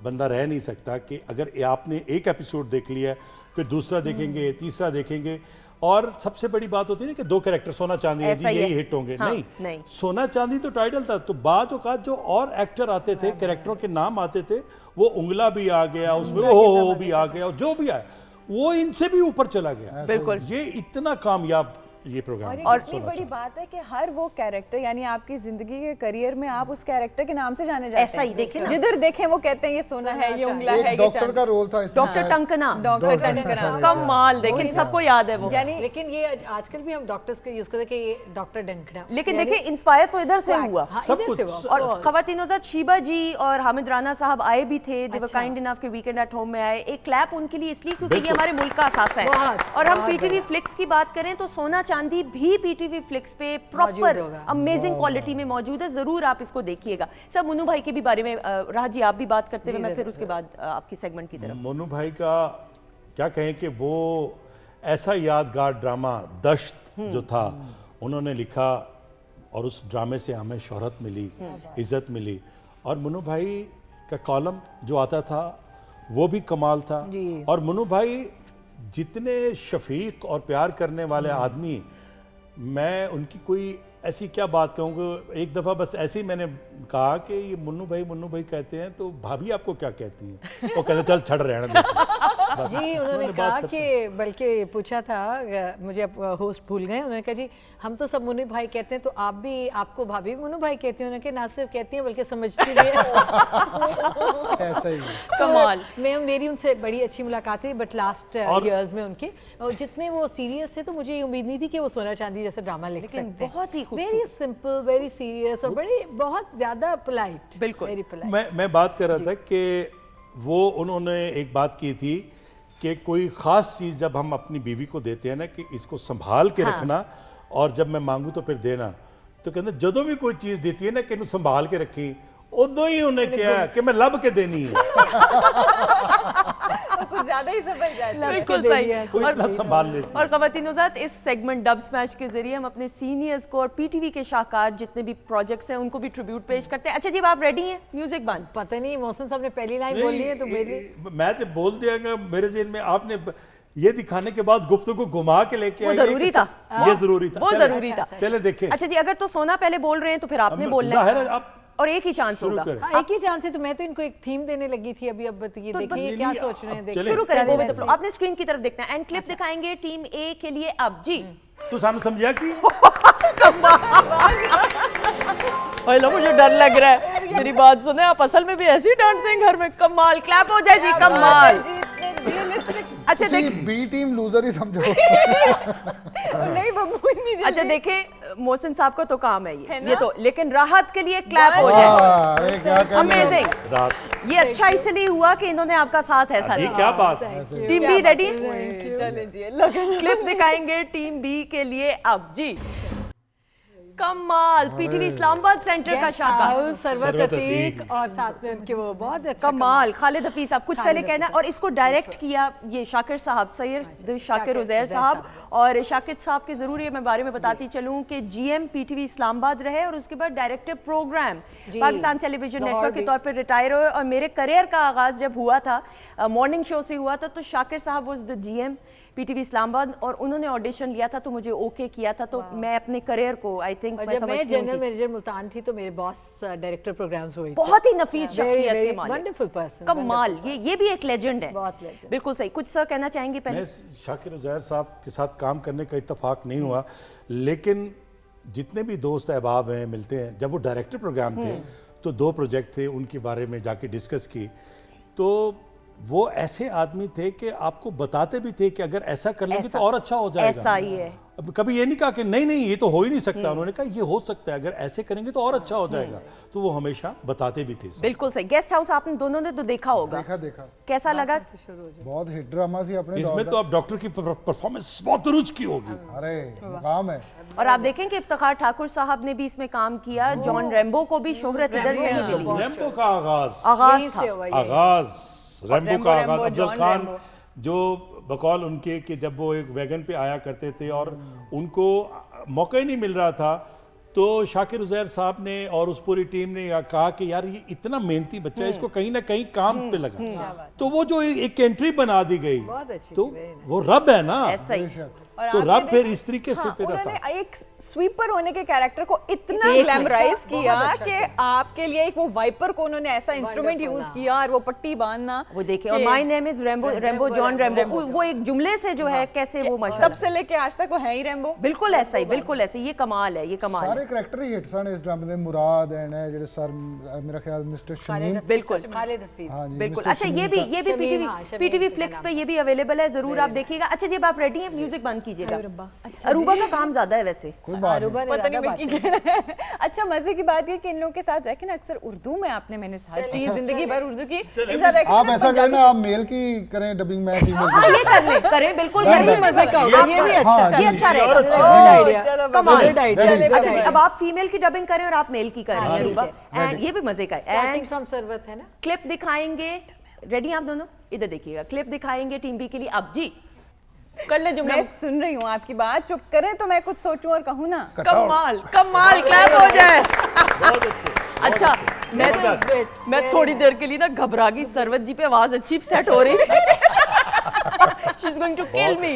बंदा रह नहीं सकता कि अगर आपने एक एपिसोड देख लिया फिर दूसरा देखेंगे, तीसरा देखेंगे। और सबसे बड़ी बात होती है ना कि दो कैरेक्टर सोना चांदी यही हिट होंगे। हाँ, नहीं, सोना चांदी तो टाइटल था, तो बाद औकात जो और एक्टर आते थे, कैरेक्टरों के नाम आते थे, वो उंगला भी आ गया उसमें, वो भी आ गया, जो भी आया वो इनसे भी ऊपर चला गया। बिल्कुल, ये इतना कामयाब ये प्रोग्राम। और इतनी बड़ी बात है कि हर वो कैरेक्टर, यानी आपकी जिंदगी के करियर में आप उस कैरेक्टर के नाम से जाने जाते हैं। ऐसा ही देखें ना, जिधर देखें वो कहते हैं ये सोना है, ये उंगला है, ये डॉक्टर का रोल था इसमें, डॉक्टर टंकना, डॉक्टर टंकना। कमाल, देखें सबको याद है वो। यानी लेकिन ये आजकल भी हम डॉक्टर्स का यूज करते हैं कि ये डॉक्टर डंकना, लेकिन देखिए इंस्पायर तो इधर से हुआ। सब कुछ। और ख़वातीनो ज़ात शीबा जी और हामिद राना साहब आए भी थे, दे वर काइंड इनफ के वीकेंड एट होम में आए। एक क्लैप उनके लिए इसलिए क्योंकि ये हमारे मुल्क का असासा है। और हम पीटीवी फ्लिक्स की बात करें तो सोना चांदी भी पीटीवी फ्लिक्स पे प्रॉपर अमेजिंग क्वालिटी में मौजूद है, जरूर आप इसको देखिएगा। सब मुन्नू भाई के भी बारे में राहत जी आप भी बात करते हुए मैं फिर उसके बाद आपकी सेगमेंट की तरफ। मुन्नू भाई का क्या कहें कि वो ऐसा यादगार ड्रामा दश्त जो था उन्होंने लिखा और उस ड्रामे से हमें शोहरत मिली, इज्जत मिली। और मुन्नू भाई का कॉलम जो आता था वो भी कमाल था। और मुन्नू भाई जितने शफीक और प्यार करने वाले आदमी, मैं उनकी कोई ऐसी क्या बात कहूँगा, एक दफ़ा बस ऐसे ही मैंने कहा कि ये मुन्नू भाई कहते हैं तो भाभी आपको क्या कहती हैं? वो कहते चल छड़ रहने दो। जी उन्होंने कहा कि बल्कि पूछा था, मुझे अब होस्ट भूल गए, उन्होंने कहा जी हम तो सब मुन्नू भाई कहते हैं तो आप भी, आपको भाभी मुन्नू भाई कहती हैं? उन्होंने कहा ना सिर्फ कहती हैं बल्कि समझती भी है। ऐसा ही कमाल। मेरी उनसे बड़ी अच्छी मुलाकात है बट लास्ट ईयर्स में उनके, और जितने वो सीरियस थे तो मुझे ये उम्मीद नहीं थी कि वो सोना चांदी जैसे ड्रामा लिख सकते हैं। बहुत ही वेरी सिंपल, वेरी सीरियस और बड़ी बहुत ज्यादा पोलाइट। बिल्कुल, वेरी पोलाइट। मैं बात कर रहा था कि वो उन्होंने एक बात की थी कि कोई ख़ास चीज़ जब हम अपनी बीवी को देते हैं ना कि इसको संभाल के रखना, और जब मैं मांगू तो फिर देना। तो कहते जदों भी कोई चीज़ देती है ना कि संभाल के रखी, उदों ही उन्हें क्या कि मैं लब के देनी है। कुछ ज्यादा ही समझ जाते हैं। बिल्कुल सही। कोई इतना संभाल लेती। और ख़वातीनो ज़ात इस सेगमेंट डब स्मैश के जरिए हम अपने सीनियर्स को और पीटीवी के शाहकार जितने भी प्रोजेक्ट्स हैं उनको भी ट्रिब्यूट पेश करते हैं। अच्छा जी आप रेडी हैं? म्यूजिक बंद। पता नहीं मोहसिन साहब ने पहली लाइन बोल दी है तो मैं तो बोल दिया, मेरे जेल में आपने ये दिखाने के बाद गुफ्तगू घुमा के लेके वो जरूरी था, ये जरूरी था, वो जरूरी था। चले देखें। अच्छा जी अगर तो सोना पहले बोल रहे हैं तो फिर आपने बोलना है आप, और एक ही चांस होगा। एक ही चांस है, तो मैं तो इनको एक थीम देने लगी थी अभी। अब बताइए, देखिए क्या सोच रहे हैं। शुरू करें, आपने स्क्रीन की तरफ देखना है एंड क्लिप दिखाएंगे टीम ए के लिए। अब जी तू सानू समझिया कि हेलो, मुझे डर लग रहा है। मेरी बात सुने, आप असल में भी ऐसे ही डांटते हैं घर में। कमाल, क्लैप हो जाए जी, कमाल। अच्छा देख, बी टीम लूजर ही समझो। नहीं बब्बू नहीं जी। अच्छा देखें, मोहसिन साहब का तो काम है ये तो, लेकिन राहत के लिए क्लैप हो जाए। अरे क्या कर अमेजिंग। रात ये अच्छा इसलिए हुआ कि इन्होंने आपका साथ ऐसा जी, दिया। क्या बात। Team be ready? चले जी, लगन क्लिप दिखाएंगे टीम बी के लिए अब जी। कमाल, पीटीवी इस्लामाबाद सेंटर का शाखा। सरवत सरवत अतीक अतीक। और साथ में उनके वो बहुत अच्छा कमाल, खालिद हफीज साहब। कुछ पहले कहना है, और इसको डायरेक्ट किया ये शाकिर साहब, सैयद शाकिर उजैर साहब। और शाकिर साहब के ज़रूर ये मैं बारे में बताती चलूँ कि जीएम पीटीवी इस्लामाबाद रहे और उसके बाद director programme Pakistan television network के तौर पर रिटायर हुए। और मेरे करियर का आगाज़ जब हुआ था, मॉर्निंग शो से हुआ था, तो शाकिर साहब was the GM PTV Islamabad और उन्होंने ऑडिशन लिया था तो मुझे ओके किया था। तो मैं अपने करियर को आई थिंक और जब मैं जनरल मैनेजर मुल्तान थी तो मेरे बॉस डायरेक्टर प्रोग्राम्स हुए थे। बहुत ही नफीस शख्सियत के मालिक। वंडरफुल पर्सन, कमाल, ये भी एक लेजेंड है। बहुत legend। बिल्कुल सही। कुछ सर कहना चाहेंगे पहले? मैं शाकिर उजैर साहब के साथ काम करने का इत्तेफाक नहीं हुआ, लेकिन जितने भी दोस्त अहबाब हैं मिलते हैं, जब वो डायरेक्टर प्रोग्राम थे तो 2 प्रोजेक्ट थे, उनके बारे में जाके डिस्कस की। तो वो ऐसे आदमी थे कि आपको बताते भी थे कि अगर ऐसा कर लेंगे तो और अच्छा हो जाएगा। ऐसा ही है। अब कभी ये नहीं कहा कि नहीं नहीं ये तो हो ही नहीं सकता, उन्होंने कहा ये हो सकता है, अगर ऐसे करेंगे तो और अच्छा हो जाएगा। तो वो हमेशा बताते भी थे। बिल्कुल सही। गेस्ट हाउस आपने दोनों ने तो देखा होगा, देखा कैसा लगा? बहुत हिट ड्रामा सी अपने इसमें तो अब डॉक्टर की परफॉर्मेंस बहुत रुच की होगी। अरे काम है। और आप देखें कि इफ्तिखार ठाकुर साहब ने भी इसमें काम किया। जॉन रैम्बो को भी शोहरत इधर से ही मिली। रैम्बो का आगाज रैम्बो का आगाज अफजल खान जो बकौल उनके कि जब वो एक वैगन पे आया करते थे और उनको मौका ही नहीं मिल रहा था, तो शाकिर उजैर साहब ने और उस पूरी टीम ने कहा कि यार ये इतना मेहनती बच्चा है, इसको कहीं ना कहीं काम पे लगा। तो वो जो एक एंट्री बना दी गई, तो वो रब है ना, ऐसा ही। तो रब फिर इस तरीके से पैदा था। उन्होंने एक स्वीपर होने के कैरेक्टर को इतना ग्लैमराइज किया कि आपके लिए एक वो वाइपर को उन्होंने ऐसा इंस्ट्रूमेंट यूज किया और वो पट्टी बांधना वो देखिए। और my name is Rambo John Rambo, वो एक जुमले से जो है कैसे वो मशहूर, तब से लेके आज तक वो है ही रैम्बो। बिल्कुल ऐसा ही, बिल्कुल ऐसे। ये कमाल है, ये कमाल है। सारे करैक्टर ही हिट सन इस ड्रामे में। मुराद एंड है जेडे सर मेरा ख्याल मिस्टर शमीम। बिल्कुल खालिद हफीज। हां जी बिल्कुल। मिस्टर अच्छा ये शमीम भी का- पीटीवी फ्लिक्स पे ये भी अवेलेबल है, जरूर आप देखिएगा। अच्छा जब आप रेडी हैं म्यूजिक बंद कीजिएगा। अरूबा का काम ज्यादा है वैसे। कोई बात नहीं। पता नहीं मैं की कहना है। अच्छा मजे की बात ये कि इन लोगों के साथ रह के ना अक्सर उर्दू में आपने मैंने हर चीज जिंदगी भर उर्दू की, आप ऐसा करें ना, आप मेल की करें डबिंग, मैं फीमेल हाँ, ये करें बिल्कुल। ये ये भी मजे का होगा, ये भी अच्छा, हाँ, ये जी, अच्छा ये रहेगा। और अच्छा। चलो कमाल। चलिए, अच्छा जी, अब आप फीमेल की डबिंग करें और आप मेल की करें अरूबा, एंड ये भी मजे का है। स्टार्टिंग फ्रॉम सरवत है ना। क्लिप दिखाएंगे। रेडी आप दोनों? इधर देखिएगा, क्लिप दिखाएंगे टीम बी के लिए। अब जी कर ले जुमला। मैं सुन रही हूँ आपकी बात, चुप करें तो मैं कुछ सोचूं और कहूँ ना। कमाल कमाल, क्लैप हो जाए। अच्छा मैं थोड़ी देर के लिए ना घबरा गई। सरवत जी पे आवाज अच्छी सेट हो रही। She's going to kill me.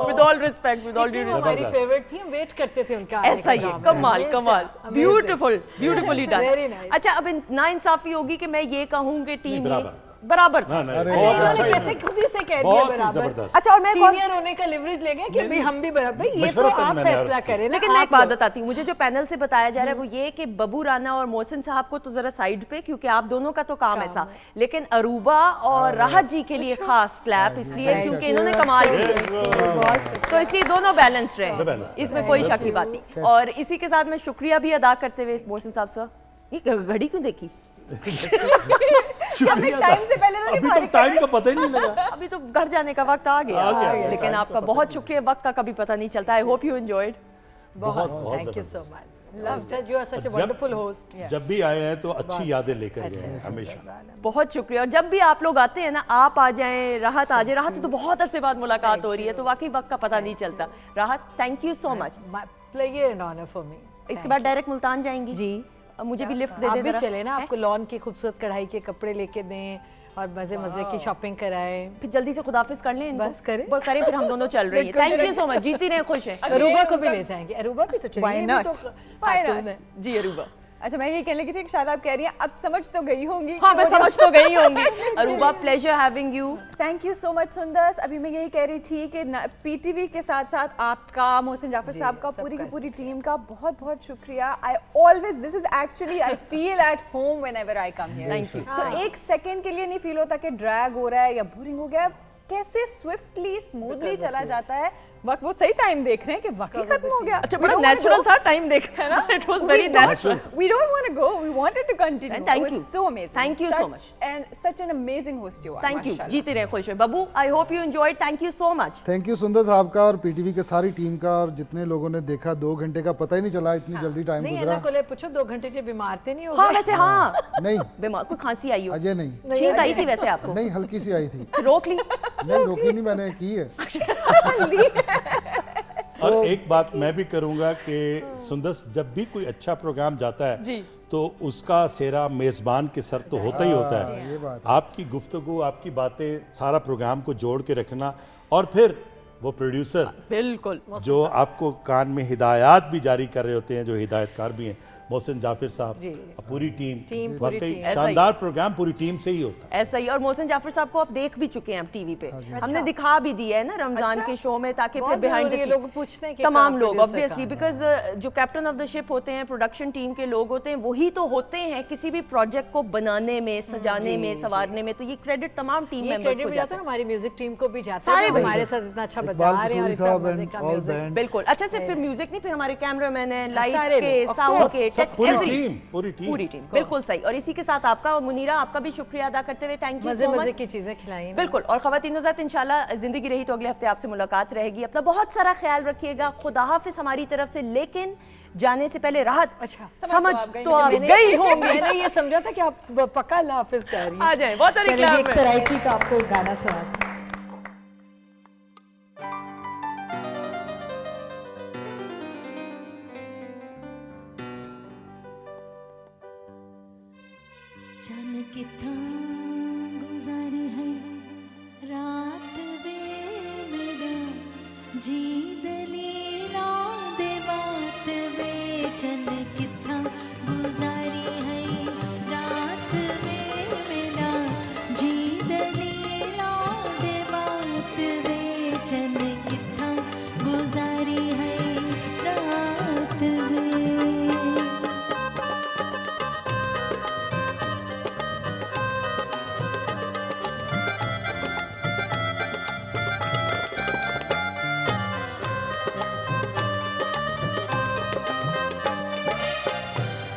With all respect, with all due respect. हमारी फेवरेट थी, हम वेट करते थे उनका। ऐसा ही है। कमाल कमाल, ब्यूटीफुली डन। Very nice. अच्छा अब नाइंसाफी होगी कि मैं ये कहूँ कि टीम बराबर। बराबर ना, ना, अरे, बहुत इन्होंने अच्छा कैसे खुद ही से कह दिया बहुत ही बराबर। जबरदस्त। अच्छा और मैं एक और- सीनियर होने का लिवरेज ले गए कि भाई हम भी बराबर। भाई ये तो मशवरा तक आप मैंने फैसला अर्ज करें ना। लेकिन मैं एक आप बात लोग। बताती हूँ, मुझे जो पैनल से बताया जा रहा है वो ये कि बबू राना और मोहसिन साहब को तो जरा साइड पे, क्योंकि आप दोनों का तो काम ऐसा, लेकिन अरूबा और राहत जी के लिए खास क्लैप इसलिए क्योंकि इन्होंने कमाल की, तो इसलिए दोनों बैलेंस रहे, इसमें कोई शक की बात नहीं। और इसी के साथ मैं शुक्रिया भी अदा करते हुए मोहसिन साहब सर, ये घड़ी क्यों देखी? शुक्रिया टाइम से पहले तो नहीं अभी तक टाइम का पता ही नहीं लगा। अभी तो घर जाने का वक्त आ गया, आ गया, लेकिन टाइम आपका का पता बहुत नहीं शुक्रिया, वक्त का कभी पता नहीं चलता। I hope you enjoyed. बहुत बहुत थैंक यू सो जबरदस्त। Much. Love such, you are such a जब- वंडरफुल होस्ट। जब भी आए हैं तो अच्छी यादें लेकर गए हैं हमेशा। बहुत शुक्रिया। और जब भी आप लोग आते हैं ना, आप आ जाएं, राहत आ जाए। राहत से तो बहुत अरसे बाद मुलाकात हो रही है, तो वाकई वक्त का पता नहीं चलता। Rahat thank you so much. Pleasure and honour for me. इसके बाद डायरेक्ट मुल्तान जाएंगी जी। अब मुझे भी लिफ्ट दे आप दे भी जरा। चले ना, आपको लॉन की खूबसूरत कढ़ाई के कपड़े लेके दें और मजे मजे की शॉपिंग कराएं। फिर जल्दी से खुदाफिज कर लें इनको। बस करें। करें फिर हम दोनों चल रही हैं। थैंक यू सो मच, जीती रहे, खुश हैं। अरूबा को भी ले जाएंगे। अरूबा भी तो चलेगी। Why ये भी not? तो Why खातून not? है। जी अरूबा। अच्छा, मैं ये कहने लगी थी कि शायद आप कह रही हैं अब समझ तो गई होंगी। हाँ, मैं समझ तो गई होंगी। Aruba, pleasure having you. Thank you so much सुंदर्स। अभी मैं यही कह रही थी कि पीटीवी के साथ साथ आपका, मोहसिन जाफर साहब का, पूरी की पूरी टीम का बहुत बहुत शुक्रिया। I always, this is actually, I feel at home whenever I come here. Thank you. So एक सेकंड के लिए नहीं फील होता कि ड्रैग हो रहा है या बोरिंग हो गया है। कैसे स्विफ्टली स्मूथली चला जाता है वक्त। वो सही टाइम देख रहे हैं कि वक्त ही खत्म हो गया। अच्छा, बड़ा नेचुरल था टाइम देखा है ना। It was very natural. We don't want to go. We wanted to continue. And thank It was you. so amazing. Thank you so much. And such an amazing host you are. Thank you. mashallah. जीते रहे, खुश रहे। बबू, आई hope you enjoyed. Thank you so much. Thank you सुंदर साहब का और PTV के सारी टीम का, और जितने लोगों ने देखा 2 घंटे का पता ही नहीं चला, इतनी जल्दी टाइम नहीं गुजरा। है ना, कोले पूछो 2 घंटे से बीमार थे नहीं हो हाँ, गए? वैसे हाँ, नहीं, बीमार, कोई खांसी आई हो, अजय नहीं, छींक आई थी वैसे आपको, नहीं हल्की सी आई थी। रोक ली। नहीं रोकी नहीं, मैंने की है। और एक बात मैं भी करूंगा कि सुंदर, जब भी कोई अच्छा प्रोग्राम जाता है जी, तो उसका सेरा मेज़बान के सर तो होता ही होता है। ये बात आपकी गुफ्तगू, आपकी बातें, सारा प्रोग्राम को जोड़ के रखना, और फिर वो प्रोड्यूसर बिल्कुल जो आपको कान में हिदायत भी जारी कर रहे होते हैं, जो हिदायतकार भी हैं, मोहसिन जाफिर साहब, पूरी टीम, वाकई शानदार प्रोग्राम पूरी टीम से ही होता है। ऐसा ही। और मोहसिन जाफर साहब को आप देख भी चुके हैं अब टीवी पे, हमने दिखा भी दिया है ना रमजान के शो में, ताकि फिर बिहाइंड द लोग पूछते हैं कि तमाम लोग ऑब्वियसली, बिकॉज जो कैप्टन ऑफ द शिप होते हैं, प्रोडक्शन टीम के लोग होते हैं, वही तो होते हैं किसी भी प्रोजेक्ट को बनाने में, सजाने में, संवारने में। तो ये क्रेडिट तमाम टीम ये मेंबर्स क्रेडिट को भी जाता जाता है है। ना, हमारी म्यूजिक टीम को भी जाता सारे है, भाई। हमारे साथ इतना अच्छा बजा इकबाल रहे हैं और कसूरी इतना साहब मजे एंड का ऑल म्यूजिक। बैंड। बिल्कुल। अच्छा, सिर्फ फिर म्यूजिक नहीं, फिर हमारे कैमरामैन हैं, लाइट्स सारे के, लोग, of साउंड course, के, सब पूरी every- टीम, पूरी टीम। पूरी टीम, बिल्कुल सही। और इसी के साथ आपका और मुनीरा, आपका भी शुक्रिया अदा करते हुए थैंक यू मजे सो मजे मच। की चीजें खिलाई ना। बिल्कुल। और खवातीन हज़रात, इंशाल्लाह जिंदगी रही तो अगले हफ्ते आपसे मुलाकात रहेगी। अपना बहुत सारा ख्याल रखिएगा। खुदा हाफिज हमारी तरफ से। लेकिन जाने से पहले राहत, अच्छा, समझ तो आप मैंने- गई होंगी। मैंने ये समझा था कि आप पक्का अल्लाह हाफिज कह रही हैं। आ जाए, बहुत सारी चलिए, क्लास एक में। सराइकी का आपको गाना सुनाते हैं। चन किथा गुजारी है रात वे मेरा जी दलीला दे बात वे। चन किथा गुजारी है रात वे मेरा जी दलीला दे बात वे। चन किथा गुजारी है रात वे।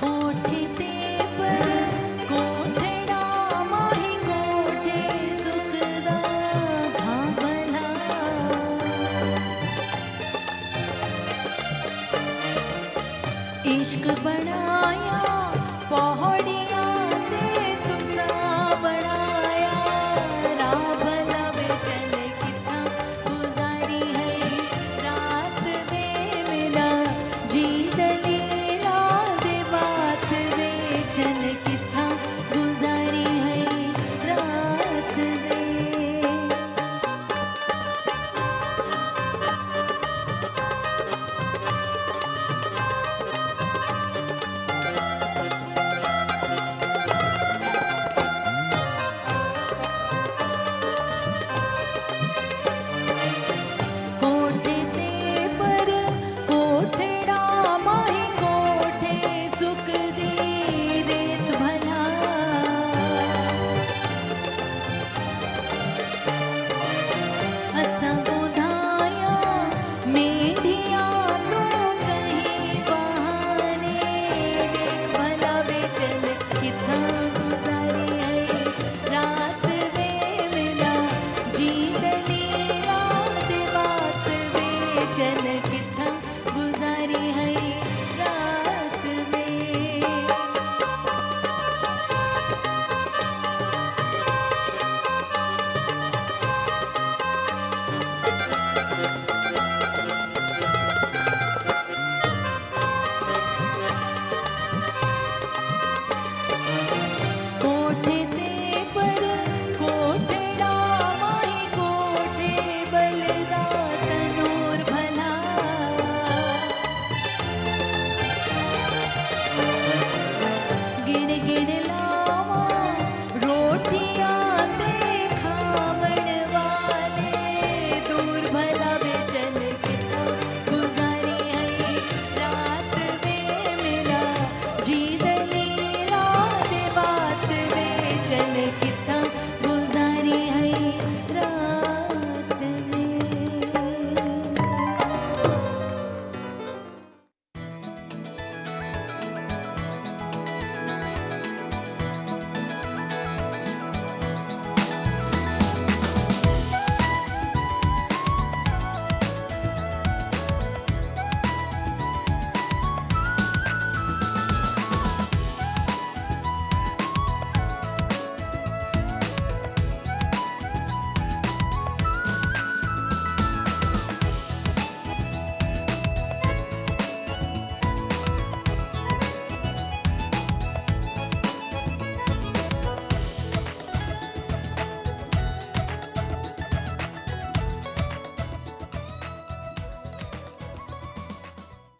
कोठे ते पर कोठड़ा माही कोठे सुखदा भावला। इश्क बनाया पहाड़िया